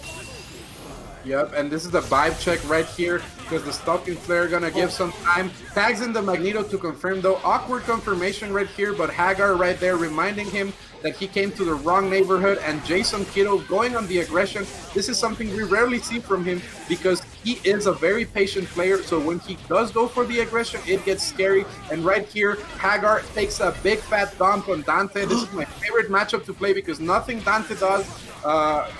Yep, and this is the vibe check right here because the Stalking Flare gonna give some time. Tags in the Magneto to confirm, though. Awkward confirmation right here, but Hagar right there reminding him that he came to the wrong neighborhood, and Jason Kiddo going on the aggression. This is something we rarely see from him because he is a very patient player, so when he does go for the aggression, it gets scary. And right here, Hagar takes a big fat dump on Dante. This is my favorite matchup to play because nothing Dante does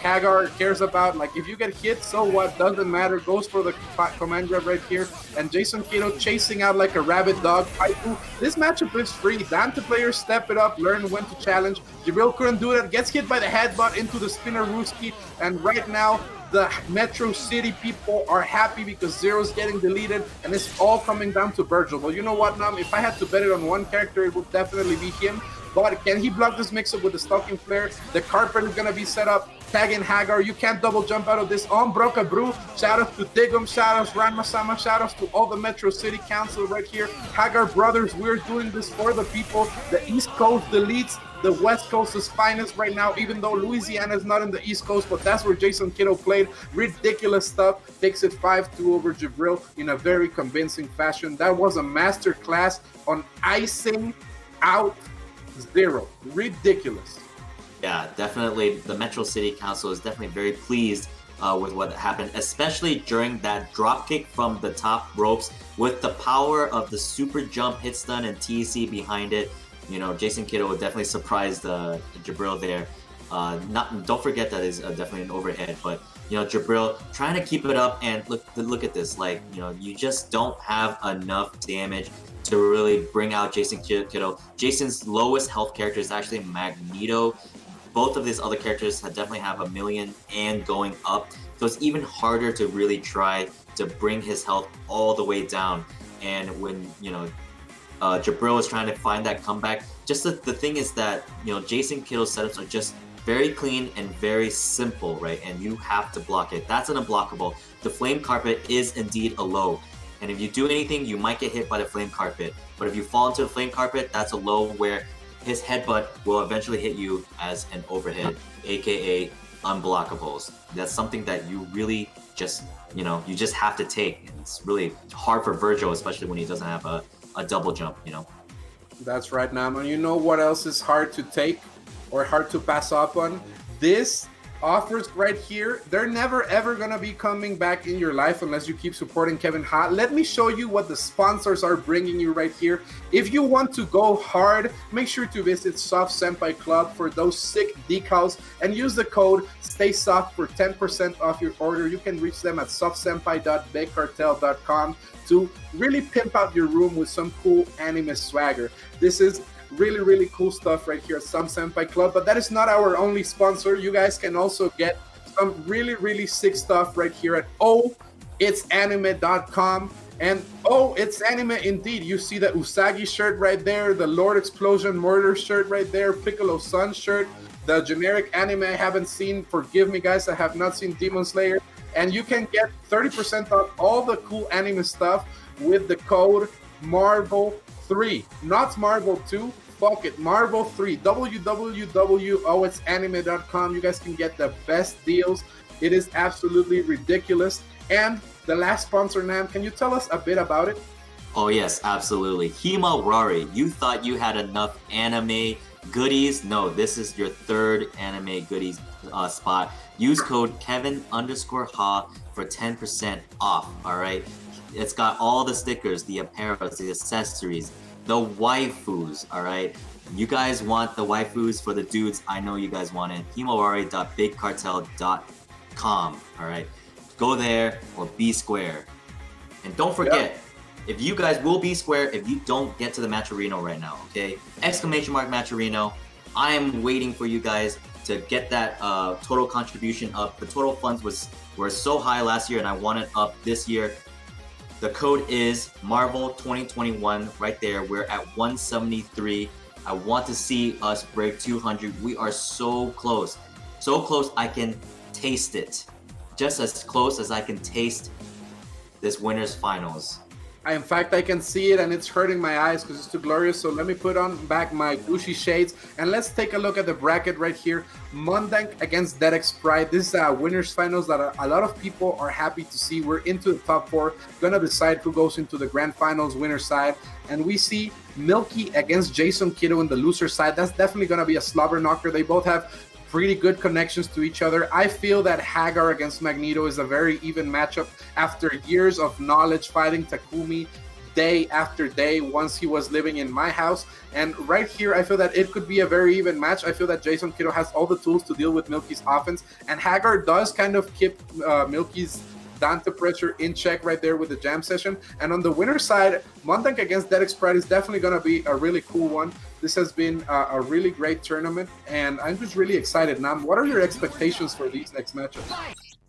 Hagar cares about. Like, if you get hit, so what? Doesn't matter. Goes for the command grab right here, and Jason Kiddo chasing out like a rabid dog. This matchup is free. Dante players step it up, learn when to challenge. Jabril couldn't do that. Gets hit by the headbutt into the spinner Ruski, and right now the Metro City people are happy because Zero's getting deleted, and it's all coming down to Virgil. Well, you know what, Nam? If I had to bet it on one character, it would definitely be him. But can he block this mix-up with the Stalking Flare? The carpet is going to be set up. Tag in Hagar. You can't double jump out of this. On Broca Brew. Shout out to Digum. Shout out to Ranmasama. Shout out to all the Metro City Council right here. Hagar brothers, we're doing this for the people. The East Coast deletes the West Coast's finest right now, even though Louisiana is not in the East Coast, but that's where Jason Kiddo played. Ridiculous stuff. Takes it 5-2 over Jabril in a very convincing fashion. That was a master class on icing out Zero. Ridiculous. Yeah, definitely. The Metro City Council is definitely very pleased with what happened, especially during that dropkick from the top ropes with the power of the super jump, hit stun, and TC behind it. You know, Jason Kiddo definitely surprised Jabril there. Don't forget that is definitely an overhead, but Jabril trying to keep it up, and look at this. Like, you just don't have enough damage to really bring out Jason Kiddo. Jason's lowest health character is actually Magneto. Both of these other characters definitely have 1,000,000 and going up, so it's even harder to really try to bring his health all the way down. And when Jabril is trying to find that comeback, just the thing is that Jason Kiddo's setups are just very clean and very simple, right? And you have to block it. That's an unblockable. The flame carpet is indeed a low, and if you do anything, you might get hit by the flame carpet. But if you fall into the flame carpet, that's a low where his headbutt will eventually hit you as an overhead, aka unblockables. That's something that you really just you just have to take. And it's really hard for Virgil, especially when he doesn't have a double jump. That's right, Nam. And you know what else is hard to take or hard to pass up on? This offers right here, they're never ever gonna be coming back in your life unless you keep supporting Kevin Ha. Let me show you what the sponsors are bringing you right here. If you want to go hard, make sure to visit Soft Senpai Club for those sick decals and use the code STAYSOFT for 10% off your order. You can reach them at softsenpai.bigcartel.com to really pimp out your room with some cool anime swagger. This is really, really cool stuff right here at Some Senpai Club, but that is not our only sponsor. You guys can also get some really, really sick stuff right here at ohitsanime.com. And oh, it's anime indeed. You see the Usagi shirt right there, the Lord Explosion Murder shirt right there, Piccolo Sun shirt, the generic anime I haven't seen. Forgive me, guys, I have not seen Demon Slayer. And you can get 30% off all the cool anime stuff with the code Marvel3, not Marvel 2. Fuck it, Marvel 3. www.ohitsanime.com. You guys can get the best deals. It is absolutely ridiculous. And the last sponsor, Nam, can you tell us a bit about it? Oh yes, absolutely. Himawari, you thought you had enough anime goodies? No, this is your third anime goodies spot. Use code Kevin_Ha for 10% off. All right, it's got all the stickers, the apparel, the accessories, the waifus. All right, you guys want the waifus for the dudes. I know you guys want it. Himawari.bigcartel.com. All right, go there or be square. And don't forget, if you guys will be square if you don't get to the Matcherino right now, okay? Exclamation mark Matcherino. I am waiting for you guys to get that total contribution up. The total funds were so high last year, and I want it up this year. The code is Marvel 2021 right there. We're at 173. I want to see us break 200. We are so close. So close I can taste it. Just as close as I can taste this winner's finals. In fact, I can see it and it's hurting my eyes because it's too glorious. So let me put on back my Gucci shades and let's take a look at the bracket right here. Mondank against Dedex Pride. This is winners finals that a lot of people are happy to see. We're into the top four, gonna decide who goes into the grand finals winner side. And we see Milky against Jason Kiddo in the loser side. That's definitely gonna be a slobber knocker. They both have pretty good connections to each other. I feel that Hagar against Magneto is a very even matchup after years of knowledge fighting Takumi day after day once he was living in my house. And right here, I feel that it could be a very even match. I feel that Jason Kiddo has all the tools to deal with Milky's offense, and Hagar does kind of keep Milky's Dante pressure in check right there with the jam session. And on the winner side, Montank against Dedex Pride is definitely going to be a really cool one. This has been a really great tournament, and I'm just really excited. Nam, what are your expectations for these next matchups?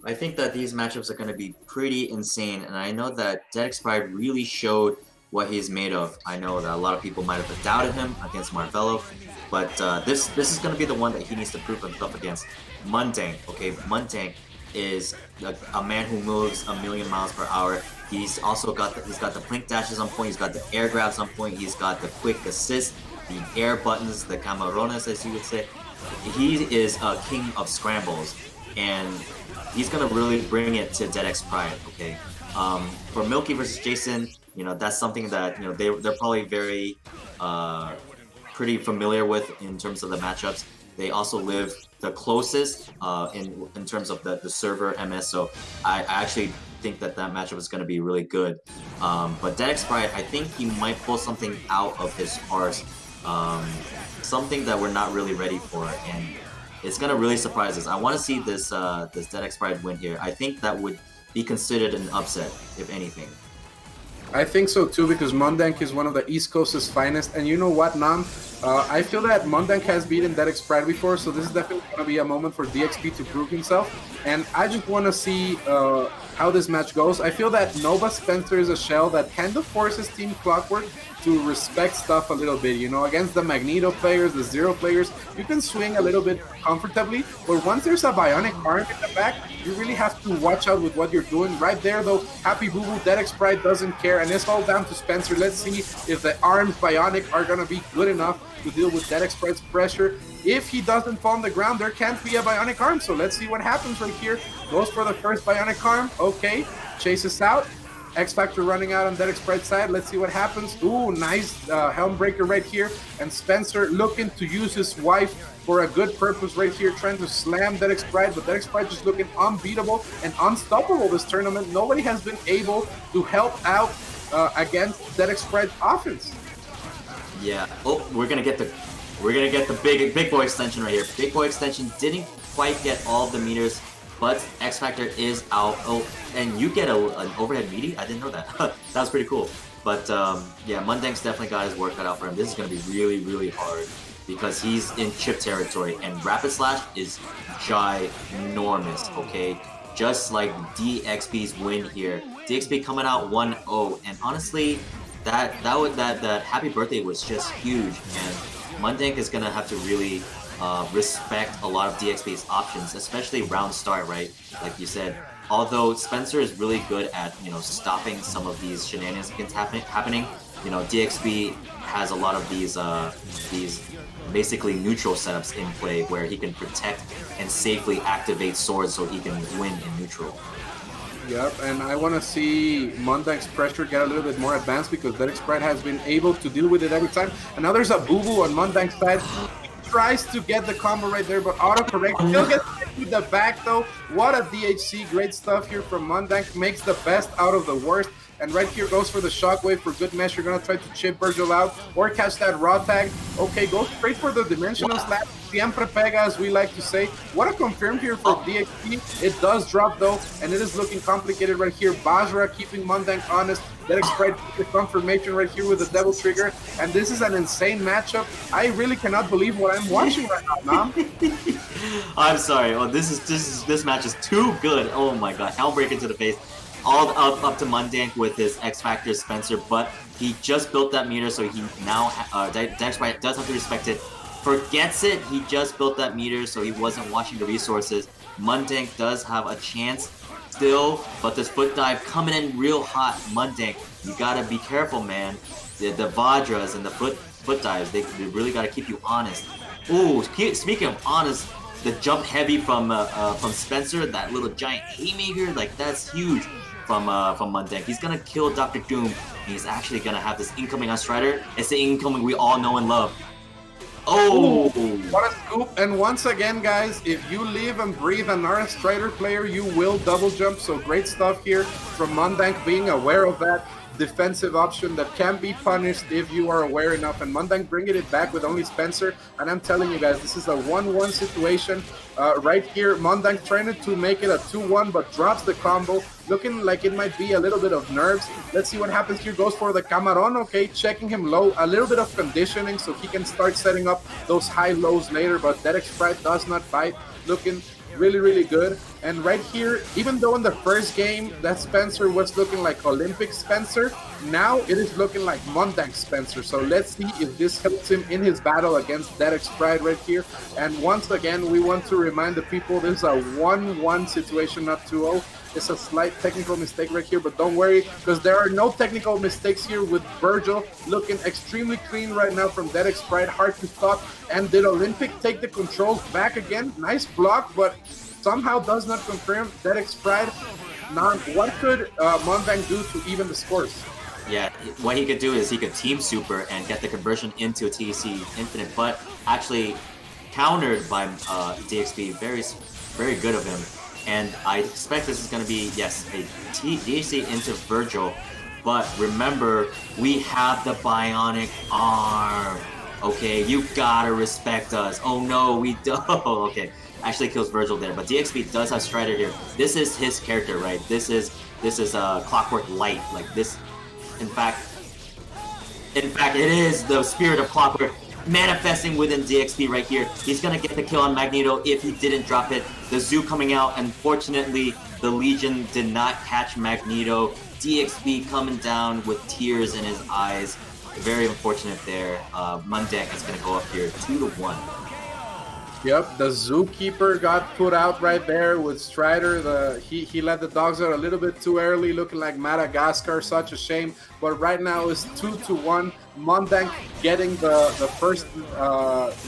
I think that these matchups are going to be pretty insane, and I know that Dedex Pride really showed what he's made of. I know that a lot of people might have doubted him against Marvello, but this is going to be the one that he needs to prove himself against Montank. Okay, Montank is a man who moves 1,000,000 miles per hour. He's also got the blink dashes on point. He's got the air grabs on point. He's got the quick assist, the air buttons, the camarones, as you would say. He is a king of scrambles, and he's gonna really bring it to Dedex Pride. Okay, for Milky versus Jason, that's something that they're probably very pretty familiar with in terms of the matchups. They also live the closest in terms of the server MS, so I actually think that matchup is going to be really good. But Dedex Pride, I think he might pull something out of his arse, something that we're not really ready for. And It's gonna really surprise us. I want to see this Dead X Pride win here. I think that would be considered an upset, if anything. I think so too, because Mondank is one of the East Coast's finest. And you know what, Nam? I feel that Mondank has beaten DX Pride before, so this is definitely going to be a moment for DXP to prove himself. And I just want to see how this match goes. I feel that Nova Spencer is a shell that kind of forces Team Clockwork to respect stuff a little bit. You know, against the Magneto players, the Zero players, you can swing a little bit comfortably, but once there's a bionic arm in the back, you really have to watch out with what you're doing. Right there, though, Happy Boo Boo, DX Pride doesn't care, and it's all down to Spencer. Let's see if the arms bionic are going to be good enough to deal with DX Pride's pressure. If he doesn't fall on the ground, there can't be a bionic arm, so let's see what happens right here. Goes for the first bionic arm. Okay, chases out. Xfactory running out on DX Pride's side. Let's see what happens. Ooh, nice helm breaker right here. And Spencer looking to use his wife for a good purpose right here, trying to slam DX Pride, but DX Pride just looking unbeatable and unstoppable this tournament. Nobody has been able to help out against DX Pride's offense. Yeah. Oh, we're gonna get the big boy extension right here. Big boy extension didn't quite get all of the meters, but X Factor is out. Oh, and you get an overhead meaty? I didn't know that. That was pretty cool. But yeah, Mundank's definitely got his work cut out for him. This is gonna be really, really hard because he's in chip territory, and Rapid Slash is ginormous. Okay, just like DXB's win here. DXB coming out 1-0, and honestly, that happy birthday was just huge, and Mundank is gonna have to really respect a lot of DXB's options, especially round start, right? Like you said, although Spencer is really good at, you know, stopping some of these shenanigans happening, you know, DXB has a lot of these basically neutral setups in play where he can protect and safely activate swords so he can win in neutral. Yep, and I want to see Mundank's pressure get a little bit more advanced because DX Pride has been able to deal with it every time. And now there's a boo-boo on Mundank's side. He tries to get the combo right there, but auto-correct. Still gets to the back though. What a DHC. Great stuff here from Mundank. Makes the best out of the worst. And right here goes for the shockwave for good measure. Gonna try to chip Virgil out or catch that raw tag. Okay, go straight for the dimensional slap. Siempre pega, as we like to say. What a confirm here for DXP. It does drop though, and it is looking complicated right here. Bajra keeping Mundank honest. DX Pride the confirmation right here with the double trigger. And this is an insane matchup. I really cannot believe what I'm watching right now, Nam. I'm sorry. Oh, this match is too good. Oh my god. Hellbreak into the face. All up to Mundank with his X Factor Spencer, but he just built that meter, so he now DX Pride does have to respect it. Forgets it. He just built that meter, so he wasn't watching the resources. Mundank does have a chance still, but this foot dive coming in real hot. Mundank, you gotta be careful, man. The Vajras and the foot dives, they really gotta keep you honest. Ooh, speaking of honest, the jump heavy from Spencer, that little giant haymaker, like that's huge from Mundank. He's gonna kill Dr. Doom, and he's actually gonna have this incoming on Strider. It's the incoming we all know and love. Oh! Ooh, what a scoop. And once again, guys, if you live and breathe an RS Strider player, you will double jump. So great stuff here from Mundank, being aware of that defensive option that can be punished if you are aware enough. And Mundank bringing it back with only Spencer. And I'm telling you guys, this is a 1-1 situation right here. Mundank trying to make it a 2-1, but drops the combo. Looking like it might be a little bit of nerves. Let's see what happens here. Goes for the Camaron. Okay, checking him low. A little bit of conditioning so he can start setting up those high lows later. But DX Pride does not bite. Looking really, really good. And right here, even though in the first game that Spencer was looking like Olympic Spencer, now it is looking like Mundank Spencer. So let's see if this helps him in his battle against DX Pride right here. And once again, we want to remind the people this is a 1-1 situation, not 2-0. It's a slight technical mistake right here, but don't worry, because there are no technical mistakes here with Virgil looking extremely clean right now from DX Pride. Hard to stop. And did Olympic take the controls back again? Nice block, but somehow does not confirm DX Pride. Now, what could Mundank do to even the scores? Yeah, what he could do is he could team super and get the conversion into a TC Infinite, but actually countered by DXB. Very, very good of him. And I expect this is going to be, yes, a DHC into Virgil. But remember, we have the bionic arm. Okay, you gotta respect us. Oh no, we don't. Okay, actually kills Virgil there, but DXP does have Strider here. This is his character, right? This is Clockwork Light. Like this, in fact, it is the spirit of Clockwork manifesting within DXP right here. He's gonna get the kill on Magneto if he didn't drop it. The Zoo coming out. Unfortunately, the Legion did not catch Magneto. DXP coming down with tears in his eyes. Very unfortunate there. Mundek is going to go up here 2-1. Yep, the Zookeeper got put out right there with Strider. He let the dogs out a little bit too early, looking like Madagascar. Such a shame. But right now it's 2-1. Mundek getting the first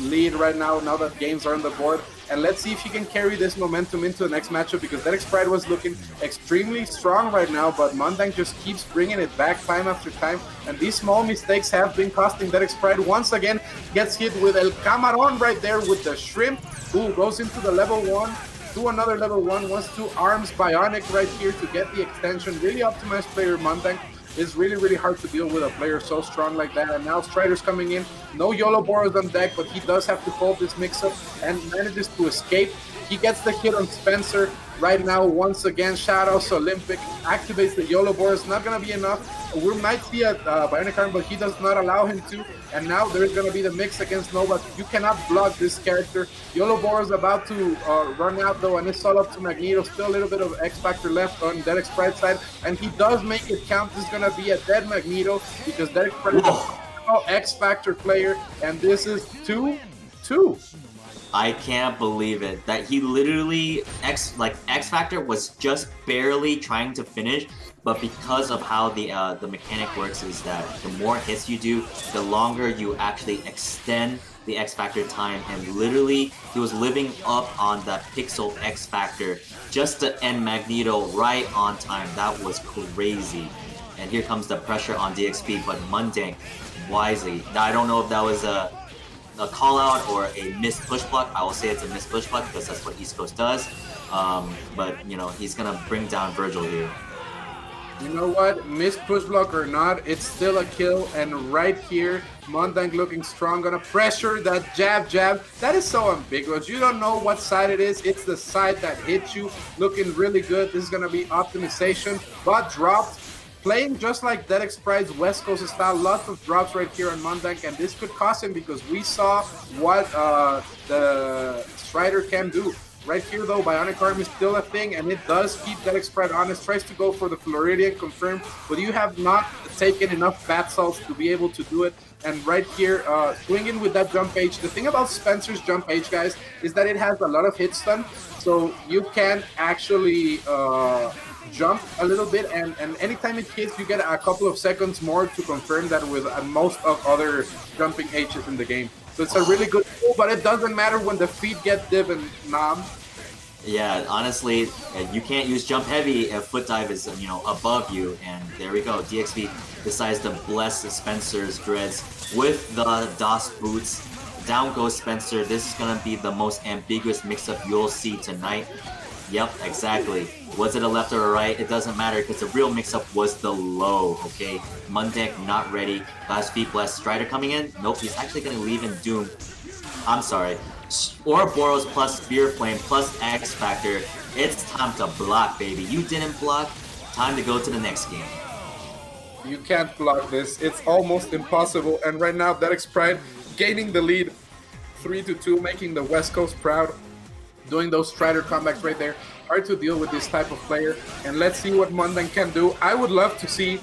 lead right now that games are on the board. And let's see if he can carry this momentum into the next matchup, because Derek Sprite was looking extremely strong right now, but Mundek just keeps bringing it back time after time. And these small mistakes have been costing Derek Sprite. Once again, gets hit with El Camaron right there with the shrimp. Ooh, goes into the level 1, to another level 1, wants 2 arms bionic right here to get the extension. Really optimized player Mundek. It's really, really hard to deal with a player so strong like that. And now Strider's coming in. No YOLO Boros on deck, but he does have to hold this mix-up and manages to escape. He gets the hit on Spencer right now. Once again, Shadows Olympic activates the YOLO Boros. Not going to be enough. We might see a Bionic Arm, but he does not allow him to. And now there's going to be the mix against Nova. You cannot block this character. YOLO Boros about to run out, though, and it's all up to Magneto. Still a little bit of X-Factor left on Derek Sprite's side, and he does make it count. This is going to be a dead Magneto, because Derek Sprite is an X-Factor player, and this is 2-2. I can't believe it. That he literally, X-Factor was just barely trying to finish, but because of how the mechanic works is that the more hits you do, the longer you actually extend the X-Factor time, and literally he was living up on that pixel X-Factor just to end Magneto right on time. That was crazy. And here comes the pressure on DXP, but Mundek wisely. Now, I don't know if that was a call out or a missed push block. I will say it's a missed push block because that's what East Coast does. But you know, he's gonna bring down Virgil here. You know what? Missed push block or not, it's still a kill. And right here, Mundek looking strong, gonna pressure that jab. That is so ambiguous. You don't know what side it is. It's the side that hits you. Looking really good. This is gonna be optimization, but dropped. Playing just like Derek Sprite's West Coast style, lots of drops right here on Mundek, and this could cost him because we saw what the Strider can do. Right here, though, Bionic Arm is still a thing, and it does keep Derek Sprite honest. Tries to go for the Floridian confirm, but you have not taken enough bat salts to be able to do it. And right here, swinging with that jump H. The thing about Spencer's jump H, guys, is that it has a lot of hit stun, so you can actually jump a little bit, and anytime it hits, you get a couple of seconds more to confirm that with most of other jumping H's in the game. So it's a really good tool, but it doesn't matter when the feet get div and nom. Yeah, honestly, you can't use jump heavy if foot dive is, you know, above you. And there we go. DXP decides to bless Spencer's dreads with the DOS boots. Down goes Spencer. This is gonna be the most ambiguous mix-up you'll see tonight. Yep, exactly. Was it a left or a right? It doesn't matter because the real mix-up was the low, okay? Mundek not ready. Last feet blessed. Strider coming in? Nope, he's actually going to leave in Doom. I'm sorry. Ouroboros plus Spear Flame plus X Factor. It's time to block, baby. You didn't block. Time to go to the next game. You can't block this. It's almost impossible. And right now, Derek Sprite gaining the lead 3-2, making the West Coast proud. Doing those Strider comebacks right there. Hard to deal with this type of player. And let's see what Mundek can do. I would love to see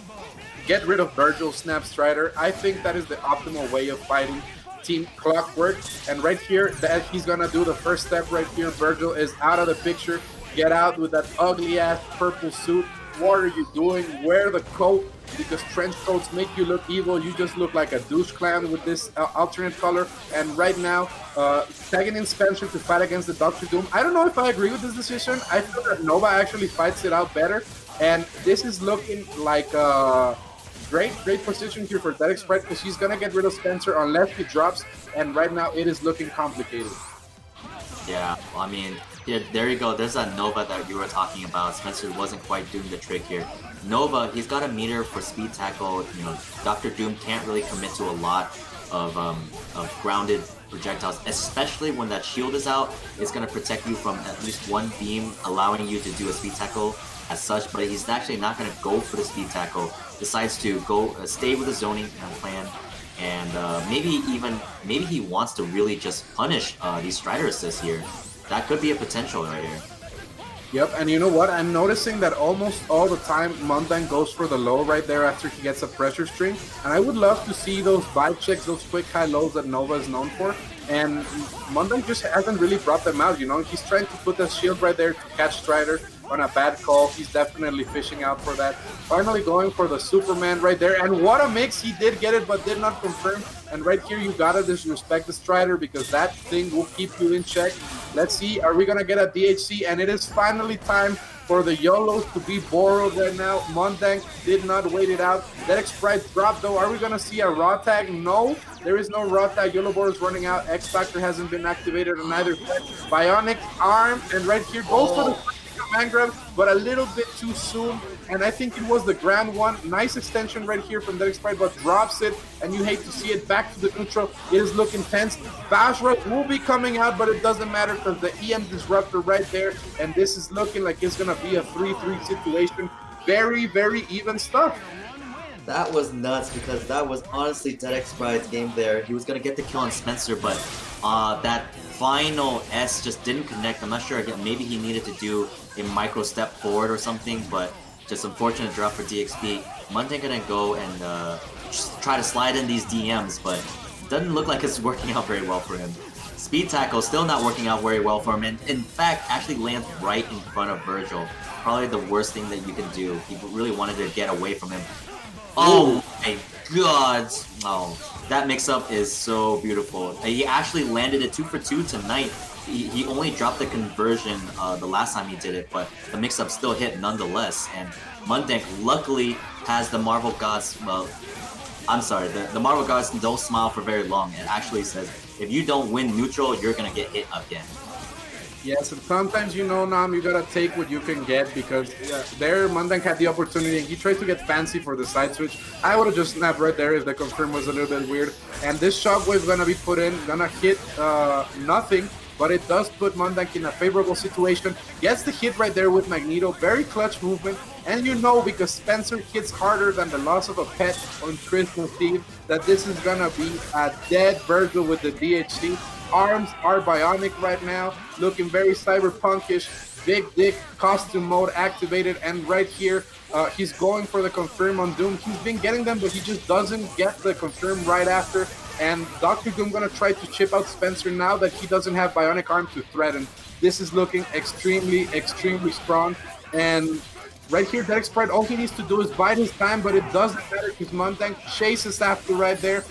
get rid of Virgil, snap Strider. I think that is the optimal way of fighting Team Clockwork. And right here, that he's gonna do the first step right here. Virgil is out of the picture. Get out with that ugly ass purple suit. What are you doing? Wear the coat, because trench coats make you look evil. You just look like a douche clown with this alternate color. And right now, tagging in Spencer to fight against the Dr. Doom. I don't know if I agree with this decision. I feel that Nova actually fights it out better. And this is looking like a great position here for Derek Sprite, because he's going to get rid of Spencer unless he drops. And right now, it is looking complicated. Yeah, I mean, there you go. There's that Nova that you were talking about. Spencer wasn't quite doing the trick here. Nova, he's got a meter for speed tackle. You know, Dr. Doom can't really commit to a lot. of grounded projectiles, especially when that shield is out. It's going to protect you from at least one beam, allowing you to do a speed tackle as such, but he's actually not going to go for the speed tackle. Decides to go stay with the zoning plan, and maybe he wants to really just punish these Strider assists here. That could be a potential right here. Yep, and you know what? I'm noticing that almost all the time Mundang goes for the low right there after he gets a pressure string. And I would love to see those vibe checks, those quick high lows that Nova is known for. And Mundang just hasn't really brought them out, you know? He's trying to put that shield right there to catch Strider on a bad call. He's definitely fishing out for that. Finally going for the Superman right there. And what a mix! He did get it, but did not confirm. And right here, you gotta disrespect the Strider because that thing will keep you in check. Let's see, are we gonna get a DHC? And it is finally time for the YOLOs to be borrowed right now. Mundang did not wait it out. That X-Sprite dropped though. Are we gonna see a raw tag? No, there is no raw tag. YOLO board is running out. X-Factor hasn't been activated on either side. Bionic arm, and right here goes for the command grab, but a little bit too soon. And I think it was the grand one. Nice extension right here from that Sprite, but drops it, and you hate to see it. Back to the neutral. It is looking tense. Bash Rush will be coming out, but it doesn't matter because the EM Disruptor right there, and this is looking like it's going to be a 3-3 situation. Very, very even stuff. That was nuts because that was honestly Dead X Pride's game there. He was going to get the kill on Spencer, but that final S just didn't connect. I'm not sure. Again, maybe he needed to do a micro step forward or something, but just unfortunate drop for DXP. Mundang gonna go and just try to slide in these DMs, but doesn't look like it's working out very well for him. Speed tackle still not working out very well for him, and in fact actually lands right in front of Virgil. Probably the worst thing that you can do. He really wanted to get away from him. Oh my god! Oh, that mix-up is so beautiful. He actually landed a 2 for 2 tonight. He only dropped the conversion the last time he did it, but the mix-up still hit nonetheless. And Mundang luckily has the Marvel Gods. Well, I'm sorry, the Marvel Gods don't smile for very long. It actually says if you don't win neutral, you're gonna get hit again. Yes, and sometimes, you know, Nam, you gotta take what you can get because there Mundang had the opportunity and he tried to get fancy for the side switch. I would have just snapped right there if the confirm was a little bit weird. And this shockwave gonna be put in, gonna hit nothing, but it does put Mundang in a favorable situation. Gets the hit right there with Magneto, very clutch movement. And you know, because Spencer hits harder than the loss of a pet on Christmas Eve, that this is gonna be a dead Virgil with the DHC. Arms are bionic right now, looking very cyberpunkish. Big dick costume mode activated, and right here he's going for the confirm on Doom. He's been getting them, but he just doesn't get the confirm right after. And Dr. Doom gonna try to chip out Spencer now that he doesn't have bionic arm to threaten. This is looking extremely, extremely strong. And right here, Dead Sprite, all he needs to do is bide his time, but it doesn't matter because Mundang chases after right there.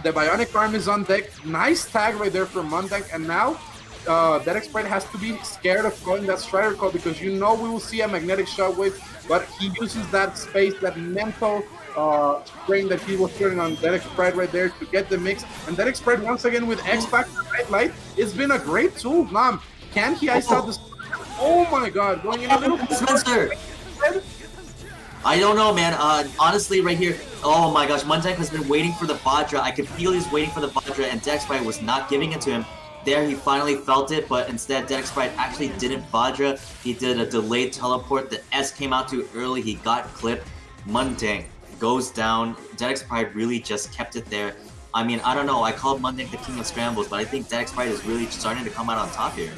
The bionic arm is on deck. Nice tag right there from Mundang, and now Dead Sprite has to be scared of calling that Strider call because you know we will see a magnetic shockwave, but he uses that space, that mental strain that he was turning on Dead Sprite right there to get the mix. And Dead Sprite once again with Xfactory Night Light. It's been a great tool, Nam. Can he ice out this? Oh my god, going in a little bit. Spencer! I don't know, man. Honestly, right here, oh my gosh, Mundang has been waiting for the Vajra. I could feel he's waiting for the Vajra, and Dex Sprite was not giving it to him. There, he finally felt it, but instead, Dex Sprite actually didn't Vajra. He did a delayed teleport. The S came out too early. He got clipped. Mundang goes down. Dex Sprite really just kept it there. I mean, I don't know. I called Mundang the king of scrambles, but I think Dex Sprite is really starting to come out on top here.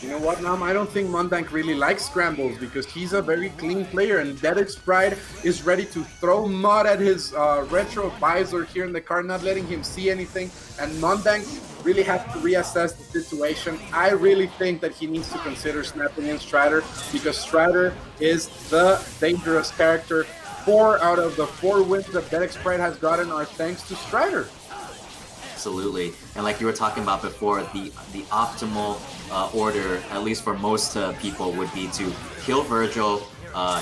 You know what, Nam? I don't think Mundang really likes scrambles because he's a very clean player, and Dead Sprite is ready to throw mud at his retro visor here in the car, not letting him see anything. And Mundang really has to reassess the situation. I really think that he needs to consider snapping in Strider because Strider is the dangerous character. 4 out of the 4 wins that Dead Sprite has gotten are thanks to Strider. Absolutely, and like you were talking about before, the optimal order, at least for most people, would be to kill Virgil,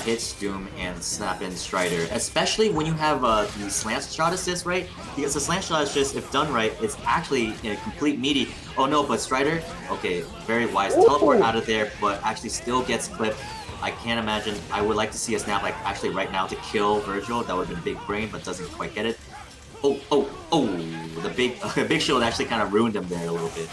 hit Doom, and snap in Strider. Especially when you have the slant shot assist, right? Because the slant shot assist, if done right, it's actually a complete meaty. Oh no, but Strider, okay, very wise. Teleport out of there, but actually still gets clipped. I can't imagine. I would like to see a snap like actually right now to kill Virgil. That would have been big brain, but doesn't quite get it. Oh, the big shield actually kind of ruined him there a little bit.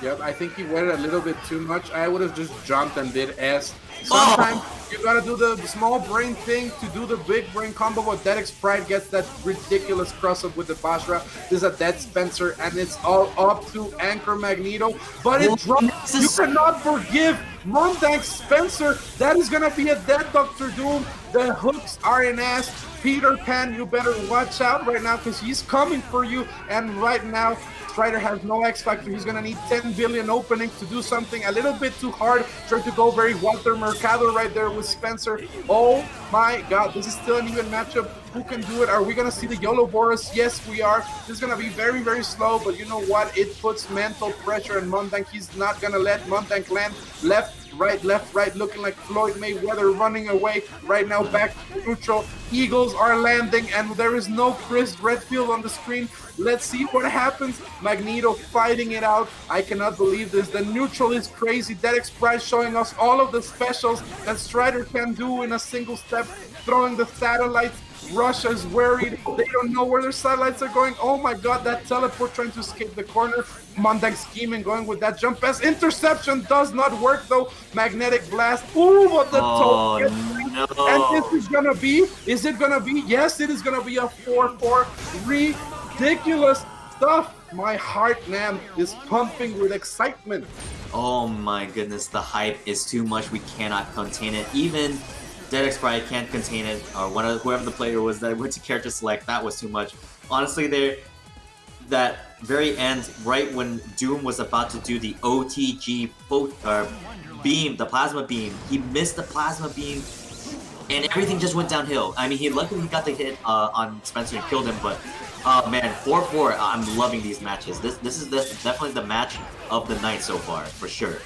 Yep, I think he waited a little bit too much. I would have just jumped and did S. Sometimes you gotta do the small brain thing to do the big brain combo, but Dedex Pride gets that ridiculous cross-up with the Basra. This is a dead Spencer, and it's all up to Anchor Magneto, but it drops. You cannot forgive Mondank Spencer. That is gonna be a dead Doctor Doom. The hooks are in ass. Peter Pan, you better watch out right now because he's coming for you, and right now Strider has no X Factor. He's gonna need 10 billion openings to do something a little bit too hard. Try to go very Walter Mercado right there with Spencer. Oh my god, this is still an even matchup. Who can do it? Are we gonna see the YOLO Boris? Yes, we are. This is gonna be very, very slow, but you know what? It puts mental pressure on Mondank. He's not gonna let Mondank land. Left, right, looking like Floyd Mayweather running away. Right now, back to neutral. Eagles are landing, and there is no Chris Redfield on the screen. Let's see what happens. Magneto fighting it out. I cannot believe this. The neutral is crazy. Dedex Pride showing us all of the specials that Strider can do in a single step. Throwing the satellites. Russia's worried. They don't know where their satellites are going. Oh my god, that teleport trying to escape the corner. Mondank scheming, going with that jump pass. Interception does not work though. Magnetic blast. Ooh, what the toe. No. And this is gonna be, is it gonna be? Yes, it is gonna be a 4-4. Ridiculous stuff. My heart, man, is pumping with excitement. Oh my goodness, the hype is too much. We cannot contain it. Even Dedex Pride can't contain it, or whoever the player was that went to character select, that was too much. Honestly, there, that very end, right when Doom was about to do the OTG beam, the plasma beam, he missed the plasma beam, and everything just went downhill. I mean, luckily he got the hit on Spencer and killed him, but man, 4-4, I'm loving these matches. This is definitely the match of the night so far, for sure.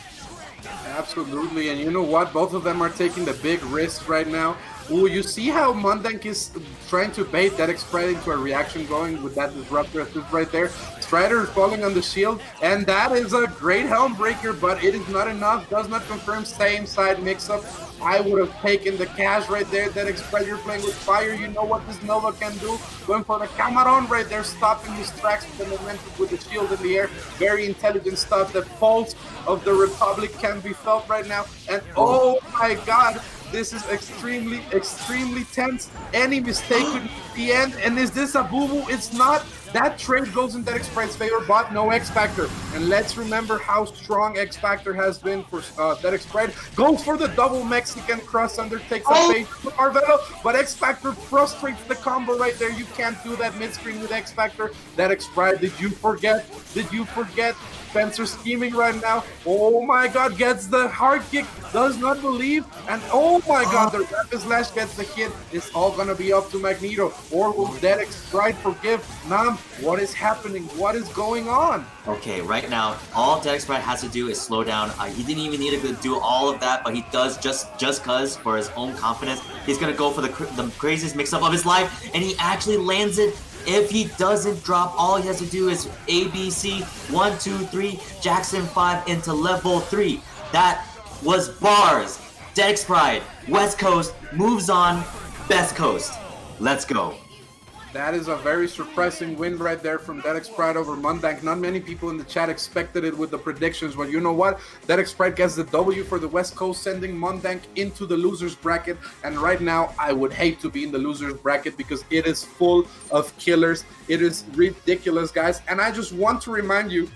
Absolutely, and you know what? Both of them are taking the big risks right now. Ooh, you see how Mondank is trying to bait Dedex Pride into a reaction going with that Disruptor assist right there. Strider is falling on the shield, and that is a great Helm Breaker, but it is not enough. Does not confirm same side mix-up. I would have taken the cash right there. Dedex Pride, you're playing with fire. You know what this Nova can do. Going for the Cameron right there, stopping his tracks with the momentum with the shield in the air. Very intelligent stuff. The pulse of the Republic can be felt right now. And oh my god, this is extremely, extremely tense. Any mistake could be the end. And is this a boo-boo? It's not. That trade goes in Dedex Pride's favor, but no X Factor. And let's remember how strong X Factor has been for Dedex Pride. Goes for the double Mexican cross under, takes a bait to Marvelo, but X Factor frustrates the combo right there. You can't do that mid-screen with X Factor. Dedex Pride, did you forget? Did you forget? Spencer scheming right now. Oh my god, gets the hard kick, does not believe, and oh my god, the rapid slash gets the hit. It's all gonna be up to Magneto. Or will Dedex Pride forgive? Nam, what is happening? What is going on? Okay, right now, all Dedex Pride has to do is slow down. He didn't even need to do all of that, but he does just cause for his own confidence. He's gonna go for the craziest mix-up of his life, and he actually lands it. If he doesn't drop, all he has to do is ABC 1, 2, 3, Jackson 5 into level 3. That was bars. Dedex Pride, West Coast, moves on, Best Coast. Let's go. That is a very surprising win right there from Dedex Pride over Mondank. Not many people in the chat expected it with the predictions, but you know what? Dedex Pride gets the W for the West Coast, sending Mondank into the loser's bracket. And right now, I would hate to be in the loser's bracket because it is full of killers. It is ridiculous, guys. And I just want to remind you,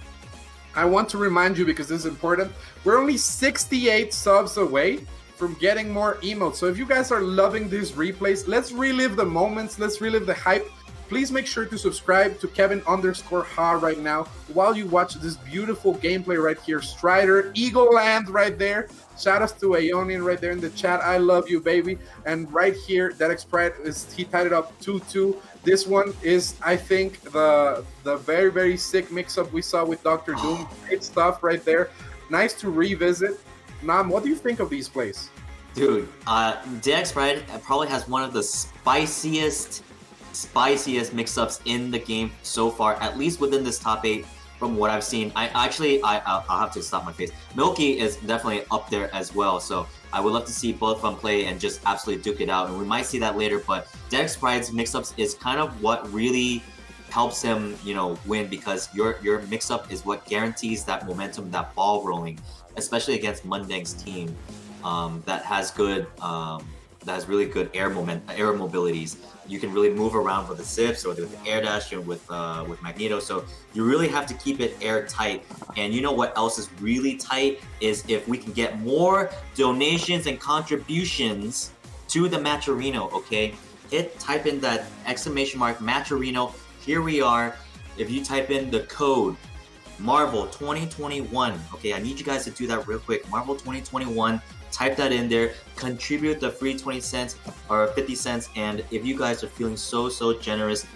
because this is important, we're only 68 subs away from getting more emotes. So if you guys are loving these replays, let's relive the moments, let's relive the hype. Please make sure to subscribe to Kevin_Ha right now while you watch this beautiful gameplay right here. Strider, Eagle Land right there. Shout outs to Aeonian right there in the chat. I love you, baby. And right here, Dedex Pride, he tied it up 2-2. This one is, I think, the very, very sick mix-up we saw with Dr. Doom. Great stuff right there. Nice to revisit. Nam, what do you think of these plays? Dude, Dedex Pride probably has one of the spiciest mix-ups in the game so far, at least within this top 8 from what I'll have to stop my face. Milky is definitely up there as well, so I would love to see both of them play and just absolutely duke it out. And we might see that later, but Dex Pride's mix-ups is kind of what really helps him, you know, win, because your mix-up is what guarantees that momentum, that ball rolling, especially against Mundang's team that has really good air mobilities. You can really move around with the zips or with the air dash and with Magneto. So you really have to keep it airtight. And you know what else is really tight is if we can get more donations and contributions to the Matcherino, okay? Type in that exclamation mark Matcherino. Here we are. If you type in the code Marvel 2021, okay, I need you guys to do that real quick. Marvel 2021. Type that in there, contribute the free 20 cents or 50 cents, and if you guys are feeling so generous,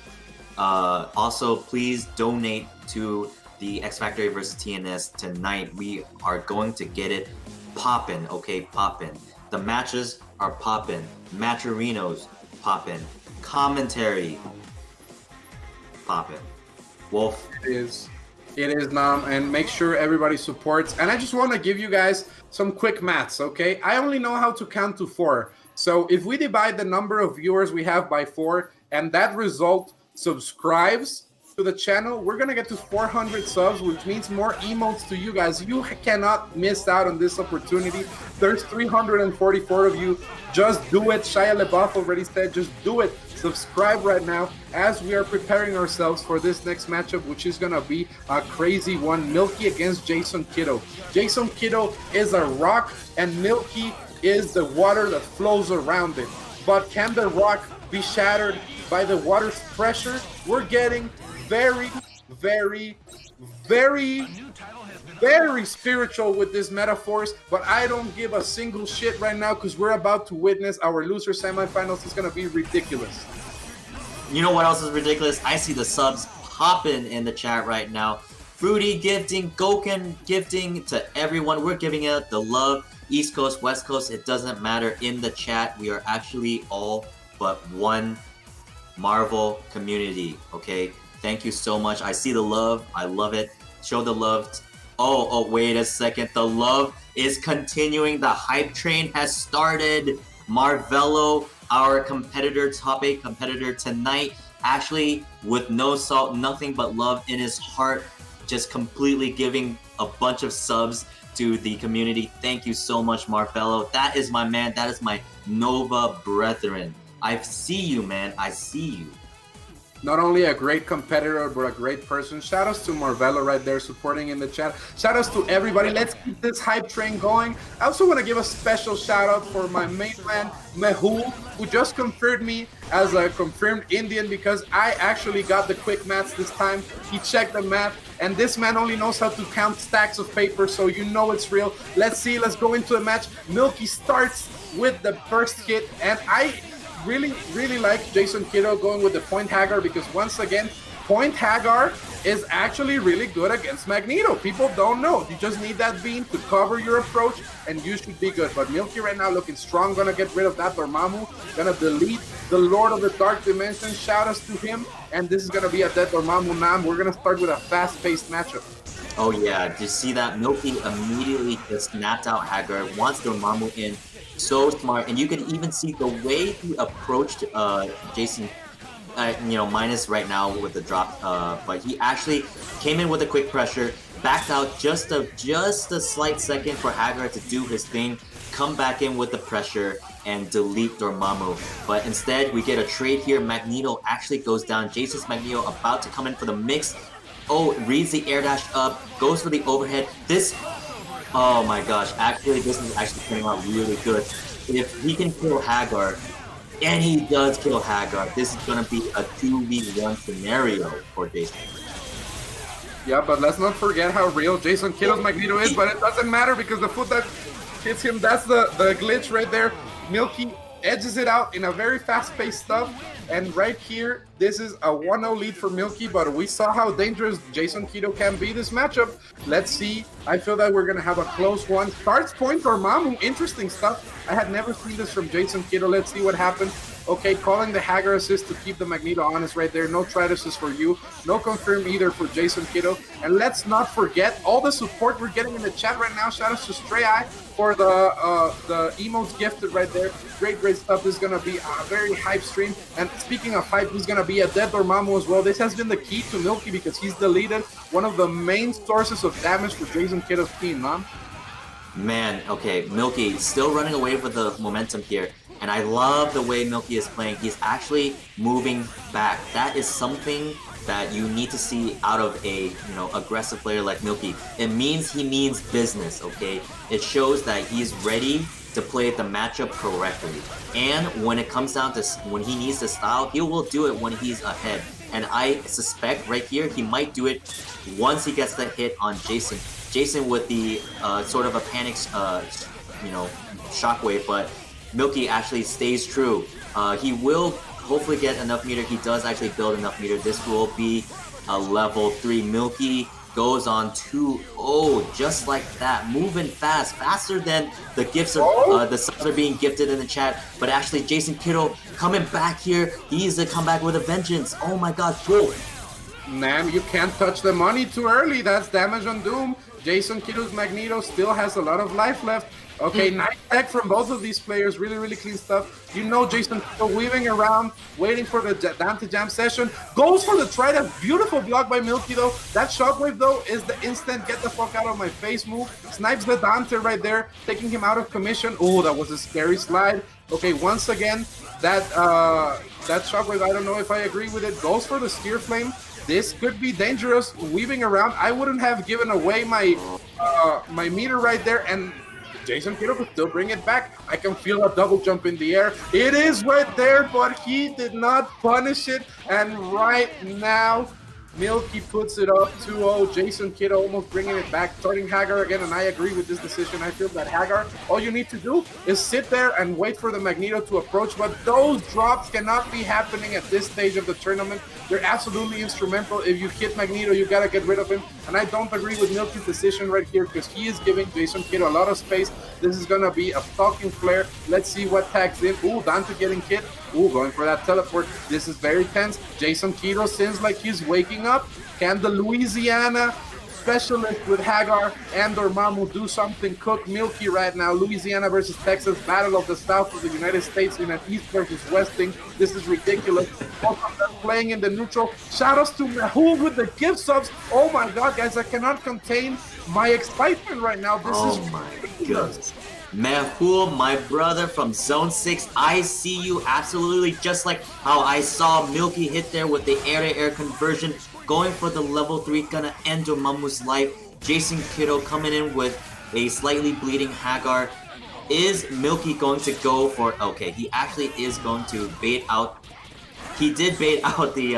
also please donate to the Xfactory versus TNS tonight. We are going to get it poppin', okay, poppin'. The matches are poppin', Matcherinos poppin', commentary poppin'. Wolf. It is, Nam, and make sure everybody supports. And I just want to give you guys some quick maths, okay? I only know how to count to 4. So if we divide the number of viewers we have by 4, and that result subscribes to the channel, we're going to get to 400 subs, which means more emotes to you guys. You cannot miss out on this opportunity. There's 344 of you. Just do it. Shia LaBeouf already said, just do it. Subscribe right now as we are preparing ourselves for this next matchup, which is going to be a crazy one. Milky against Jason Kiddo. Jason Kiddo is a rock and Milky is the water that flows around it. But can the rock be shattered by the water's pressure? We're getting very spiritual with these metaphors, but I don't give a single shit right now because we're about to witness our loser semifinals. It's going to be ridiculous. You know what else is ridiculous? I see the subs popping in the chat right now. Fruity gifting, Goken gifting to everyone. We're giving out the love. East Coast, West Coast, it doesn't matter. In the chat, we are actually all but one Marvel community, okay? Thank you so much. I see the love. I love it. Show the love. Oh, wait a second. The love is continuing. The hype train has started. Marvello, our competitor, top 8 competitor tonight, actually with no salt, nothing but love in his heart, just completely giving a bunch of subs to the community. Thank you so much, Marvello. That is my man. That is my Nova brethren. I see you, man. I see you. Not only a great competitor, but a great person. Shout outs to Marvello right there supporting in the chat. Shout outs to everybody. Let's keep this hype train going. I also want to give a special shout out for my main man, Mehul, who just confirmed me as a confirmed Indian because I actually got the quick maths this time. He checked the math, and this man only knows how to count stacks of paper, so you know it's real. Let's see. Let's go into the match. Milky starts with the first hit, and I really like Jason Kiddo going with the Point Hagar because once again, Point Hagar is actually really good against Magneto. People don't know. You just need that beam to cover your approach and you should be good. But Milky right now looking strong, gonna get rid of that Dormammu, gonna delete the Lord of the Dark Dimension. Shout outs to him, and this is gonna be a dead Dormammu Nam. We're gonna start with a fast-paced matchup. Oh yeah, did you see that? Milky immediately just snapped out Hagar, wants Dormammu in. So smart, and you can even see the way he approached Jason, minus right now with the drop, but he actually came in with a quick pressure, backed out just a slight second for Hagar to do his thing, come back in with the pressure and delete Dormammu. But instead, we get a trade here. Magneto actually goes down. Jason's Magneto about to come in for the mix. Oh, reads the air dash up, goes for the overhead. Oh my gosh, actually this is actually turning out really good. If he can kill Hagar, and he does kill Hagar, this is going to be a 2v1 scenario for Jason. Yeah, but let's not forget how real Jason Kiddo's Magneto is, but it doesn't matter because the foot that hits him, that's the glitch right there. Milky edges it out in a very fast-paced stuff, and right here, this is a 1-0 lead for Milky, but we saw how dangerous Jason Kiddo can be this matchup. Let's see. I feel that we're going to have a close one. Starts Point Dormammu, interesting stuff. I had never seen this from Jason Kiddo. Let's see what happens. Okay, calling the Hagar assist to keep the Magneto honest right there. No try assist for you. No confirm either for Jason Kiddo. And let's not forget all the support we're getting in the chat right now. Shout out to Stray Eye for the emotes gifted right there. Great stuff. This is going to be a very hype stream. And speaking of hype, he's going to be a dead Dormammu as well. This has been the key to Milky because he's deleted one of the main sources of damage for Jason Kiddo's team, man. Man, okay, Milky still running away with the momentum here. And I love the way Milky is playing. He's actually moving back. That is something that you need to see out of a aggressive player like Milky. It means he means business, okay? It shows that he's ready to play the matchup correctly. And when it comes down to when he needs the style, he will do it when he's ahead. And I suspect right here he might do it once he gets the hit on Jason. Jason with the sort of a panic, shockwave, but Milky actually stays true. He will hopefully get enough meter. He does actually build enough meter. This will be a level 3. Milky goes on 2-0, just like that. Moving fast, faster than the gifts are, the subs are being gifted in the chat. But actually, Jason Kiddo coming back here. He's to come back with a vengeance. Oh my god, whoa. Man, you can't touch the money too early. That's damage on Doom. Jason Kiddo's Magneto still has a lot of life left. Okay, nice tech from both of these players. Really clean stuff. You know Jason Kiddo weaving around, waiting for the Dante Jam session. Goes for the try. Beautiful block by Milky, though. That shockwave, though, is the instant get the fuck out of my face move. Snipes the Dante right there, taking him out of commission. Oh, that was a scary slide. Okay, once again, that shockwave, I don't know if I agree with it. Goes for the Steer Flame. This could be dangerous, weaving around. I wouldn't have given away my my meter right there, and Jason Kiddo could still bring it back. I can feel a double jump in the air. It is right there, but he did not punish it. And right now, Milky puts it up 2-0. Jason Kiddo almost bringing it back, starting Hagar again, and I agree with this decision. I feel that Hagar, all you need to do is sit there and wait for the Magneto to approach, but those drops cannot be happening at this stage of the tournament. They're absolutely instrumental. If you hit Magneto, you gotta get rid of him, and I don't agree with Milky's decision right here because he is giving Jason Kiddo a lot of space. This is gonna be a fucking flare. Let's see what tags in. Ooh, Dante getting hit. Ooh, going for that teleport. This is very tense. Jason Kiddo seems like he's waking up. Can the Louisiana specialist with Hagar and Dormammu do something? Cook Milky right now. Louisiana versus Texas, battle of the South of the United States in an East versus West thing. This is ridiculous. Both of them playing in the neutral. Shoutouts to Mahul with the gift subs. Oh my god, guys, I cannot contain my excitement right now. This is ridiculous. Mahul, my brother from Zone 6, I see you absolutely, just like how I saw Milky hit there with the air-to-air conversion, going for the level 3, gonna end Dormammu's life. Jason Kiddo coming in with a slightly bleeding Hagar. Is Milky going to go for... Okay, he actually is going to bait out... He did bait out the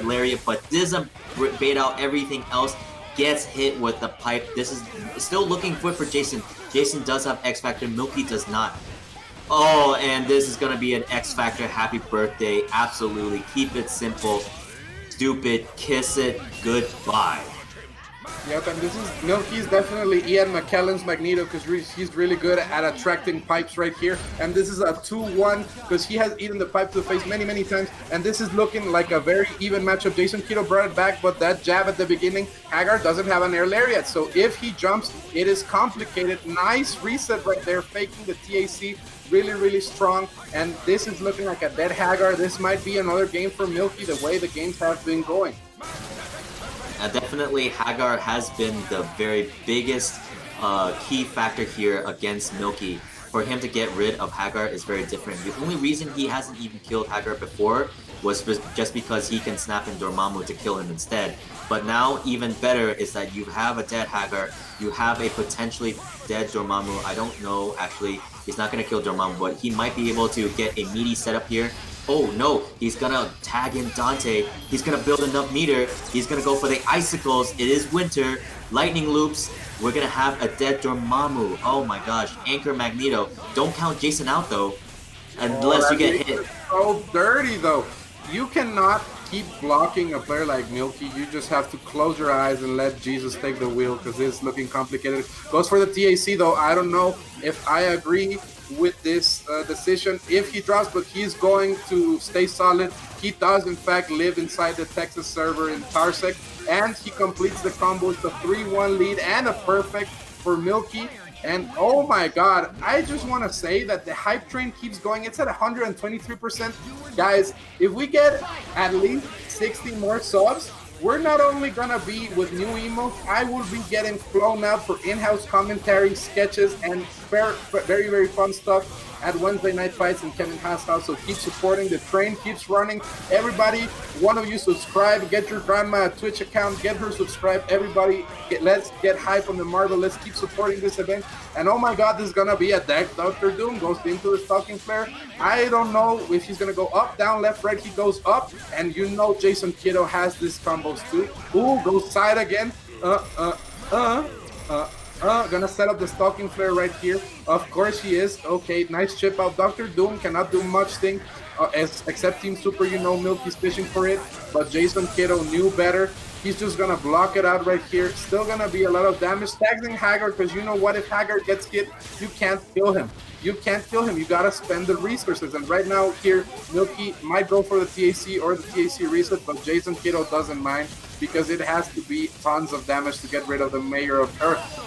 Lariat, but doesn't bait out everything else. Gets hit with the pipe. This is still looking good for Jason. Jason does have X Factor. Milky does not. Oh, and this is gonna be an X Factor happy birthday. Absolutely. Keep it simple. Stupid. Kiss it. Goodbye. Yep, and this is Milky's definitely Ian McKellen's Magneto because he's really good at attracting pipes right here. And this is a 2-1 because he has eaten the pipe to the face many times. And this is looking like a very even matchup. Jason Kiddo brought it back, but that jab at the beginning, Hagar doesn't have an air lariat. So if he jumps, it is complicated. Nice reset right there, faking the TAC. Really strong. And this is looking like a dead Hagar. This might be another game for Milky the way the games have been going. Definitely, Hagar has been the very biggest key factor here against Milky. For him to get rid of Hagar is very different. The only reason he hasn't even killed Hagar before was just because he can snap in Dormammu to kill him instead. But now, even better is that you have a dead Hagar, you have a potentially dead Dormammu. I don't know, actually, he's not going to kill Dormammu, but he might be able to get a meaty setup here. Oh no, he's gonna tag in Dante. He's gonna build enough meter. He's gonna go for the icicles. It is winter. Lightning loops. We're gonna have a dead Dormammu. Oh my gosh. Anchor Magneto. Don't count Jason out though. Unless you get hit. So dirty though. You cannot keep blocking a player like Milky. You just have to close your eyes and let Jesus take the wheel because it's looking complicated. Goes for the TAC though. I don't know if I agree with this decision if he drops, but he's going to stay solid. He does, in fact, live inside the Texas server in Tarsec, and he completes the combo. It's a 3-1 lead and a perfect for Milky. And oh my god, I just want to say that the hype train keeps going. It's at 123%. Guys, if we get at least 60 more subs, we're not only gonna be with new emotes, I will be getting flown out for in-house commentary, sketches, and very, very fun stuff at Wednesday Night Fights in Kevin Haas' house. So keep supporting. The train keeps running. Everybody, one of you subscribe. Get your grandma a Twitch account. Get her subscribed. Everybody, let's get hype on the Marvel. Let's keep supporting this event. And oh my god, this is gonna be a deck. Dr. Doom goes into the stalking flare. I don't know if he's gonna go up, down, left, right. He goes up, and you know Jason Kiddo has these combos too. Ooh, goes side again. Gonna set up the stalking flare right here. Of course he is. Okay, nice chip out. Dr. Doom cannot do much thing except Team Super. You know Milky's fishing for it, but Jason Kiddo knew better. He's just gonna block it out right here. Still gonna be a lot of damage. Tagging Haggard, because you know what? If Haggard gets hit, you can't kill him. You can't kill him. You gotta spend the resources. And right now here, Milky might go for the TAC or the TAC reset, but Jason Kiddo doesn't mind because it has to be tons of damage to get rid of the Mayor of Earth.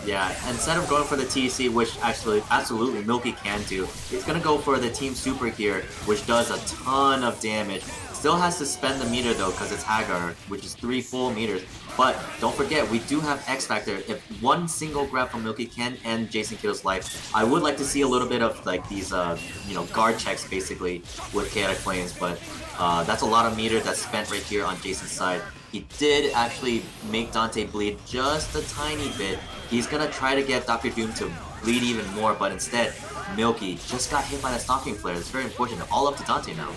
Yeah, instead of going for the TC, which actually absolutely Milky can do, he's gonna go for the Team Super here, which does a ton of damage. Still has to spend the meter though, because it's Hagar, which is 3 full meters. But don't forget, we do have Xfactor. If one single grab from Milky can end Jason Kiddo's life, I would like to see a little bit of like these, guard checks basically with Chaotic Flames. But that's a lot of meter that's spent right here on Jason's side. He did actually make Dante bleed just a tiny bit. He's gonna try to get Dr. Doom to bleed even more, but instead, Milky just got hit by the stalking flare. It's very unfortunate. All up to Dante now.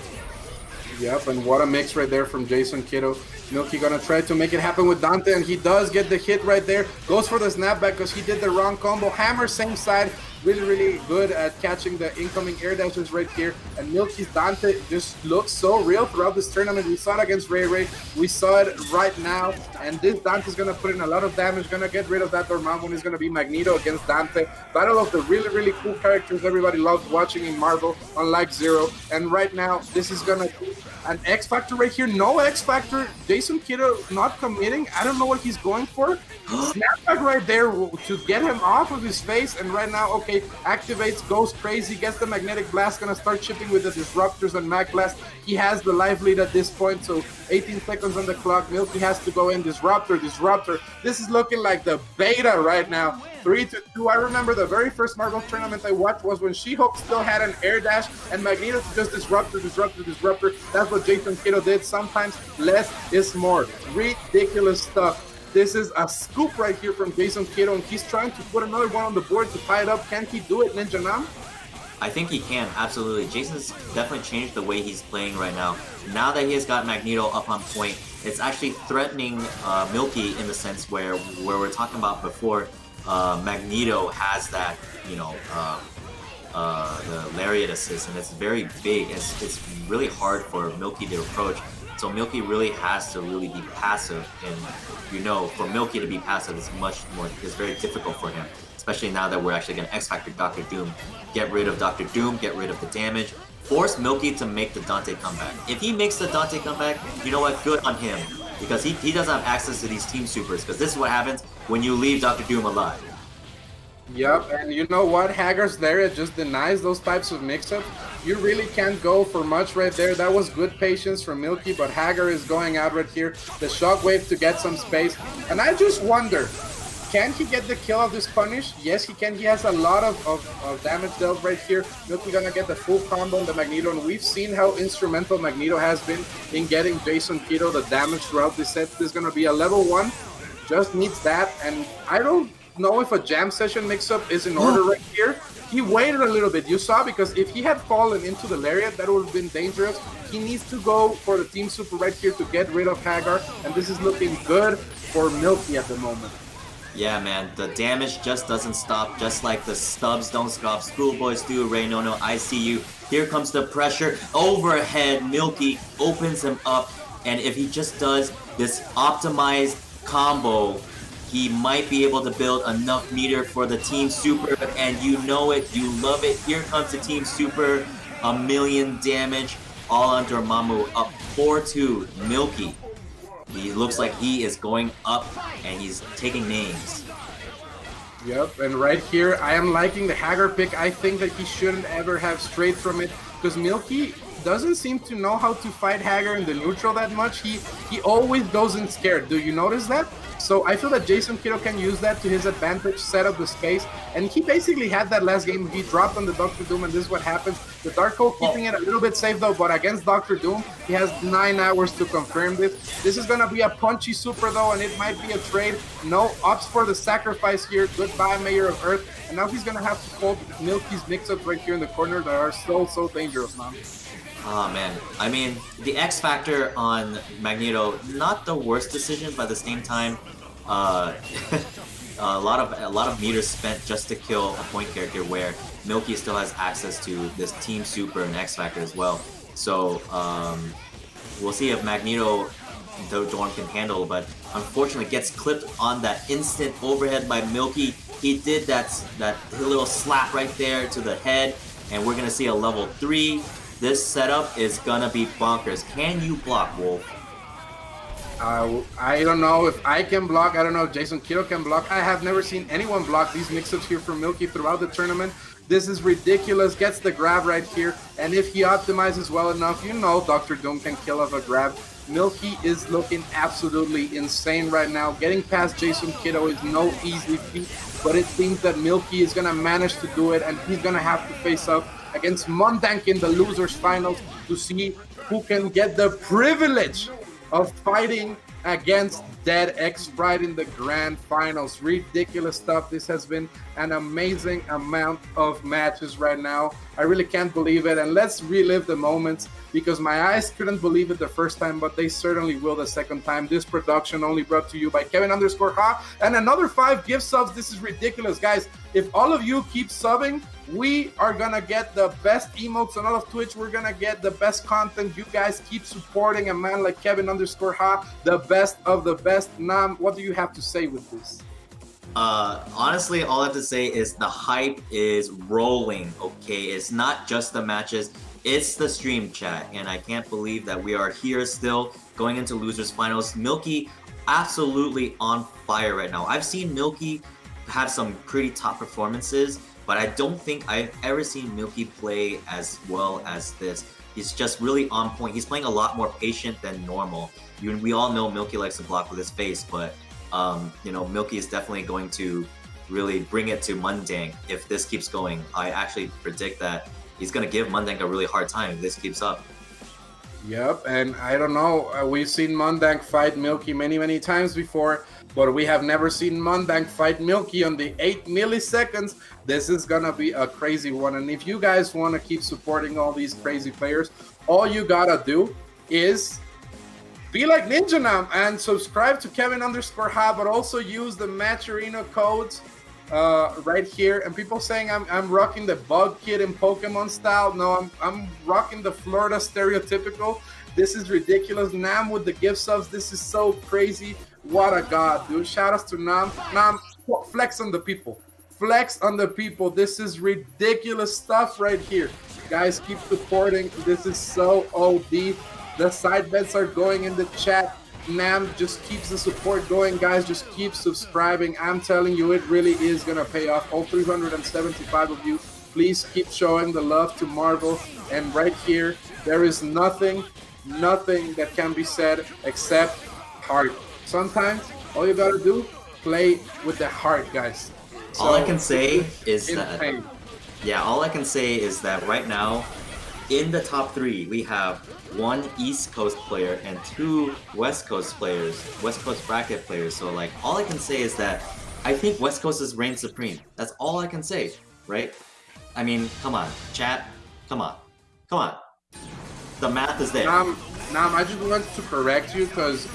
Yep, and what a mix right there from Jason Kiddo. Milky gonna try to make it happen with Dante, and he does get the hit right there. Goes for the snapback because he did the wrong combo. Hammer, same side. Really good at catching the incoming air dashes right here. And Milky's Dante just looks so real throughout this tournament. We saw it against Ray Ray. We saw it right now. And this Dante's going to put in a lot of damage. Going to get rid of that Dormammu. Is going to be Magneto against Dante. Battle of the really cool characters everybody loves watching in Marvel, unlike Zero. And right now, this is going to be an X Factor right here. No X Factor. Jason Kiddo not committing. I don't know what he's going for. Snapback right there to get him off of his face. And right now, okay, activates, goes crazy, gets the magnetic blast, gonna start chipping with the disruptors and mag blast. He has the life lead at this point, so 18 seconds on the clock. Milky has to go in. Disruptor. This is looking like the beta right now. 3-2. I remember the very first Marvel tournament I watched was when She-Hulk still had an air dash and Magneto just disruptor. That's what Jason Kiddo did. Sometimes less is more. Ridiculous stuff. This is a scoop right here from Jason Kiddo, and he's trying to put another one on the board to tie it up. Can he do it, Ninja Nam? I think he can, absolutely. Jason's definitely changed the way he's playing right now. Now that he has got Magneto up on point, it's actually threatening Milky in the sense where we're talking about before, Magneto has that, the Lariat assist, and it's very big. It's really hard for Milky to approach. So Milky really has to really be passive, and for Milky to be passive is very difficult for him, especially now that we're actually going to X-Factor Dr. Doom, get rid of Dr. Doom, get rid of the damage, force Milky to make the Dante comeback. If he makes the Dante comeback, you know what, good on him, because he doesn't have access to these Team Supers, because this is what happens when you leave Dr. Doom alive. Yep, and you know what? Hagar's there. It just denies those types of mix-ups. You really can't go for much right there. That was good patience from Milky, but Hagar is going out right here. The shockwave to get some space. And I just wonder, can he get the kill of this punish? Yes, he can. He has a lot of damage dealt right here. Milky gonna get the full combo on the Magneto, and we've seen how instrumental Magneto has been in getting Jason Kiddo the damage throughout this set. This is gonna be a level 1. Just needs that, and I don't know if a jam session mix-up is in order right here. He waited a little bit, you saw, because if he had fallen into the Lariat, that would have been dangerous. He needs to go for the Team Super right here to get rid of Hagar, and this is looking good for Milky at the moment. Yeah, man, the damage just doesn't stop, just like the stubs don't stop. Schoolboys do, Ray No, I see you. Here comes the pressure. Overhead, Milky opens him up, and if he just does this optimized combo He might be able to build enough meter for the Team Super, and you know it, you love it. Here comes the Team Super, 1,000,000 damage, all on Dormammu, up 4-2. Milky, he looks like he is going up, and he's taking names. Yep, and right here, I am liking the Hagar pick. I think that he shouldn't ever have strayed from it, because Milky doesn't seem to know how to fight Hagar in the neutral that much. He always goes in scared. Do you notice that? So I feel that Jason Kiddo can use that to his advantage, set up the space, and he basically had that last game. He dropped on the Doctor Doom, and this is what happens. The Dark Hole keeping it a little bit safe though, but against Doctor Doom, he has 9 hours to confirm this. This is gonna be a punchy super though, and it might be a trade. No opts for the sacrifice here. Goodbye, Mayor of Earth. And now he's gonna have to hold Milky's mix-ups right here in the corner that are so dangerous now. Oh man, I mean, the X Factor on Magneto, not the worst decision, but at the same time, a lot of meters spent just to kill a point character where Milky still has access to this Team Super and X Factor as well. So we'll see if Magneto, though Dorm can handle, but unfortunately gets clipped on that instant overhead by Milky. He did that little slap right there to the head, and we're gonna see a level 3. This setup is gonna be bonkers. Can you block, Wolf? I don't know if I can block. I don't know if Jason Kiddo can block. I have never seen anyone block these mix-ups here from Milky throughout the tournament. This is ridiculous. Gets the grab right here. And if he optimizes well enough, you know Dr. Doom can kill off a grab. Milky is looking absolutely insane right now. Getting past Jason Kiddo is no easy feat, but it seems that Milky is going to manage to do it, and he's going to have to face up against Mondank in the losers finals to see who can get the privilege of fighting against Dead X-Sprite in the grand finals. Ridiculous stuff. This has been an amazing amount of matches right now. I really can't believe it, and let's relive the moments, because my eyes couldn't believe it the first time, but they certainly will the second time. This production only brought to you by Kevin_Ha, and another 5 gift subs. This is ridiculous, guys. If all of you keep subbing, we are gonna get the best emotes on all of Twitch. We're gonna get the best content. You guys keep supporting a man like Kevin_Ha, the best of the best. Nam, what do you have to say with this? Honestly, all I have to say is the hype is rolling, okay? It's not just the matches, it's the stream chat, and I can't believe that we are here still going into losers finals. Milky absolutely on fire right now. I've seen Milky have some pretty top performances, but I don't think I've ever seen Milky play as well as this. He's just really on point. He's playing a lot more patient than normal. We all know Milky likes to block with his face, but you know, Milky is definitely going to really bring it to Mondank if this keeps going. I actually predict that he's going to give Mondank a really hard time if this keeps up. Yep, and I don't know, we've seen Mondank fight Milky many times before, but we have never seen Mondank fight Milky on the 8 milliseconds. This is gonna be a crazy one, and if you guys want to keep supporting all these crazy players, all you gotta do is be like Ninja Nam and subscribe to Kevin_Ha, but also use the Matcherino codes right here. And people saying I'm rocking the Bug Kid in Pokemon style. No, I'm rocking the Florida stereotypical. This is ridiculous. Nam with the gift subs. This is so crazy. What a god, dude. Shout outs to Nam. Nam, flex on the people. Flex on the people. This is ridiculous stuff right here. Guys, keep supporting. This is so OD. The side bets are going in the chat. Nam just keeps the support going, guys. Just keep subscribing. I'm telling you, it really is gonna pay off. All 375 of you, please keep showing the love to Marvel. And right here, there is nothing that can be said except heart. Sometimes all you gotta do, play with the heart, guys. So, all I can say is insane. all I can say is that right now, in the top 3, we have 1 East Coast player and 2 West Coast players, West Coast bracket players. So like, all I can say is that I think West Coast is reign supreme. That's all I can say, right? I mean, come on, chat, come on. The math is there. Nam, I just wanted to correct you because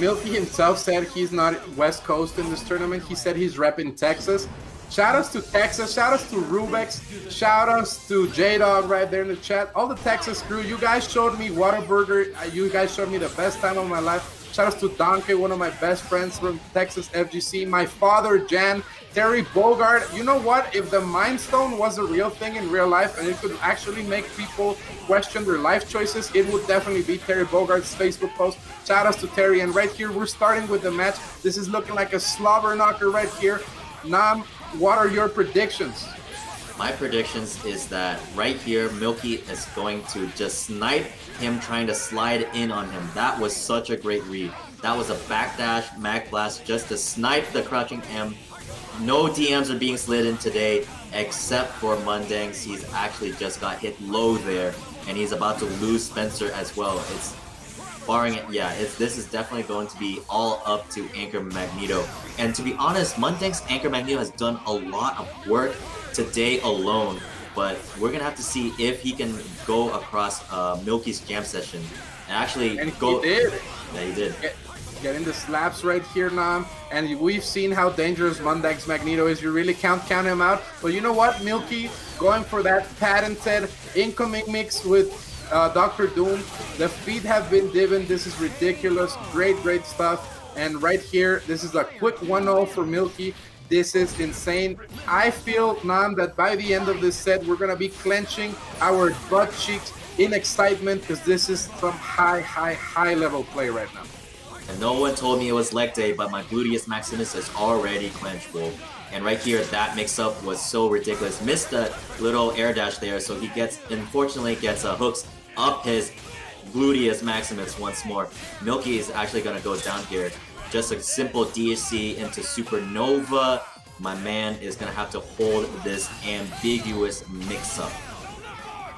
Milky himself said he's not West Coast in this tournament. He said he's repping Texas. Shout outs to Texas, shout outs to Rubex, shout outs to J Dog right there in the chat. All the Texas crew, you guys showed me Whataburger. You guys showed me the best time of my life. Shout outs to Donkey, one of my best friends from Texas FGC. My father, Jan, Terry Bogard. You know what? If the Mind Stone was a real thing in real life and it could actually make people question their life choices, it would definitely be Terry Bogard's Facebook post. Shout outs to Terry. And right here, we're starting with the match. This is looking like a slobber knocker right here. Nam, what are your predictions? My predictions is that right here, Milky is going to just snipe him trying to slide in on him. That was such a great read. That was a backdash, mag blast, just to snipe the crouching M. No DMs are being slid in today, except for Mundangs. He's actually just got hit low there, and he's about to lose Spencer as well. It's barring it, yeah, this is definitely going to be all up to Anchor Magneto. And to be honest, Mundang's Anchor Magneto has done a lot of work today alone, but we're gonna have to see if he can go across Milky's jam session and actually go. He did. Yeah, he did. Getting the slaps right here, Nam. And we've seen how dangerous Mundang's Magneto is. You really can't count him out. But you know what, Milky going for that patented incoming mix with Dr. Doom. The feet have been given. This is ridiculous. Great stuff. And right here, this is a quick 1-0 for Milky. This is insane. I feel, Nam, that by the end of this set, we're going to be clenching our butt cheeks in excitement because this is some high level play right now. And no one told me it was leg day, but my gluteus maximus is already clenched, Wolf. And right here, that mix-up was so ridiculous. Missed the little air dash there, so he unfortunately gets hooks up his gluteus maximus once more. Milky is actually going to go down here. Just a simple DSC into Supernova. My man is going to have to hold this ambiguous mix-up.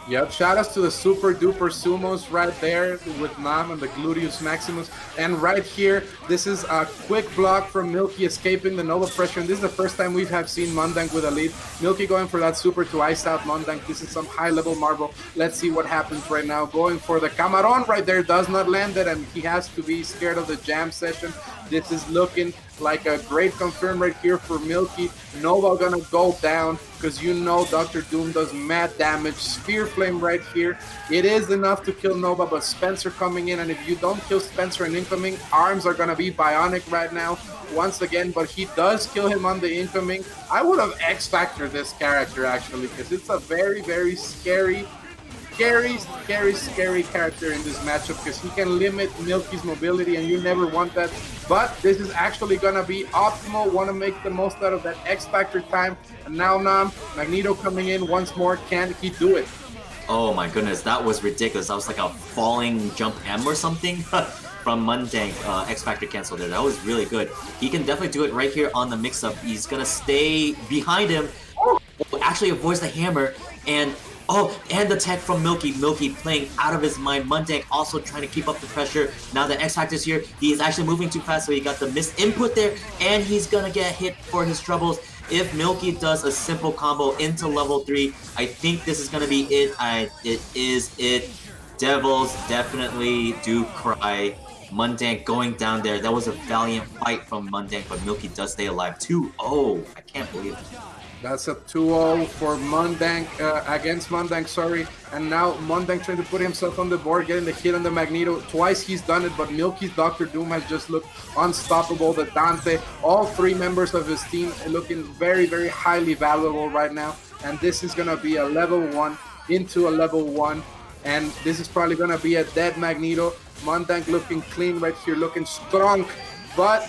Yep, shout outs to the super duper sumos right there with Nam and the gluteus maximus. And right here, this is a quick block from Milky escaping the Nova pressure. And this is the first time we have seen Mundang with a lead. Milky going for that super to ice out Mundang. This is some high level marble. Let's see what happens right now. Going for the Camaron right there, does not land it, and he has to be scared of the jam session. This is looking like a great confirm right here for Milky. Nova gonna go down because you know Dr. Doom does mad damage. Sphere Flame right here. It is enough to kill Nova, but Spencer coming in, and if you don't kill Spencer and incoming, arms are gonna be bionic right now once again, but he does kill him on the incoming. I would have X-Factored this character actually because it's a very scary character in this matchup because he can limit Milky's mobility and you never want that. But this is actually gonna be optimal. Want to make the most out of that X Factor time. And now Nam, Magneto coming in once more. Can he do it? Oh my goodness, that was ridiculous. That was like a falling jump M or something from Mundang. X Factor cancel there. That was really good. He can definitely do it right here on the mix-up. He's gonna stay behind him. Actually avoids the hammer and the tech from Milky. Milky playing out of his mind. Mundang also trying to keep up the pressure. Now that X Factor's here, he is actually moving too fast, so he got the missed input there, and he's gonna get hit for his troubles. If Milky does a simple combo into level 3, I think this is gonna be it. It is it. Devils definitely do cry. Mundang going down there. That was a valiant fight from Mundang, but Milky does stay alive. 2-0. I can't believe it. That's a 2-0 for Mundang, against Mundang, sorry. And now Mundang trying to put himself on the board, getting the hit on the Magneto. Twice he's done it, but Milky's Dr. Doom has just looked unstoppable. The Dante, all three members of his team looking very highly valuable right now. And this is going to be a level 1 into a level 1. And this is probably going to be a dead Magneto. Mundang looking clean right here, looking strong. But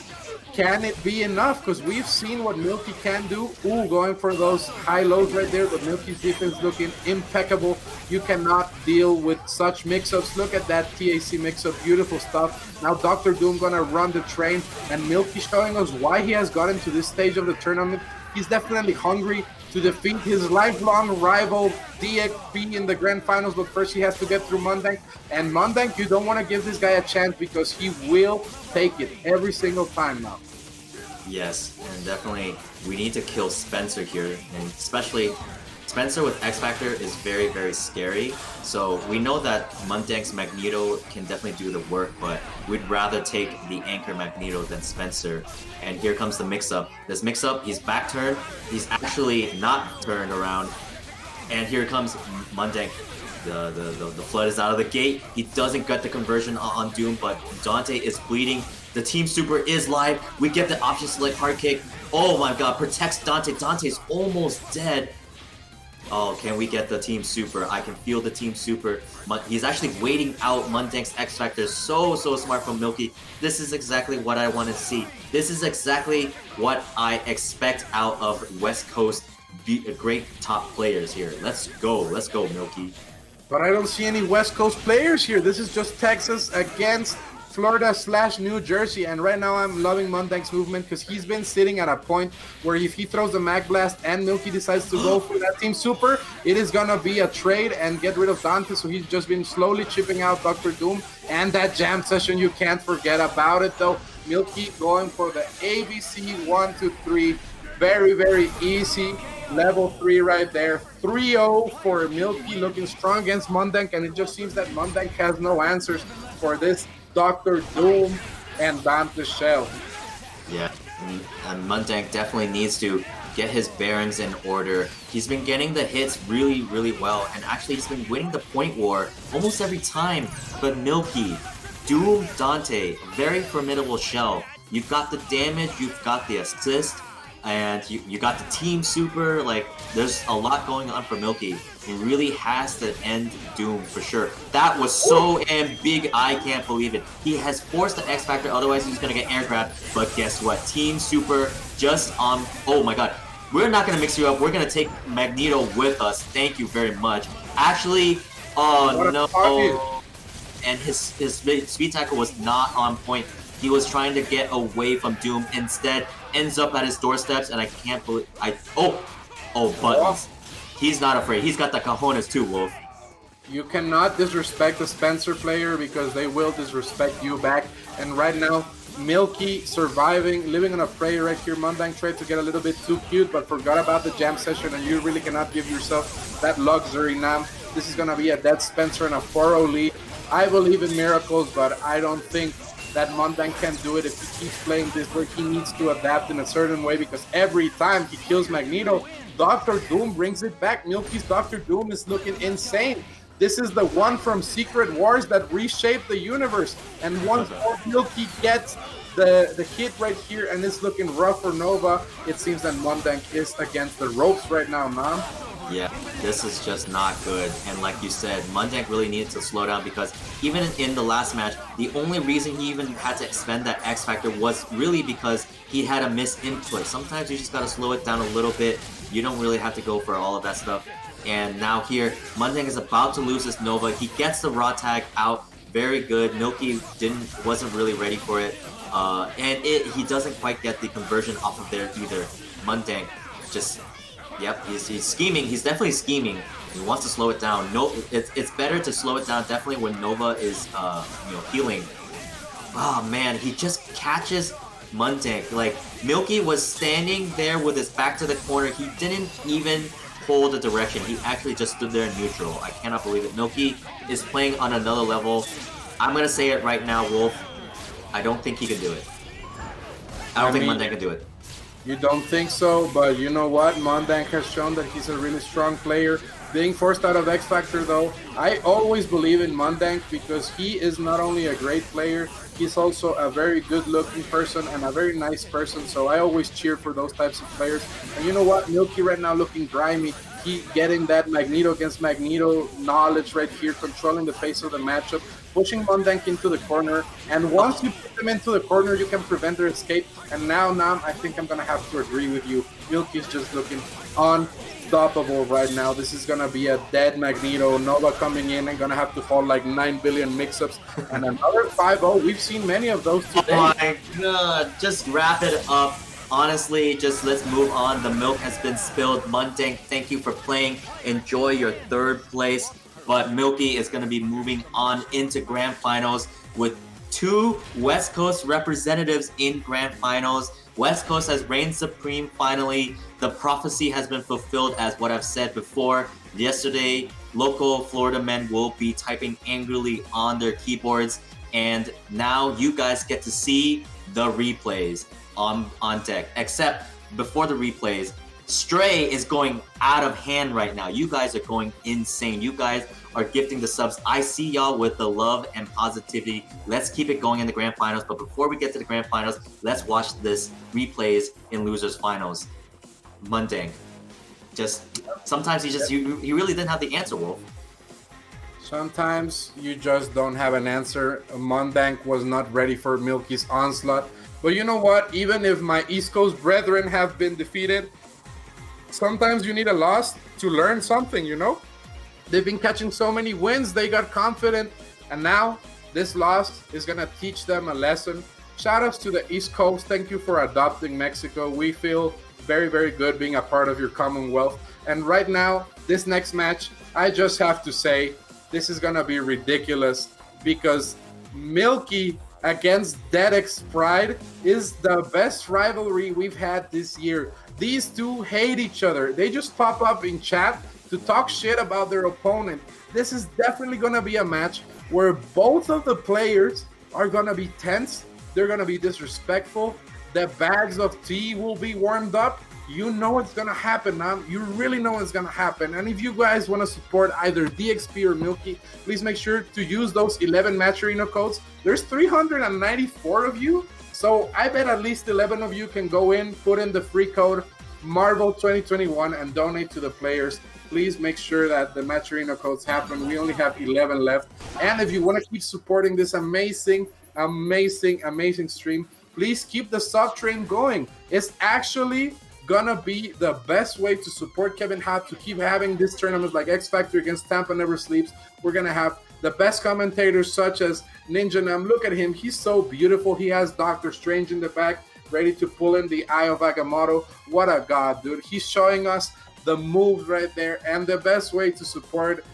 can it be enough? Because we've seen what Milky can do. Ooh, going for those high lows right there, but Milky's defense looking impeccable. You cannot deal with such mix-ups. Look at that TAC mix-up, beautiful stuff. Now Dr. Doom gonna run the train, and Milky showing us why he has gotten to this stage of the tournament. He's definitely hungry to defeat his lifelong rival DXP in the grand finals, but first he has to get through Mundang. And Mundang, you don't want to give this guy a chance because he will take it every single time now. Yes, and definitely we need to kill Spencer here, and especially Spencer with X Factor is very, very scary. So we know that Mundank's Magneto can definitely do the work, but we'd rather take the Anchor Magneto than Spencer. And here comes the mix-up. This mix-up, he's back turned. He's actually not turned around. And here comes Mundank. The flood is out of the gate. He doesn't get the conversion on Doom, but Dante is bleeding. The team super is live. We get the option select hard kick. Oh my god, protects Dante. Dante's almost dead. Oh, can we get the team super? I can feel the team super. He's actually waiting out Mundank's X Factor. So smart from Milky. This is exactly what I want to see. This is exactly what I expect out of West Coast great top players here. Let's go, Milky. But I don't see any West Coast players here. This is just Texas against Florida/New Jersey, and right now I'm loving Mundank's movement because he's been sitting at a point where if he throws the Mag Blast and Milky decides to go for that team super, it is gonna be a trade and get rid of Dante. So he's just been slowly chipping out Dr. Doom and that jam session. You can't forget about it though. Milky going for the ABC 1, 2, 3. Very easy. Level 3 right there. 3-0 for Milky, looking strong against Mundank, and it just seems that Mundank has no answers for this Dr. Doom and Dante Shell. Yeah, and Mundank definitely needs to get his bearings in order. He's been getting the hits really well, and actually he's been winning the point war almost every time. But Milky, Doom, Dante, very formidable Shell. You've got the damage, you've got the assist, and you got the team super. Like, there's a lot going on for Milky. He really has to end Doom for sure. That was so big, I can't believe it. He has forced the X Factor, otherwise he's gonna get air grabbed. But guess what? Team super just on. Oh my god. We're not gonna mix you up. We're gonna take Magneto with us. Thank you very much. Actually, oh no. And his speed tackle was not on point. He was trying to get away from Doom. Instead, ends up at his doorsteps, and I can't believe buttons. He's not afraid. He's got the cojones too, Wolf. You cannot disrespect the Spencer player because they will disrespect you back. And right now, Milky surviving, living on a prayer right here. Mundank tried to get a little bit too cute, but forgot about the jam session, and you really cannot give yourself that luxury now. This is gonna be a dead Spencer and a 4-0 lead. I believe in miracles, but I don't think that Mundank can do it if he keeps playing this way. He needs to adapt in a certain way because every time he kills Magneto, Dr. Doom brings it back. Milky's Dr. Doom is looking insane. This is the one from Secret Wars that reshaped the universe. And once more Milky gets the hit right here, and it's looking rough for Nova. It seems that Mundank is against the ropes right now, man. Yeah, this is just not good. And like you said, Mundank really needed to slow down because even in the last match, the only reason he even had to expend that X Factor was really because he had a misinput. Sometimes you just gotta slow it down a little bit. You don't really have to go for all of that stuff. And now here, Mundank is about to lose his Nova. He gets the raw tag out. Very good. Milky wasn't really ready for it. And he doesn't quite get the conversion off of there either. Mundank just... Yep, he's scheming. He's definitely scheming. He wants to slow it down. No, it's better to slow it down definitely when Nova is healing. Oh man, he just catches Mundank. Like, Milky was standing there with his back to the corner. He didn't even hold the direction. He actually just stood there in neutral. I cannot believe it. Milky is playing on another level. I'm gonna say it right now, Wolf. I don't think he can do it. I don't think Mundank can do it. You don't think so, but you know what? Mundank has shown that he's a really strong player. Being forced out of X Factor though, I always believe in Mundank because he is not only a great player, he's also a very good looking person and a very nice person, so I always cheer for those types of players. And you know what? Milky right now looking grimy. He getting that Magneto against Magneto knowledge right here, controlling the pace of the matchup, pushing Mundank into the corner, and once you put them into the corner, you can prevent their escape. And now, Nam, I think I'm gonna have to agree with you. Milky's just looking unstoppable right now. This is gonna be a dead Magneto. Nova coming in and gonna have to fall like 9 billion mix-ups, and another 5-0. We've seen many of those today. Oh my god, just wrap it up. Honestly, just let's move on. The milk has been spilled. Mundank, thank you for playing. Enjoy your third place. But Milky is going to be moving on into Grand Finals with 2 West Coast representatives in Grand Finals. West Coast has reigned supreme finally. The prophecy has been fulfilled as what I've said before. Yesterday, local Florida men will be typing angrily on their keyboards, and now you guys get to see the replays on deck. Except before the replays, Stray is going out of hand right now. You guys are going insane. You guys are gifting the subs. I see y'all with the love and positivity. Let's keep it going in the grand finals. But before we get to the grand finals, let's watch this replays in losers finals. Mundang. Just sometimes he really didn't have the answer, Wolf. Sometimes you just don't have an answer. Mondank was not ready for Milky's onslaught. But you know what? Even if my East Coast brethren have been defeated, sometimes you need a loss to learn something, you know? They've been catching so many wins, they got confident, and now this loss is going to teach them a lesson. Shout outs to the East Coast. Thank you for adopting Mexico. We feel very, very good being a part of your Commonwealth. And right now, this next match, I just have to say, this is going to be ridiculous because Milky against Dedek's Pride is the best rivalry we've had this year. These two hate each other. They just pop up in chat to talk shit about their opponent. This is definitely going to be a match where both of the players are going to be tense. They're going to be disrespectful. The bags of tea will be warmed up. You know it's going to happen now. You really know it's going to happen. And if you guys want to support either DXP or Milky, please make sure to use those 11 Match Arena codes. There's 394 of you. So I bet at least 11 of you can go in, put in the free code Marvel 2021 and donate to the players. Please make sure that the Match Arena codes happen. We only have 11 left. And if you want to keep supporting this amazing stream, please keep the sub train going. It's actually gonna be the best way to support Kevin Hart to keep having these tournaments like Xfactory against Tampa Never Sleeps. We're gonna have the best commentators such as Ninja Nam. Look at him, he's so beautiful. He has Doctor Strange in the back, ready to pull in the Eye of Agamotto. What a god, dude. He's showing us the moves right there. And the best way to support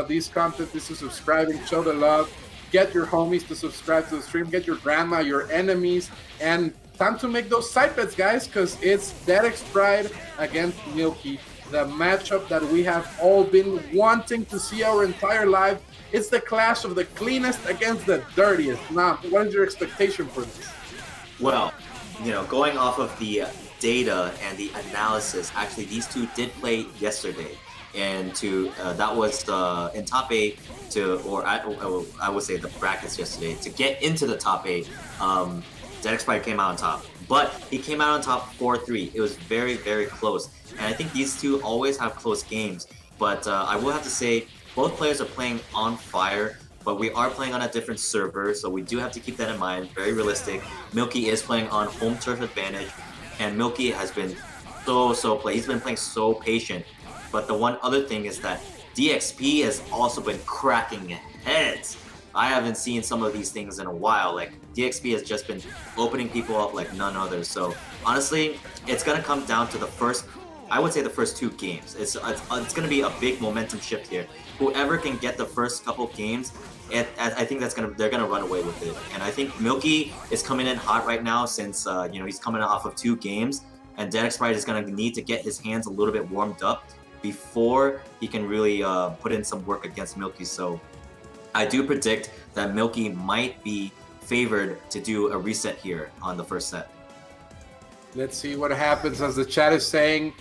these content is to subscribe and show the love. Get your homies to subscribe to the stream. Get your grandma, your enemies, and time to make those side bets, guys, because it's Dedek's Pride against Milky, the matchup that we have all been wanting to see our entire life. It's the clash of the cleanest against the dirtiest. Now, what is your expectation for this? Well, you know, going off of the data and the analysis, actually these two did play yesterday, and that was in top 8 I would say the brackets yesterday to get into the top 8. Dedek's Pride came out on top, but he came out on top 4-3. It was very, very close, and I think these two always have close games. But I will have to say both players are playing on fire, but we are playing on a different server, so we do have to keep that in mind. Very realistic. Milky is playing on home turf advantage, and Milky has been he's been playing so patient. But the one other thing is that DXP has also been cracking heads. I haven't seen some of these things in a while. Like, DXP has just been opening people up like none other. So honestly, it's gonna come down to the first 2 games. It's gonna be a big momentum shift here. Whoever can get the first couple games, I think they're gonna run away with it. And I think Milky is coming in hot right now since he's coming off of 2 games, and Dedek's Pride is gonna need to get his hands a little bit warmed up before he can really put in some work against Milky. So I do predict that Milky might be favored to do a reset here on the first set. Let's see what happens. As the chat is saying,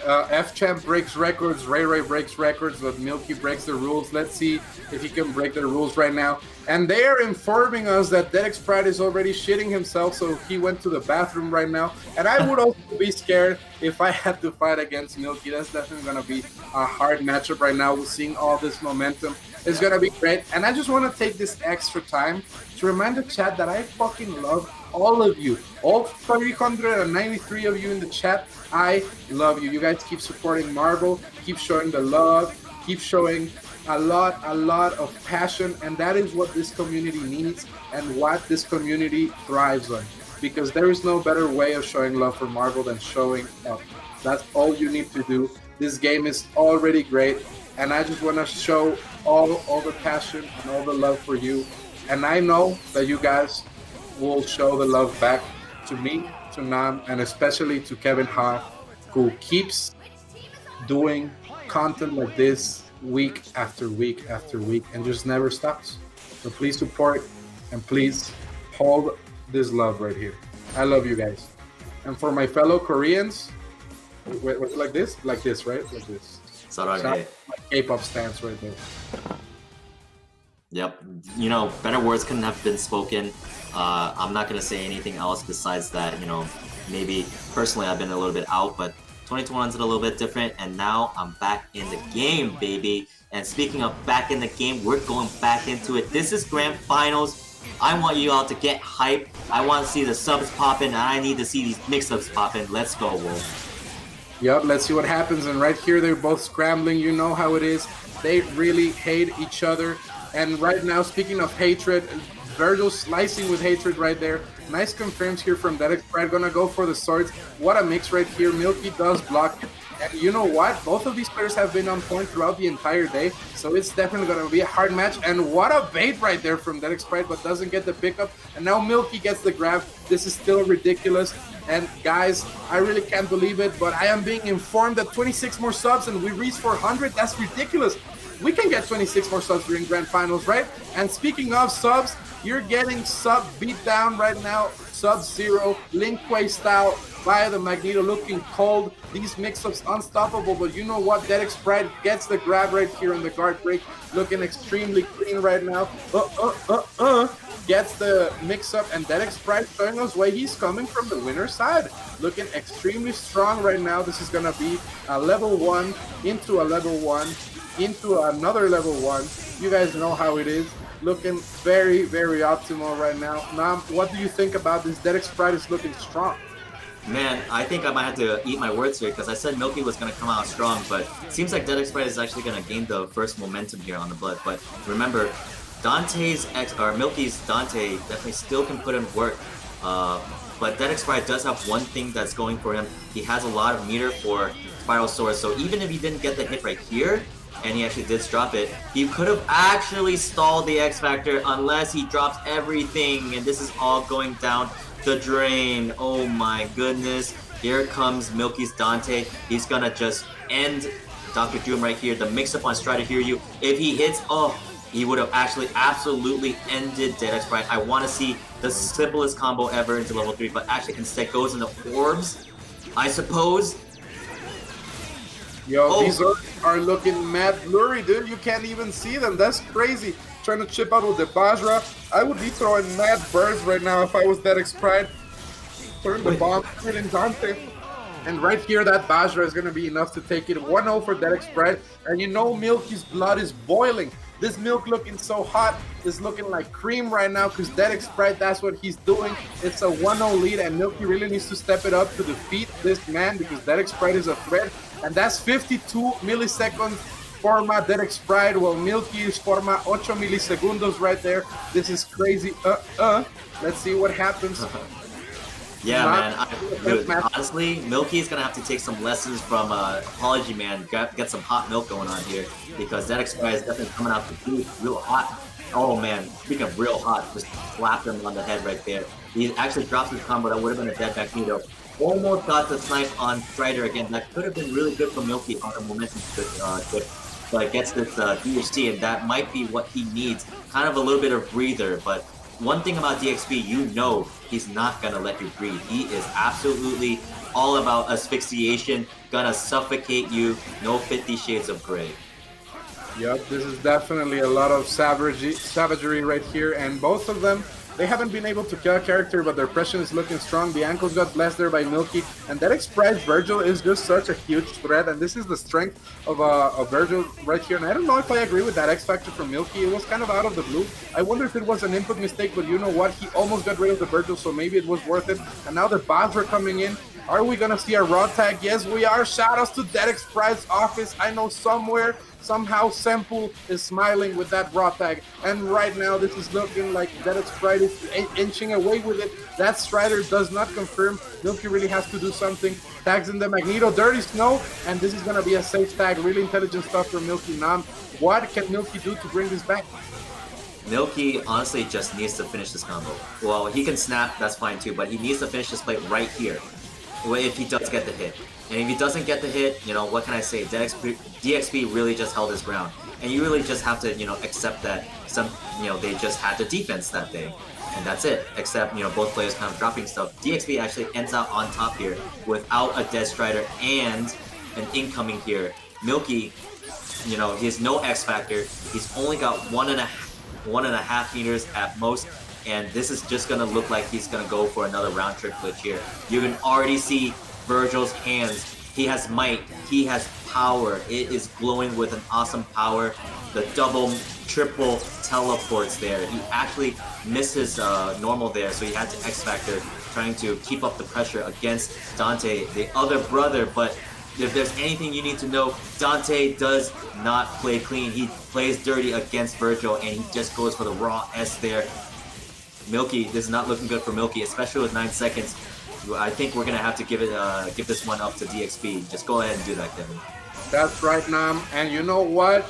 F-Champ breaks records, Ray Ray breaks records, but Milky breaks the rules. Let's see if he can break the rules right now. And they are informing us that Dedek's Pride is already shitting himself, so he went to the bathroom right now. And I would also be scared if I had to fight against Milky. That's definitely going to be a hard matchup right now. We're seeing all this momentum. It's going to be great. And I just want to take this extra time to remind the chat that I fucking love all of you. All 393 of you in the chat, I love you. You guys keep supporting Marvel, keep showing the love, keep showing a lot of passion, and that is what this community needs and what this community thrives on. Because there is no better way of showing love for Marvel than showing up. That's all you need to do. This game is already great, and I just want to show all the passion and all the love for you. And I know that you guys will show the love back. to me, to Nam, and especially to Kevin Ha, who keeps doing content like this week after week after week and just never stops. So please support and please hold this love right here. I love you guys. And for my fellow Koreans, wait, was it like this? Like this, right? Like this. Sarage. My K-pop stance right there. Yep. You know, better words couldn't have been spoken. I'm not going to say anything else besides that, you know, maybe personally I've been a little bit out, but 2021's a little bit different, and now I'm back in the game, baby. And speaking of back in the game, we're going back into it. This is Grand Finals. I want you all to get hype. I want to see the subs popping, and I need to see these mix-ups popping. Let's go, Wolf. Yep, let's see what happens. And right here, they're both scrambling. You know how it is. They really hate each other. And right now, speaking of hatred, Virgil slicing with hatred right there. Nice confirms here from Derek Pratt. Gonna go for the swords. What a mix right here. Milky does block it. And you know what? Both of these players have been on point throughout the entire day. So it's definitely gonna be a hard match. And what a bait right there from Derek Sprite, but doesn't get the pickup. And now Milky gets the grab. This is still ridiculous. And guys, I really can't believe it, but I am being informed that 26 more subs and we reach 400. That's ridiculous. We can get 26 more subs during Grand Finals, right? And speaking of subs, you're getting sub beat down right now. Sub-Zero, Linkway style, via the Magneto looking cold. These mix-ups unstoppable, but you know what? Derek Sprite gets the grab right here on the guard break. Looking extremely clean right now. Gets the mix-up, and Derek Sprite showing us why he's coming from the winner's side. Looking extremely strong right now. This is going to be a level 1 into a level 1 into another level 1. You guys know how it is. Looking very, very optimal right now. Nam, what do you think about this? Derek Sprite is looking strong. Man, I think I might have to eat my words here because I said Milky was going to come out strong, but it seems like Derek Sprite is actually going to gain the first momentum here on the blood. But remember, Milky's Dante definitely still can put in work. But Derek Sprite does have one thing that's going for him. He has a lot of meter for Spiral Sword, so even if he didn't get the hit right here, and he actually did drop it, he could have actually stalled the X Factor unless he drops everything, and this is all going down the drain. Oh my goodness. Here comes Milky's Dante. He's gonna just end Dr. Doom right here. The mix-up on Strider Hiryu. If he hits, he would have actually absolutely ended Dead X Sprite. I want to see the simplest combo ever into level 3, but actually instead goes into orbs, I suppose. Yo, these are looking mad blurry, dude. You can't even see them. That's crazy. Trying to chip out with the Bajra. I would be throwing mad birds right now if I was Derek Sprite. Turn the bomb, killing Dante. And right here, that Bajra is going to be enough to take it 1-0 for Derek Sprite. And you know Milky's blood is boiling. This milk looking so hot is looking like cream right now because Derek Sprite, that's what he's doing. It's a 1-0 lead, and Milky really needs to step it up to defeat this man because Derek Sprite is a threat. And that's 52 milliseconds forma Derek Sprite, while Milky is forma 8 milisegundos right there. This is crazy. Let's see what happens. Yeah, man. Honestly, Milky is going to have to take some lessons from Apology Man. Get some hot milk going on here because Derek Sprite is definitely coming out the booth real hot. Oh, man. Speaking of real hot, just slapped him on the head right there. He actually drops his combo. That would have been a dead Magneto. Almost got the snipe on Strider again. That could have been really good for Milky on a momentum trip. But gets this DHT, and that might be what he needs. Kind of a little bit of breather, but one thing about DXP, you know he's not gonna let you breathe. He is absolutely all about asphyxiation, gonna suffocate you, no 50 Shades of Grey. Yep, this is definitely a lot of savagery right here, and both of them, they haven't been able to kill a character, but their pressure is looking strong. The ankles got blessed there by Milky, and that Sprite Virgil is just such a huge threat, and this is the strength of Virgil right here. And I don't know if I agree with that X Factor from Milky. It was kind of out of the blue. I wonder if it was an input mistake, but you know what? He almost got rid of the Virgil, so maybe it was worth it. And now the bots are coming in. Are we gonna see a raw tag? Yes, we are. Shoutouts to Derek Sprite's office. I know somehow Sempu is smiling with that raw tag. And right now, this is looking like Derek Sprite is inching away with it. That Strider does not confirm. Milky really has to do something. Tags in the Magneto, Dirty Snow, and this is gonna be a safe tag. Really intelligent stuff from Milky Nam. What can Milky do to bring this back? Milky honestly just needs to finish this combo. Well, he can snap, that's fine too, but he needs to finish this play right here if he does get the hit. And if he doesn't get the hit, you know, what can I say? DXP really just held his ground. And you really just have to, you know, accept that they just had the defense that day. And that's it. Except, you know, both players kind of dropping stuff. DXP actually ends out on top here without a Dead Strider and an incoming here. Milky, you know, he has no X Factor. He's only got 1.5 meters at most. And this is just going to look like he's going to go for another round trip glitch here. You can already see Virgil's hands. He has might. He has power. It is glowing with an awesome power. The double, triple teleports there. He actually missed his normal there, so he had to X Factor, trying to keep up the pressure against Dante, the other brother. But if there's anything you need to know, Dante does not play clean. He plays dirty against Virgil, and he just goes for the raw S there. Milky, this is not looking good for Milky, especially with 9 seconds. I think we're gonna have to give this one up to DXP. Just go ahead and do that, Kevin. That's right, Nam. And you know what?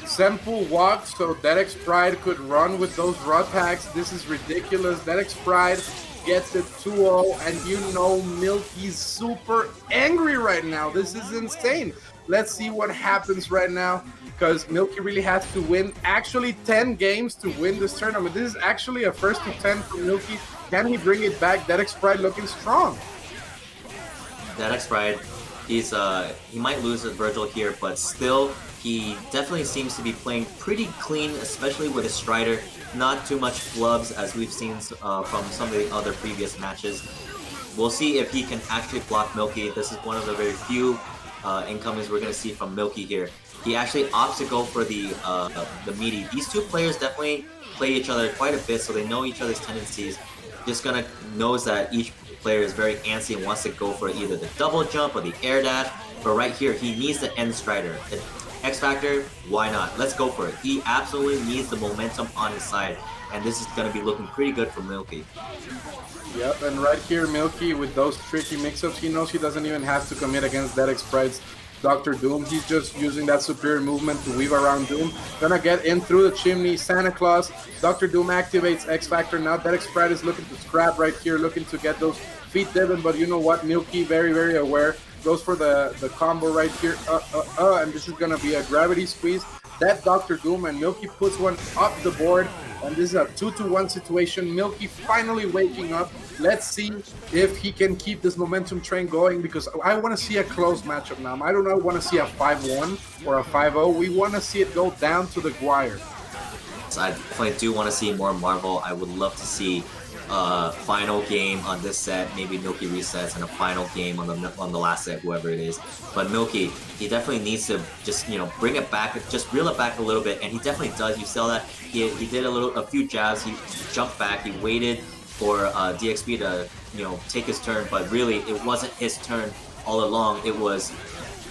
Senpu walked so Dedex Pride could run with those raw tags. This is ridiculous. Dedex Pride gets it 2-0, and you know Milky's super angry right now. This is insane. Let's see what happens right now, because Milky really has to win actually 10 games to win this tournament. This is actually a first to 10 for Milky. Can he bring it back? Dedex Pride looking strong. Dedex Pride, he might lose to Virgil here, but still, he definitely seems to be playing pretty clean, especially with his Strider. Not too much flubs as we've seen from some of the other previous matches. We'll see if he can actually block Milky. This is one of the very few incomings we're going to see from Milky here. He actually opts to go for the meaty. These two players definitely play each other quite a bit, so they know each other's tendencies. Just knows that each player is very antsy and wants to go for either the double jump or the air dash. But right here, he needs the end Strider. X Factor, why not? Let's go for it. He absolutely needs the momentum on his side, and this is going to be looking pretty good for Milky. Yep, and right here, Milky, with those tricky mix-ups, he knows he doesn't even have to commit against Dedex Pride's Dr. Doom. He's just using that superior movement to weave around Doom. Gonna get in through the chimney. Santa Claus. Dr. Doom activates X Factor. Now Dedex Pride is looking to scrap right here, looking to get those feet Devin, but you know what? Milky, very, very aware. Goes for the combo right here. And this is gonna be a gravity squeeze. That Dr. Doom, and Milky puts one up the board. And this is a 2-1 situation. Milky finally waking up. Let's see if he can keep this momentum train going, because I want to see a close matchup now. I don't want to see a 5-1 or a 5-0. We want to see it go down to the wire. So I definitely do want to see more Marvel. I would love to see a final game on this set, maybe Milky resets, and a final game on the last set, whoever it is. But Milky, he definitely needs to just, you know, bring it back, just reel it back a little bit, and he definitely does. You saw that he did a few jabs, he jumped back, he waited for DXP to, you know, take his turn, but really it wasn't his turn all along. It was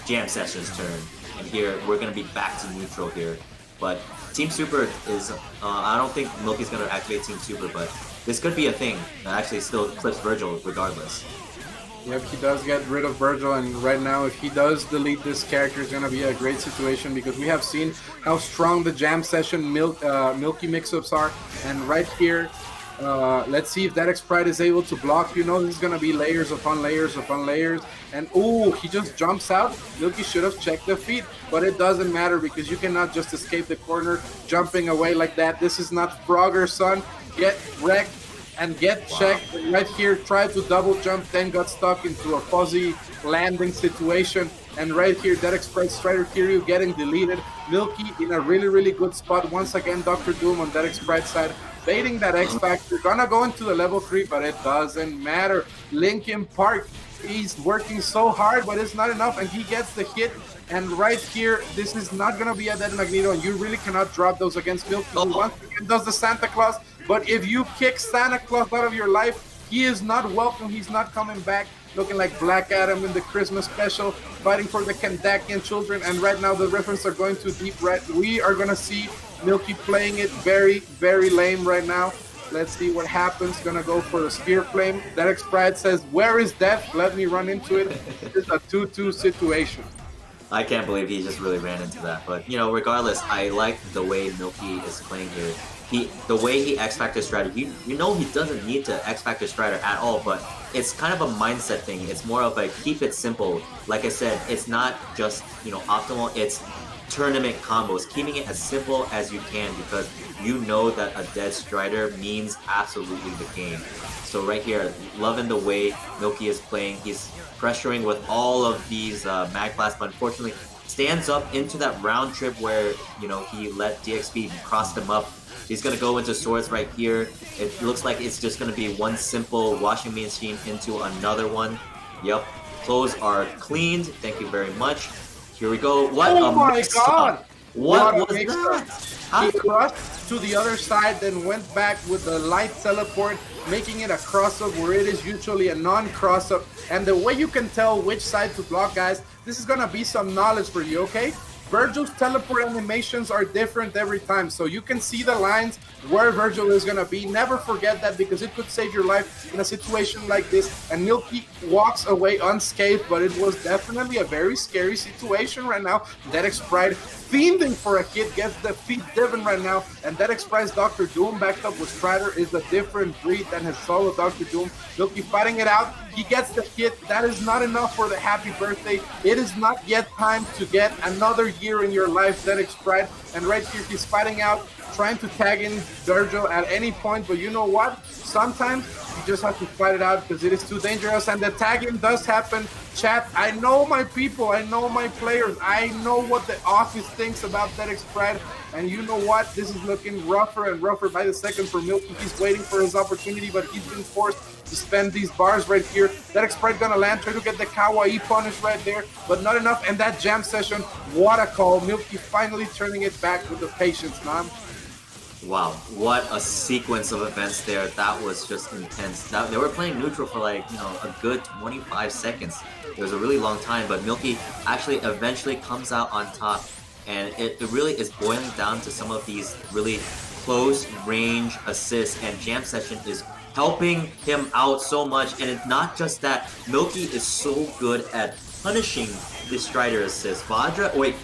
Jam Session's turn, and here we're gonna be back to neutral here. But Team Super is, I don't think Milky's gonna activate Team Super, but this could be a thing that actually still clips Virgil regardless. Yep, he does get rid of Virgil, and right now if he does delete this character, it's going to be a great situation, because we have seen how strong the Jam Session Milky mix-ups are. And right here, let's see if Dedex Pride is able to block. You know, this is going to be layers upon layers upon layers. And ooh, he just jumps out. Milky should have checked the feet, but it doesn't matter, because you cannot just escape the corner jumping away like that. This is not Frogger, son. Get wrecked and get checked. Right here, tried to double jump, then got stuck into a fuzzy landing situation. And right here, Dedex Pride Strider Kiryu getting deleted. Milky in a really, really good spot. Once again, Dr. Doom on Dedex Pride's side, baiting that X Factor. Gonna go into the level 3, but it doesn't matter. Linkin Park, he's working so hard, but it's not enough, and he gets the hit. And right here, this is not gonna be a dead Magneto, and you really cannot drop those against Milky, who once again does the Santa Claus. But if you kick Santa Claus out of your life, he is not welcome. He's not coming back. Looking like Black Adam in the Christmas special, fighting for the Kandakian children. And right now, the references are going to deep red. We are going to see Milky playing it very, very lame right now. Let's see what happens. Gonna go for the Spear Flame. Dedex Pride says, "Where is death? Let me run into it." It's a 2-2 situation. I can't believe he just really ran into that. But, regardless, I like the way Milky is playing here. The way he X Factor Strider, you know he doesn't need to X Factor Strider at all, but it's kind of a mindset thing. It's more of a keep it simple. Like I said, it's not just, optimal, it's tournament combos, keeping it as simple as you can because you know that a dead Strider means absolutely the game. So right here, loving the way Milky is playing. He's pressuring with all of these Mag Blast, but unfortunately stands up into that round trip where, he let DXP cross him up. He's going to go into swords right here. It looks like it's just going to be one simple washing machine into another one. Yep. Clothes are cleaned. Thank you very much. Here we go. What oh my god! What was that? He crossed to the other side, then went back with the light teleport, making it a cross-up where it is usually a non-cross-up. And the way you can tell which side to block, guys, this is going to be some knowledge for you, okay? Virgil's teleport animations are different every time, so you can see the lines where Virgil is going to be. Never forget that because it could save your life in a situation like this. And Milky walks away unscathed, but it was definitely a very scary situation right now. Dedex Pride fiending for a hit, gets the feet driven right now, and Dedex Pride's Dr. Doom backed up with Strider is a different breed than his solo Dr. Doom. Milky fighting it out. He gets the hit. That is not enough for the happy birthday. It is not yet time to get another year in your life, Dedex Pride. And right here, he's fighting out, trying to tag in Virgil at any point. But you know what? Sometimes you just have to fight it out because it is too dangerous. And the tagging does happen. Chat, I know my people. I know my players. I know what the office thinks about Dedex Pride. And you know what? This is looking rougher and rougher by the second for Milky. He's waiting for his opportunity, but he's been forced to spend these bars right here. Dedex Pride gonna land, try to get the kawaii punish right there, but not enough. And that jam session, what a call. Milky finally turning it back with the patience, man. Wow, what a sequence of events there. That was just intense. They were playing neutral for a good 25 seconds. It was a really long time, but Milky actually eventually comes out on top. And it really is boiling down to some of these really close range assists, and Jam Session is helping him out so much. And it's not just that, Milky is so good at punishing the Strider assist. Vajra, wait,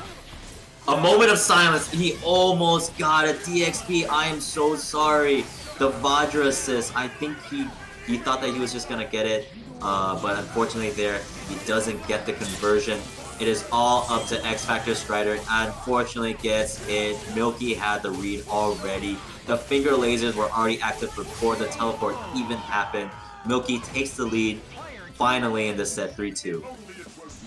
a moment of silence. He almost got a DXP. I am so sorry. The Vajra assist, I think he thought that he was just gonna get it, but unfortunately there, he doesn't get the conversion. It is all up to X Factor Strider. Unfortunately gets hit. Milky had the read already. The finger lasers were already active before the teleport even happened. Milky takes the lead finally in the set 3-2.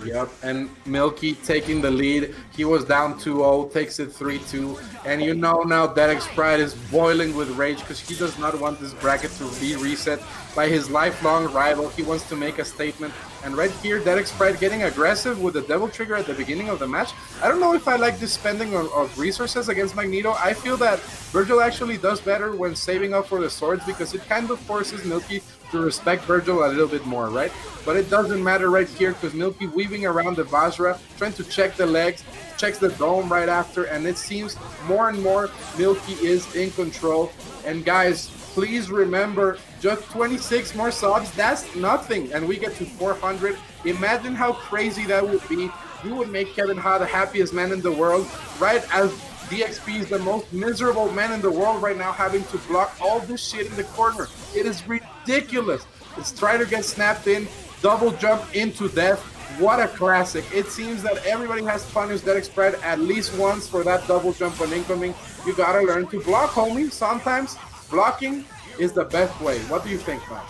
Yep, and Milky taking the lead. He was down 2-0, takes it 3-2. And you know now Dedex Pride is boiling with rage because he does not want this bracket to be reset by his lifelong rival. He wants to make a statement. And right here, Dedex Pride getting aggressive with the Devil Trigger at the beginning of the match. I don't know if I like this spending of resources against Magneto. I feel that Virgil actually does better when saving up for the swords because it kind of forces Milky to respect Virgil a little bit more, right? But it doesn't matter right here because Milky weaving around the Vajra, trying to check the legs, checks the dome right after, and it seems more and more Milky is in control. And guys, please remember, just 26 more subs, that's nothing. And we get to 400. Imagine how crazy that would be. We would make Kevin Ha the happiest man in the world, right? As DXP is the most miserable man in the world right now, having to block all this shit in the corner. It is ridiculous. The Strider gets snapped in, double jump into death. What a classic. It seems that everybody has punished Dedex Pride at least once for that double jump on incoming. You gotta learn to block, homie. Sometimes blocking is the best way. What do you think, man?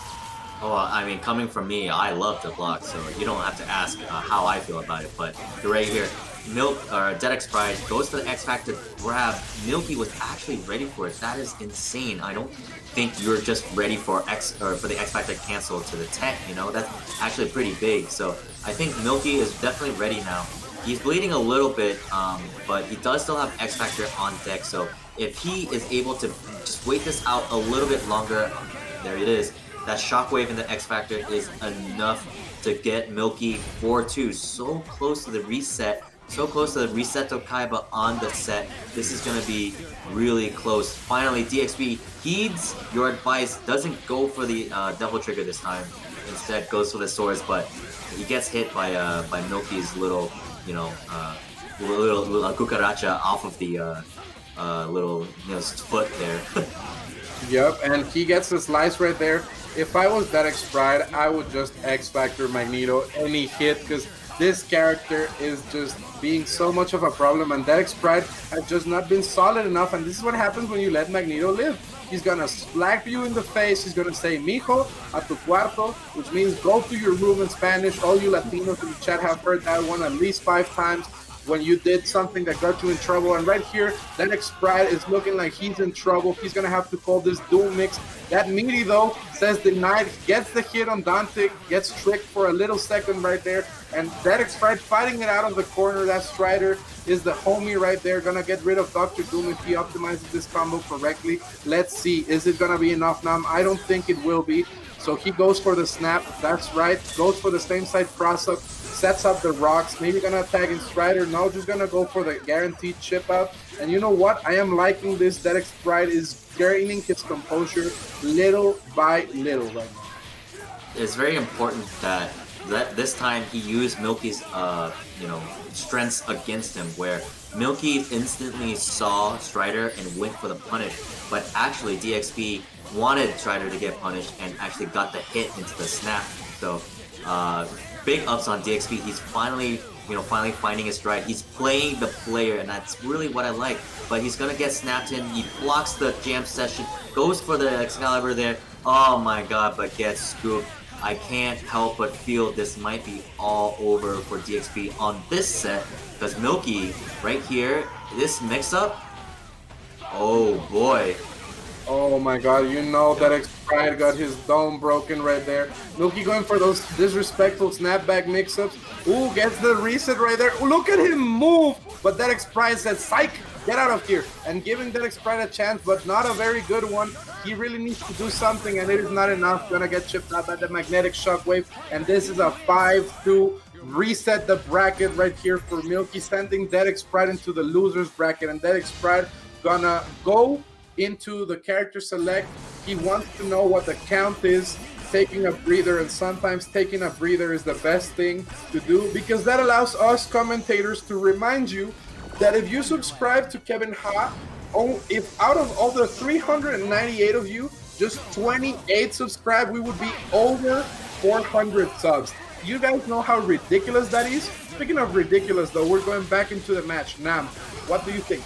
Oh, I mean, coming from me, I love to block, so you don't have to ask how I feel about it. But right here, Dedex Pride goes to the X Factor grab. Milky was actually ready for it. That is insane. I don't think you're just ready for the X Factor cancel to the tech. That's actually pretty big. So I think Milky is definitely ready now. He's bleeding a little bit, but he does still have X Factor on deck. So if he is able to just wait this out a little bit longer, there it is. That shockwave in the X Factor is enough to get Milky 4-2. So close to the reset. So close to the reset to Kaiba on the set. This is going to be really close. Finally, DXP heeds your advice. Doesn't go for the Devil Trigger this time. Instead, goes for the swords, but he gets hit by Milky's little little cucaracha off of the little foot there. Yep, and he gets the slice right there. If I was that X-Pride, I would just X-Factor Magneto any hit, because this character is just being so much of a problem, and that X-Pride has just not been solid enough, and this is what happens when you let Magneto live. He's gonna slap you in the face, he's gonna say, mijo, a tu cuarto, which means go to your room in Spanish. All you Latinos in the chat have heard that one at least 5 times. When you did something that got you in trouble. And right here, that X-Pride is looking like he's in trouble. He's going to have to call this dual mix. That Meaty, though, says denied, gets the hit on Dante, gets tricked for a little second right there. And that X-Pride fighting it out of the corner. That Strider is the homie right there. Going to get rid of Dr. Doom if he optimizes this combo correctly. Let's see. Is it going to be enough now? I don't think it will be. So he goes for the snap. That's right. Goes for the same side cross-up. Sets up the rocks, maybe gonna attack in Strider. No, just gonna go for the guaranteed chip out. And you know what? I am liking this. That X-Pride is gaining his composure little by little right now. It's very important that this time he used Milky's strengths against him, where Milky instantly saw Strider and went for the punish, but actually DXP wanted Strider to get punished and actually got the hit into the snap. So big ups on DXP. He's finally finding his stride. He's playing the player, and that's really what I like. But he's gonna get snapped in. He blocks the jam session, goes for the Excalibur there. Oh my god, but gets scooped. I can't help but feel this might be all over for DXP on this set, because Milky right here, this mix-up. Oh boy. Oh my god, you know that X-Pride got his dome broken right there. Milky going for those disrespectful snapback mix-ups. Ooh, gets the reset right there. Ooh, look at him move! But that X-Pride said, psych, get out of here. And giving that X-Pride a chance, but not a very good one. He really needs to do something, and it is not enough. Gonna get chipped out by the magnetic shockwave. And this is a 5-2. Reset the bracket right here for Milky, sending that X-Pride into the loser's bracket. And that X-Pride gonna go into the character select. He wants to know what the count is, taking a breather, and sometimes taking a breather is the best thing to do, because that allows us commentators to remind you that if you subscribe to Kevin Ha, if out of all the 398 of you, just 28 subscribe, we would be over 400 subs. You guys know how ridiculous that is? Speaking of ridiculous though, we're going back into the match. Nam, what do you think?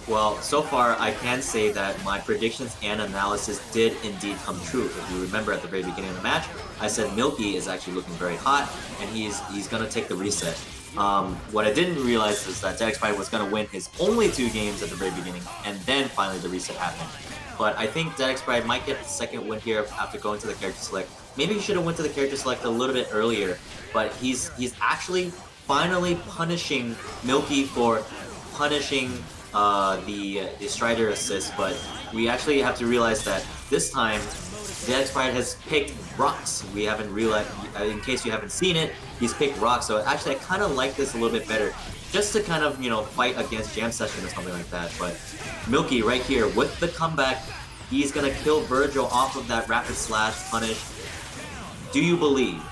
Well, so far I can say that my predictions and analysis did indeed come true. If you remember at the very beginning of the match, I said Milky is actually looking very hot, and he's gonna take the reset. What I didn't realize is that X-Pride was gonna win his only 2 games at the very beginning, and then finally the reset happened. But I think X-Pride might get the second win here after going to the character select. Maybe he should have went to the character select a little bit earlier, but he's actually finally punishing Milky for punishing the Strider assist. But we actually have to realize that this time the X-Pride has picked rocks. We haven't realized, in case you haven't seen it, he's picked rocks. So actually I kind of like this a little bit better, just to kind of, fight against Jam Session or something like that. But Milky right here with the comeback, he's gonna kill Virgil off of that rapid slash punish. Do you believe?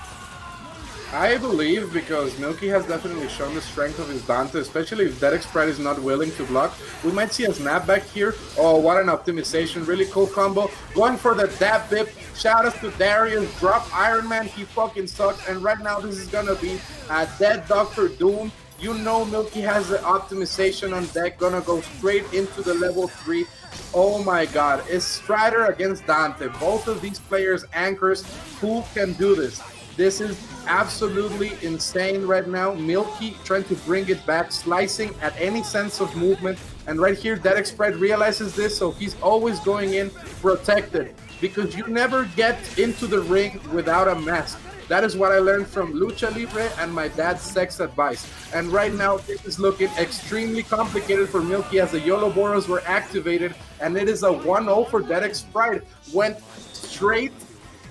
I believe, because Milky has definitely shown the strength of his Dante, especially if that X-Pride is not willing to block. We might see a snapback here. Oh, what an optimization. Really cool combo. Going for the dab dip. Shout out to Darius. Drop Iron Man. He fucking sucks. And right now this is going to be a dead Dr. Doom. You know Milky has the optimization on deck. Gonna go straight into the level 3. Oh my god. It's Strider against Dante. Both of these players anchors. Who can do this? This is absolutely insane right now. Milky trying to bring it back, slicing at any sense of movement. And right here, that X-Pride realizes this, so he's always going in protected, because you never get into the ring without a mask. That is what I learned from Lucha Libre and my dad's sex advice. And right now, this is looking extremely complicated for Milky as the YOLO Boros were activated. And it is a 1-0 for that X-Pride. Went straight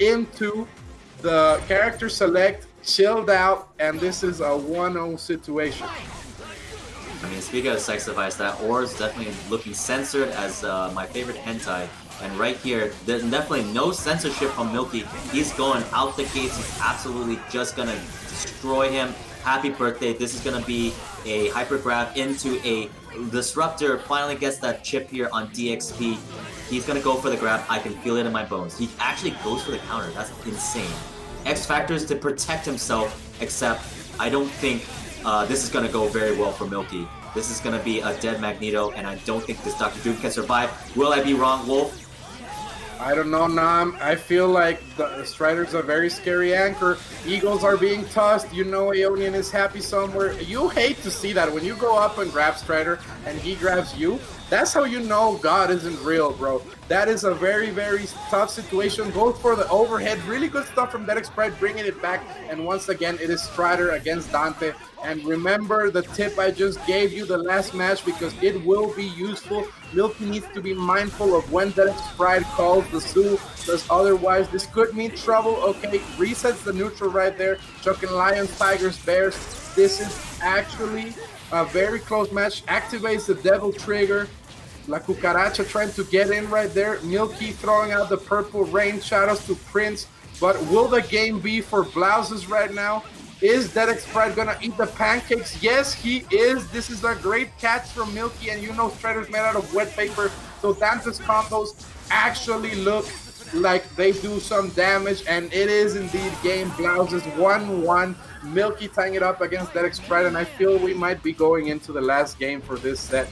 into the character select, chilled out, and this is a 1-0 situation. I mean, speaking of sex advice, that aura is definitely looking censored as my favorite hentai. And right here, there's definitely no censorship from Milky. He's going out the gates. He's absolutely just gonna destroy him. happy birthday. This is going to be a hyper grab into a disruptor. Finally gets that chip here on DXP. He's going to go for the grab. I can feel it in my bones. He actually goes for the counter. That's insane. Xfactor is to protect himself, except I don't think this is going to go very well for Milky. This is going to be a dead Magneto, and I don't think this Dr. Doom can survive. Will I be wrong, Wolf? I don't know, Nam. I feel like the Strider's a very scary anchor. Eagles are being tossed. You know Aeonian is happy somewhere. You hate to see that. When you go up and grab Strider and he grabs you, that's how you know God isn't real, bro. That is a very, very tough situation. Goes for the overhead. Really good stuff from Dead Sprite, bringing it back. And once again, it is Strider against Dante. And remember the tip I just gave you the last match, because it will be useful. Milky needs to be mindful of when Dead Sprite calls the zoo, because otherwise this could mean trouble. Okay, resets the neutral right there. Chucking Lions, Tigers, Bears. This is actually a very close match. Activates the Devil Trigger. La Cucaracha trying to get in right there. Milky throwing out the purple rain. Shadows to Prince. But will the game be for Blouses right now? Is Dead Sprite gonna eat the pancakes? Yes, he is. This is a great catch from Milky, and you know Strider's made out of wet paper. So Dante's combos actually look like they do some damage, and it is indeed game. Blouses 1-1. Milky tying it up against Dead Sprite, and I feel we might be going into the last game for this set.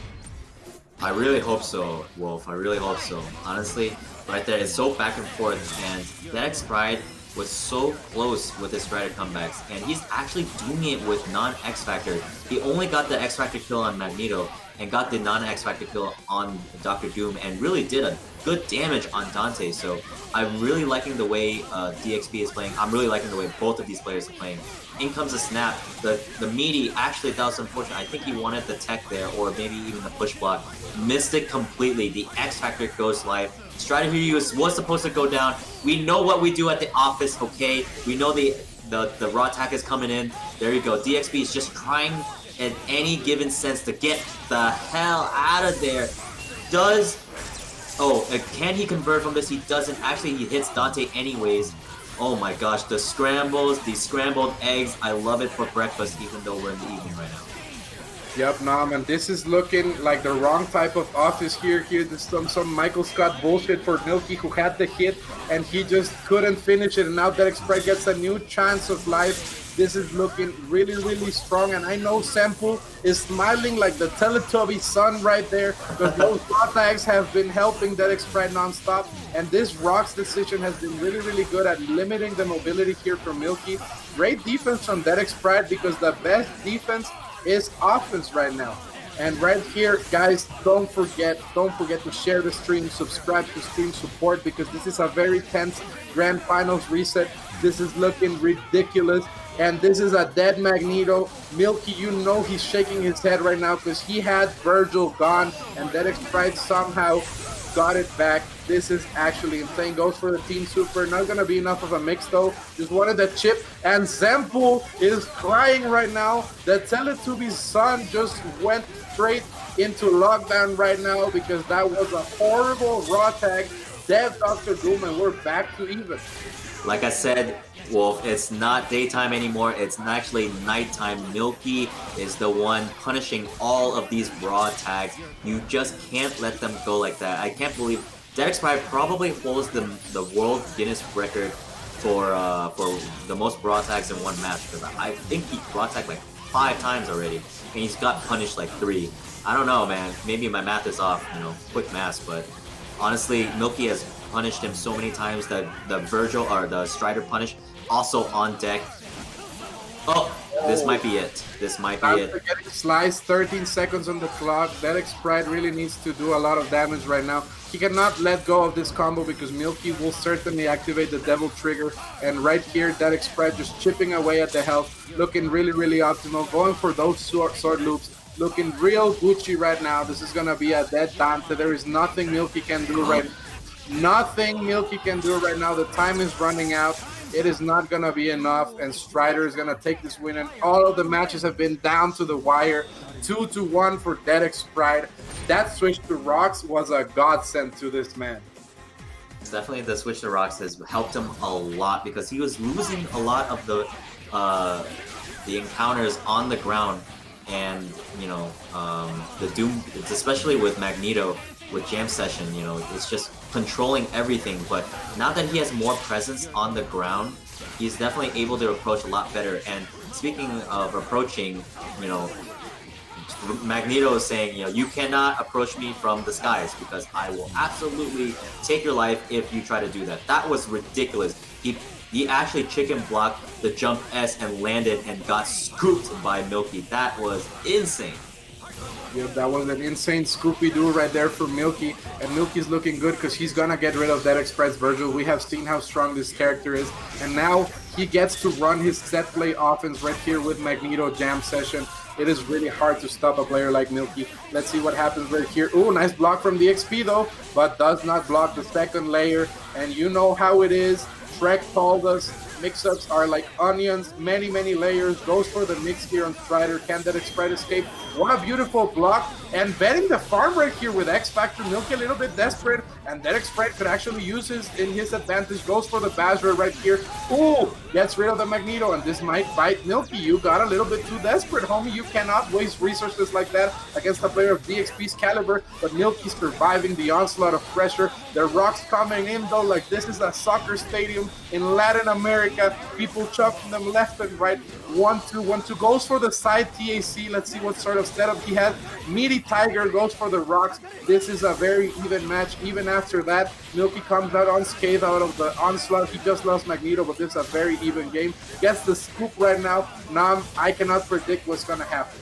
I really hope so, Wolf. I really hope so. Honestly, right there, it's so back and forth, and Dead Sprite was so close with his Strider comebacks, and he's actually doing it with non-X Factor. He only got the X Factor kill on Magneto and got the non-X Factor kill on Dr. Doom, and really did a good damage on Dante. So I'm really liking the way DXP is playing. I'm really liking the way both of these players are playing. In comes a snap. The meaty, actually, that was unfortunate. I think he wanted the tech there, or maybe even the push block. Missed it completely. The X Factor goes live. Strider here was supposed to go down. We know what we do at the office, okay? We know the raw attack is coming in. There you go. DXP is just trying in any given sense to get the hell out of there. Can he convert from this? He doesn't. Actually, he hits Dante anyways. Oh my gosh, the scrambles, the scrambled eggs. I love it for breakfast, even though we're in the evening right now. Yep, Nam, and this is looking like the wrong type of office here. There's some Michael Scott bullshit for Milky, who had the hit, and he just couldn't finish it, and now Dead Sprite gets a new chance of life. This is looking really, really strong, and I know Semple is smiling like the Teletubby sun right there, because those raw tags have been helping Dead Sprite nonstop, and this Rock's decision has been really, really good at limiting the mobility here from Milky. Great defense from Dead Sprite, because the best defense is offense right now. And right here, guys, don't forget to share the stream, subscribe to stream support, because this is a very tense grand finals reset. This is looking ridiculous, and this is a dead Magneto. Milky, you know he's shaking his head right now, because he had Virgil gone, and Dead Sprite somehow got it back. This is actually insane. Goes for the Team Super. Not going to be enough of a mix, though. Just wanted the chip. And Zempool is crying right now. The Teletubby's son just went straight into lockdown right now, because that was a horrible raw tag. Dead Dr. Doom, and we're back to even. Like I said, Wolf, it's not daytime anymore. It's actually nighttime. Milky is the one punishing all of these raw tags. You just can't let them go like that. I can't believe Dead Sprite probably holds the world Guinness record for the most raw tags in one match, because I think he raw tagged like 5 times already, and he's got punished like 3. I don't know, man. Maybe my math is off, quick math, but honestly, Milky has punished him so many times that the Virgil or the Strider punish also on deck. Oh, this might be it. This might be it. Getting sliced, 13 seconds on the clock. Dead Sprite really needs to do a lot of damage right now. He cannot let go of this combo, because Milky will certainly activate the Devil Trigger. And right here, Dead Sprite just chipping away at the health. Looking really, really optimal. Going for those sword loops. Looking real Gucci right now. This is going to be a dead Dante. There is nothing Milky can do right now. Nothing Milky can do right now. The time is running out. It is not going to be enough, and Strider is going to take this win, and all of the matches have been down to the wire. 2-1 for Dead Sprite. That switch to Rocks was a godsend to this man. Definitely the switch to Rocks has helped him a lot, because he was losing a lot of the the encounters on the ground, and the Doom, especially with Magneto, with Jam Session, it's just controlling everything. But now that he has more presence on the ground, he's definitely able to approach a lot better. And speaking of approaching, Magneto is saying, you cannot approach me from the skies because I will absolutely take your life if you try to do that. That was ridiculous. He actually chicken blocked the jump S and landed and got scooped by Milky. That was insane. Yeah, that was an insane Scooby-Doo right there for Milky, and Milky's looking good because he's gonna get rid of that Express Virgil. We have seen how strong this character is, and now he gets to run his set play offense right here with Magneto Jam Session. It is really hard to stop a player like Milky. Let's see what happens right here. Ooh, nice block from the XP though, but does not block the second layer, and you know how it is. Shrek told us mix-ups are like onions, many layers. Goes for the mix here on Strider. Can that Sprite escape? What a beautiful block, and betting the farm right here with Xfactory. Milky a little bit desperate, and that Sprite could actually use in his advantage. Goes for the Basra right here. Ooh, gets rid of the Magneto, and this might bite Milky. You got a little bit too desperate, homie. You cannot waste resources like that against a player of DXP's caliber, but Milky's surviving the onslaught of pressure. The rocks coming in though, like this is a soccer stadium in Latin America. People chucking them left and right. 1-2, 1-2, goes for the side TAC. Let's see what sort of setup he has. Meaty Tiger goes for the rocks. This is a very even match. Even after that, Milky comes out unscathed out of the onslaught. He just lost Magneto, but this is a very even game. Gets the scoop right now. Now I cannot predict what's gonna happen.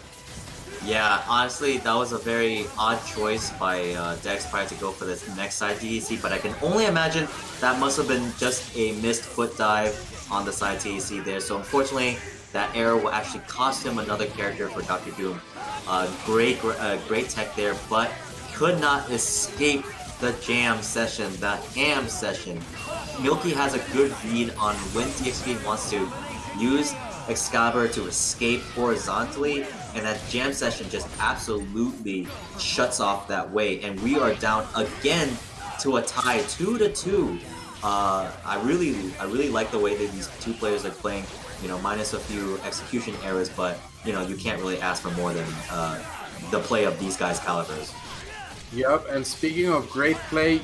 Yeah, honestly, that was a very odd choice by Dex Pride to go for this next side DEC, but I can only imagine that must have been just a missed foot dive on the side TAC there. So unfortunately, that error will actually cost him another character for Dr. Doom. Great tech there, but could not escape the jam session, the ham session. Milky has a good read on when DXP wants to use Excalibur to escape horizontally, and that jam session just absolutely shuts off that way, and we are down again to a tie, 2-2. I really like the way that these two players are playing, minus a few execution errors, but you can't really ask for more than the play of these guys' calibers. Yep, and speaking of great play,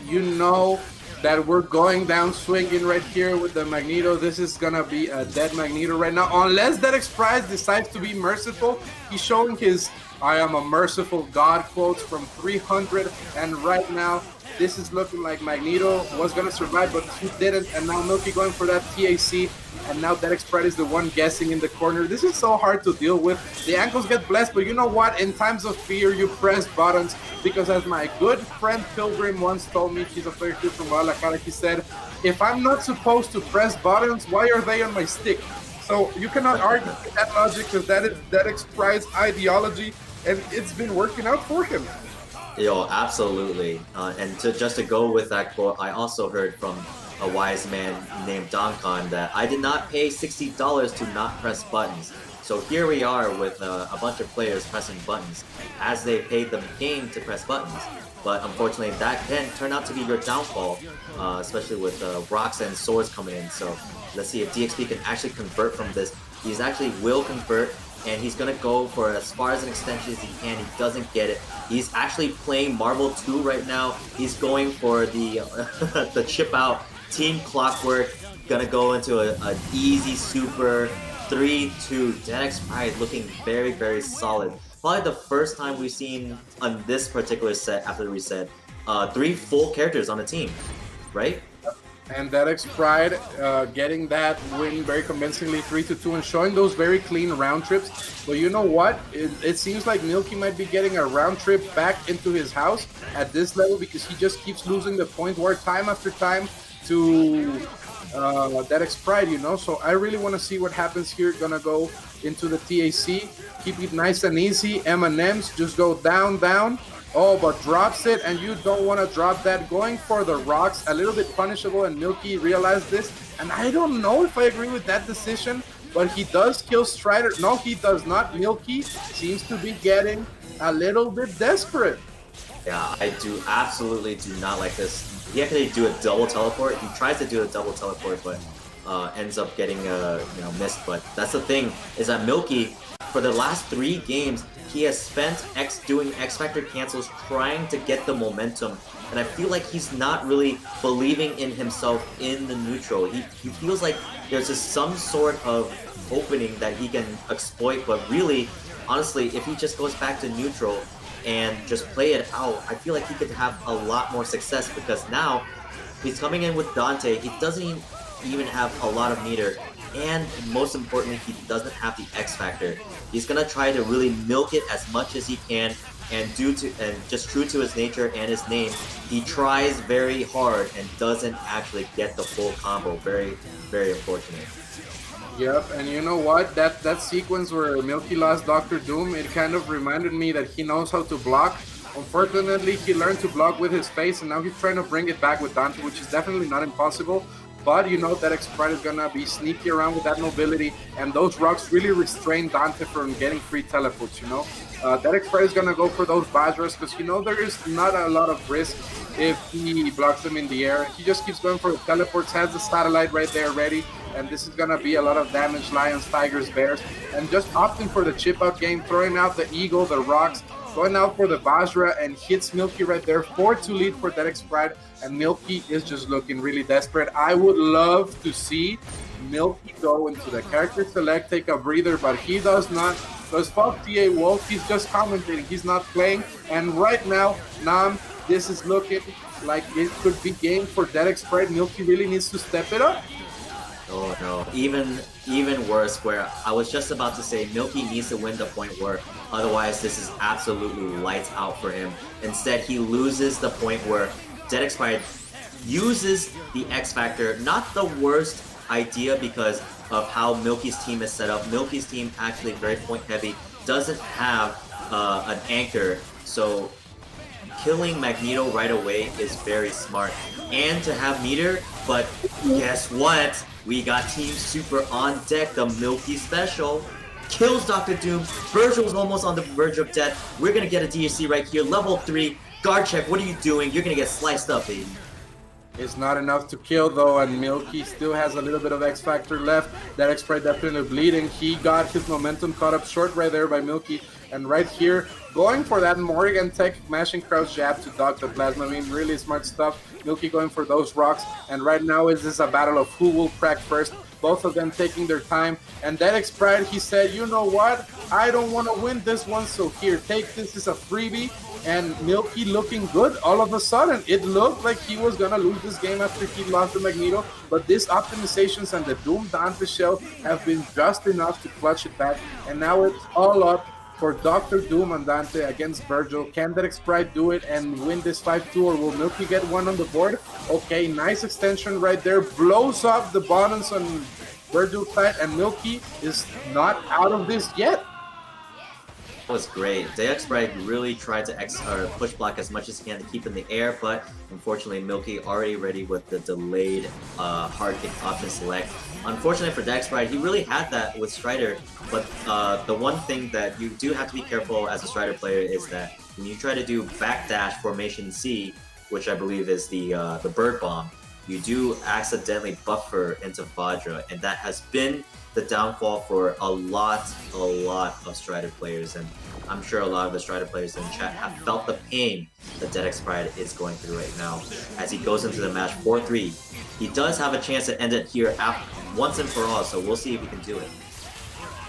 that we're going down swinging right here with the Magneto. This is gonna be a dead Magneto right now, unless that Prize decides to be merciful. He's showing his "I am a merciful God" quotes from 300, and right now this is looking like Magneto was gonna survive, but he didn't, and now Milky going for that TAC, and now that Pride is the one guessing in the corner. This is so hard to deal with. The ankles get blessed, but you know what? In times of fear, you press buttons, because as my good friend Pilgrim once told me, he's a player here from Guadalajara, he said, if I'm not supposed to press buttons, why are they on my stick? So you cannot argue with that logic, because that is that Pride's ideology, and it's been working out for him. Yo, absolutely. And just to go with that quote, I also heard from a wise man named Donkon that I did not pay $60 to not press buttons. So here we are with a bunch of players pressing buttons as they paid the game to press buttons. But unfortunately, that can turn out to be your downfall, especially with rocks and swords coming in. So let's see if DXP can actually convert from this. He's actually will convert, and he's gonna go for as far as an extension as he can. He doesn't get it. He's actually playing Marvel 2 right now. He's going for the the chip out Team Clockwork. Gonna go into an easy super 3-2. Dedex Pride looking very solid. Probably the first time we've seen on this particular set after the reset, 3 full characters on a team, right? And Dedex Pride getting that win very convincingly, 3-2, and showing those very clean round trips. But you know what? It seems like Milky might be getting a round trip back into his house at this level, because he just keeps losing the point war time after time to Dedex Pride, So I really want to see what happens here. Gonna go into the TAC, keep it nice and easy. M&Ms just go down. Oh, but drops it, and you don't want to drop that. Going for the rocks, a little bit punishable, and Milky realized this. And I don't know if I agree with that decision, but he does kill Strider. No, he does not. Milky seems to be getting a little bit desperate. Yeah, I absolutely do not like this. He actually do a double teleport. He tries to do a double teleport, but ends up getting missed. But that's the thing, is that Milky, for the last 3 games, he has spent doing X Factor cancels trying to get the momentum, and I feel like he's not really believing in himself in the neutral. He feels like there's just some sort of opening that he can exploit, but really, honestly, if he just goes back to neutral and just play it out, I feel like he could have a lot more success, because now he's coming in with Dante. He doesn't even have a lot of meter, and most importantly, he doesn't have the X Factor. He's gonna try to really milk it as much as he can, and just true to his nature and his name, he tries very hard and doesn't actually get the full combo. Very, very unfortunate. Yep, and you know what? That sequence where Milky lost Dr. Doom, it kind of reminded me that he knows how to block. Unfortunately, he learned to block with his face, and now he's trying to bring it back with Dante, which is definitely not impossible. But you know that X-Pride is gonna be sneaky around with that mobility, and those rocks really restrain Dante from getting free teleports, you know? That X-Pride is gonna go for those Bajras, because you know there is not a lot of risk if he blocks them in the air. He just keeps going for the teleports, has the satellite right there ready, and this is gonna be a lot of damage, Lions, Tigers, Bears, and just opting for the chip out game, throwing out the Eagle, the rocks, going out for the Bajra, and hits Milky right there. 4-2 lead for that X-Pride, and Milky is just looking really desperate. I would love to see Milky go into the character select, take a breather, but he does not. Because fuck TA Wolf, he's just commentating, he's not playing. And right now, Nam, this is looking like it could be game for that X-Pride. Milky really needs to step it up. Oh no, even worse, where I was just about to say Milky needs to win the point war, otherwise this is absolutely lights out for him. Instead, he loses the point where Dead X-Pride uses the X Factor. Not the worst idea because of how Milky's team is set up. Milky's team actually very point heavy, doesn't have an anchor, so killing Magneto right away is very smart. And to have meter, but guess what? We got Team Super on deck, the Milky Special. Kills Dr. Doom. Virgil's almost on the verge of death. We're gonna get a DHC right here, level 3. Guard check, what are you doing? You're gonna get sliced up, baby. It's not enough to kill though, and Milky still has a little bit of X Factor left. That X-Pride definitely bleeding. He got his momentum caught up short right there by Milky. And right here, going for that Morrigan Tech mashing crouch jab to dodge the plasma. I mean, really smart stuff. Milky going for those rocks. And right now is this a battle of who will crack first. Both of them taking their time. And that X-Pride, he said, you know what? I don't want to win this one, so here, take this as a freebie. And Milky looking good. All of a sudden, it looked like he was going to lose this game after he lost the Magneto. But these optimizations and the Doom Dante shell have been just enough to clutch it back. And now it's all up for Dr. Doom and Dante against Virgil. Can that X-Pride do it and win this 5-2, or will Milky get one on the board? Okay, nice extension right there. Blows up the bottoms on Virgil's side, and Milky is not out of this yet. That was great. The X-Pride really tried to push block as much as he can to keep in the air, but unfortunately Milky already ready with the delayed hard kick option select. Unfortunately for the X-Pride, he really had that with Strider, but the one thing that you do have to be careful as a Strider player is that when you try to do backdash formation C, which I believe is the bird bomb, you do accidentally buffer into Vajra, and that has been the downfall for a lot of Strider players, and I'm sure a lot of the Strider players in chat have felt the pain that Dead X-Pride is going through right now as he goes into the match 4-3. He does have a chance to end it here once and for all, so we'll see if he can do it.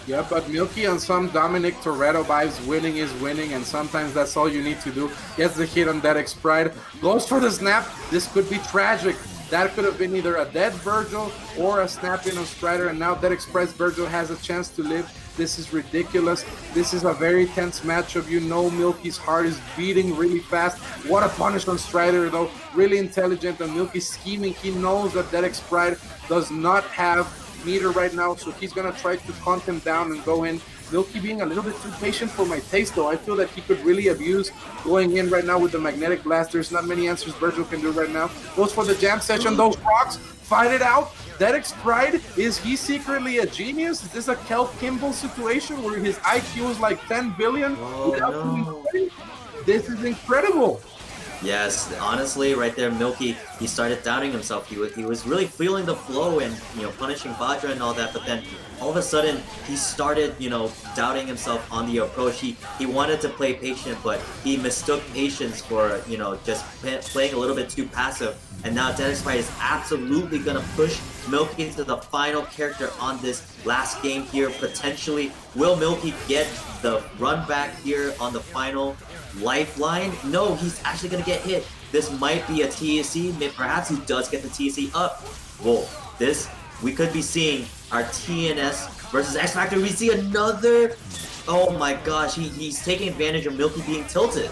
Yeah, but Milky on some Dominic Toretto vibes, winning is winning, and sometimes that's all you need to do. Gets the hit on that X-Pride, goes for the snap. This could be tragic. That could have been either a dead Virgil or a snap in on Strider, and now that Express Virgil has a chance to live. This is ridiculous. This is a very tense matchup. You know Milky's heart is beating really fast. What a punish on Strider though. Really intelligent, and Milky's scheming. He knows that X-Pride does not have meter right now, so he's gonna try to hunt him down and go in. Milky being a little bit too patient for my taste though. I feel that he could really abuse going in right now with the magnetic blast. There's not many answers Virgil can do right now. Goes for the jam session, those rocks, fight it out. That X-Pride, is he secretly a genius? Is this a Kel Kimball situation where his IQ is like 10 billion? Oh, no. This is incredible. Yes, honestly, right there, Milky, he started doubting himself. He was really feeling the flow and, punishing Vajra and all that, but then all of a sudden he started, doubting himself on the approach. He wanted to play patient, but he mistook patience for, just playing a little bit too passive. And now Dedex Fight is absolutely gonna push Milky to the final character on this last game here. Potentially, will Milky get the run back here on the final lifeline? No, he's actually gonna get hit. This might be a TSC. Perhaps he does get the TSC up. Whoa, we could be seeing our TNS versus Xfactory. We see another. Oh my gosh, he's taking advantage of Milky being tilted.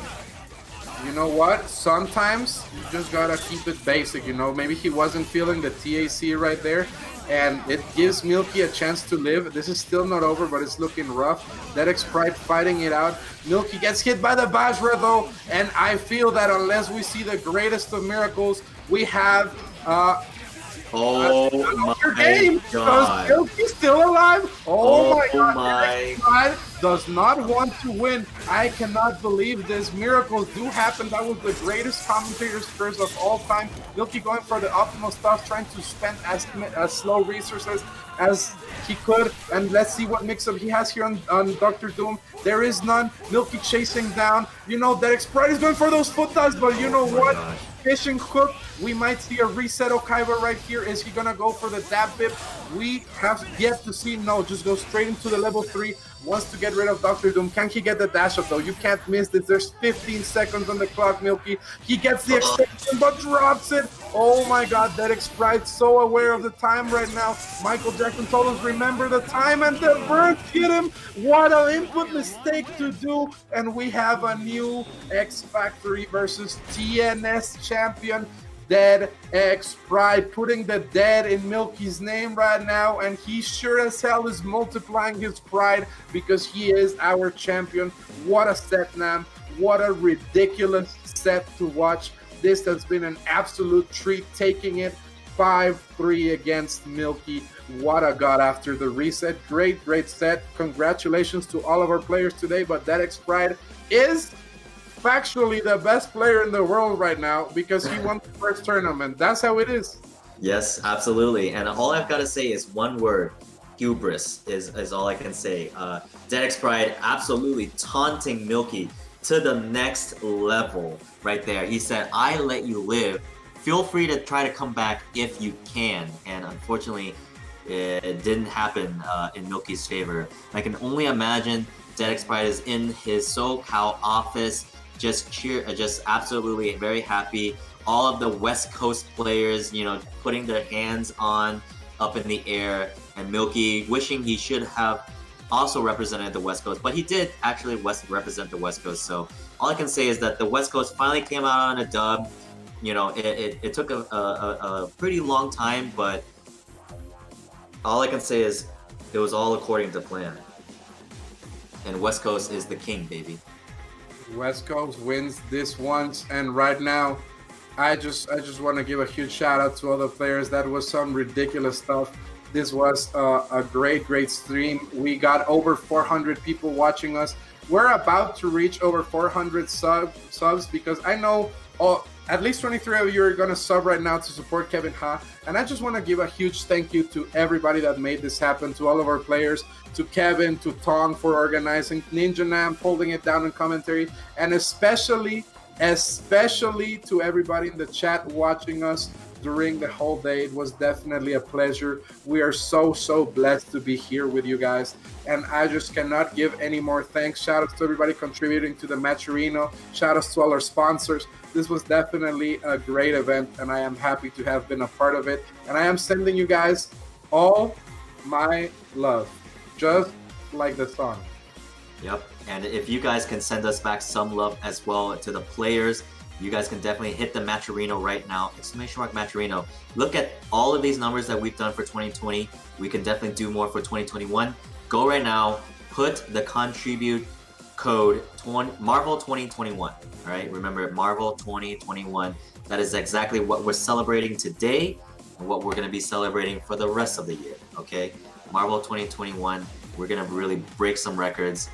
You know what? Sometimes you just gotta keep it basic, Maybe he wasn't feeling the TAC right there, and it gives Milky a chance to live. This is still not over, but it's looking rough. Dedex Pride fighting it out. Milky gets hit by the Bajra though, and I feel that unless we see the greatest of miracles, we have oh my game god. Because Milky's still alive. Oh my god. My god. Does not want to win. I cannot believe this. Miracles do happen. That was the greatest commentator's curse of all time. Milky going for the optimal stuff, trying to spend as slow resources as he could. And let's see what mix-up he has here on Dr. Doom. There is none. Milky chasing down. Dedex Pride is going for those foot dives, but you know what? Fish and hook. We might see a reset Okaiba right here. Is he gonna go for the dab bip? We have yet to see. No, just go straight into the level 3. Wants to get rid of Dr. Doom. Can he get the dash up though? You can't miss this. There's 15 seconds on the clock, Milky. He gets the extension but drops it. Oh my god, Dedex Pride so aware of the time right now. Michael Jackson told us remember the time, and the bird hit him. What an input mistake to do. And we have a new Xfactory versus TNS champion. Dedex Pride, putting the dead in Milky's name right now, and he sure as hell is multiplying his pride because he is our champion. What a set, Nam. What a ridiculous set to watch. This has been an absolute treat, taking it 5-3 against Milky. What a god after the reset. Great set. Congratulations to all of our players today, but Dedex Pride is factually the best player in the world right now because he won the first tournament. That's how it is. Yes, absolutely. And all I've got to say is one word. Hubris is all I can say. Dedex Pride absolutely taunting Milky to the next level right there. He said, I let you live. Feel free to try to come back if you can. And unfortunately, it didn't happen in Milky's favor. I can only imagine Dedex Pride is in his SoCal office, just absolutely very happy. All of the West Coast players, putting their hands up in the air, and Milky wishing he should have also represented the West Coast, but he did actually represent the West Coast. So all I can say is that the West Coast finally came out on a dub. It took a pretty long time, but all I can say is it was all according to plan. And West Coast is the king, baby. West Coast wins this once, and right now, I just want to give a huge shout out to all the players. That was some ridiculous stuff. This was a great stream. We got over 400 people watching us. We're about to reach over 400 subs because I know at least 23 of you are going to sub right now to support Kevin Ha. And I just want to give a huge thank you to everybody that made this happen, to all of our players, to Kevin, to Tong for organizing, Ninja Nam holding it down in commentary, and especially to everybody in the chat watching us during the whole day. It was definitely a pleasure. We are so blessed to be here with you guys, and I just cannot give any more thanks. Shout outs to everybody contributing to the Matcherino. Shout outs to all our sponsors. This was definitely a great event, and I am happy to have been a part of it. And I am sending you guys all my love, just like the song. Yep. And if you guys can send us back some love as well to the players, you guys can definitely hit the Matcherino right now. !Matcherino. Look at all of these numbers that we've done for 2020. We can definitely do more for 2021. Go right now, put the contribute code Marvel 2021. All right, remember Marvel 2021. That is exactly what we're celebrating today and what we're going to be celebrating for the rest of the year. Okay, Marvel 2021. We're going to really break some records.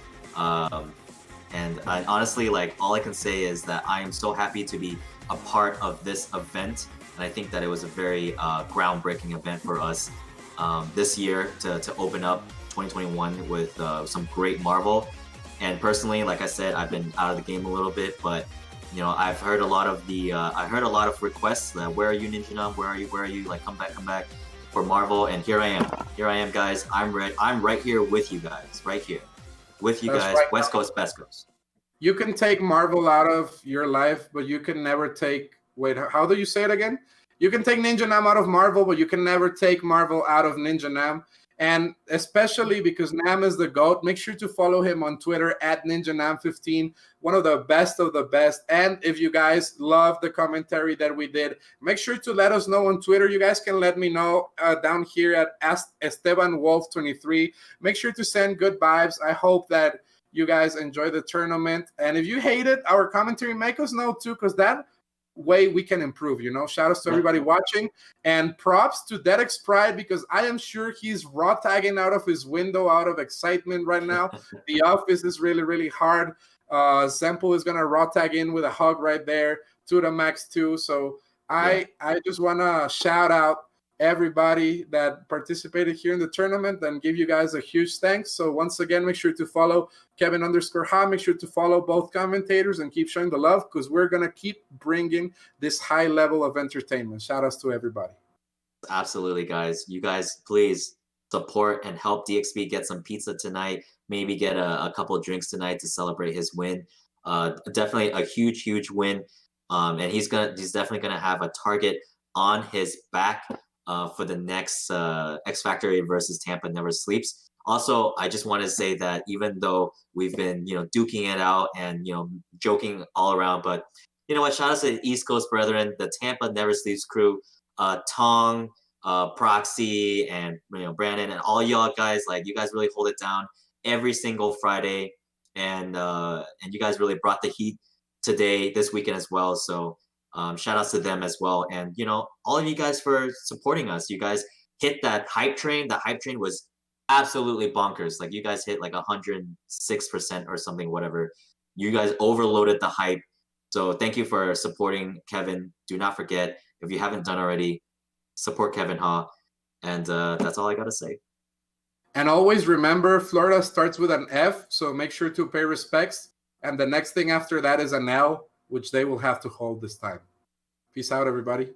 And honestly, like, all I can say is that I am so happy to be a part of this event. And I think that it was a very groundbreaking event for us this year to open up 2021 with some great Marvel. And personally, like I said, I've been out of the game a little bit, but I've heard a lot of requests that where are you, Ninja Nam? Where are you? Like, come back for Marvel. And here I am, guys. I'm right here with you guys, right here with you guys. Right. West Coast, best coast. You can take Marvel out of your life, but you can never take. Wait, how do you say it again? You can take Ninja Nam out of Marvel, but you can never take Marvel out of Ninja Nam. And especially because Nam is the GOAT, make sure to follow him on Twitter at NinjaNam15, one of the best of the best. And if you guys love the commentary that we did, make sure to let us know on Twitter. You guys can let me know down here at EstebanWolf23. Make sure to send good vibes. I hope that you guys enjoy the tournament. And if you hate it, our commentary, make us know too, because that way we can improve. Shout outs to everybody watching, and props to Dedex Pride, because I am sure he's raw tagging out of his window out of excitement right now. The office is really, really hard. Zempo is gonna raw tag in with a hug right there to the max too. So I just wanna shout out everybody that participated here in the tournament and give you guys a huge thanks. So once again, make sure to follow Kevin_Ha. Make sure to follow both commentators and keep showing the love, because we're going to keep bringing this high level of entertainment. Shout outs to everybody. Absolutely, guys. You guys, please support and help DXB get some pizza tonight. Maybe get a couple of drinks tonight to celebrate his win. Definitely a huge win. And he's definitely gonna have a target on his back for the next Xfactory versus Tampa Never Sleeps. Also, I just want to say that even though we've been, duking it out and, joking all around, but you know what? Shout out to the East Coast brethren, the Tampa Never Sleeps crew, Tong, Proxy, and Brandon, and all y'all guys. Like, you guys really hold it down every single Friday, and you guys really brought the heat this weekend as well. So shout outs to them as well, and all of you guys for supporting us. You guys hit that hype train. The hype train was absolutely bonkers. Like, you guys hit like 106% or something, whatever. You guys overloaded the hype. So thank you for supporting Kevin. Do not forget, if you haven't done already, support Kevin Ha. And that's all I gotta say. And always remember, Florida starts with an F, so make sure to pay respects. And the next thing after that is an L, which they will have to hold this time. Peace out, everybody.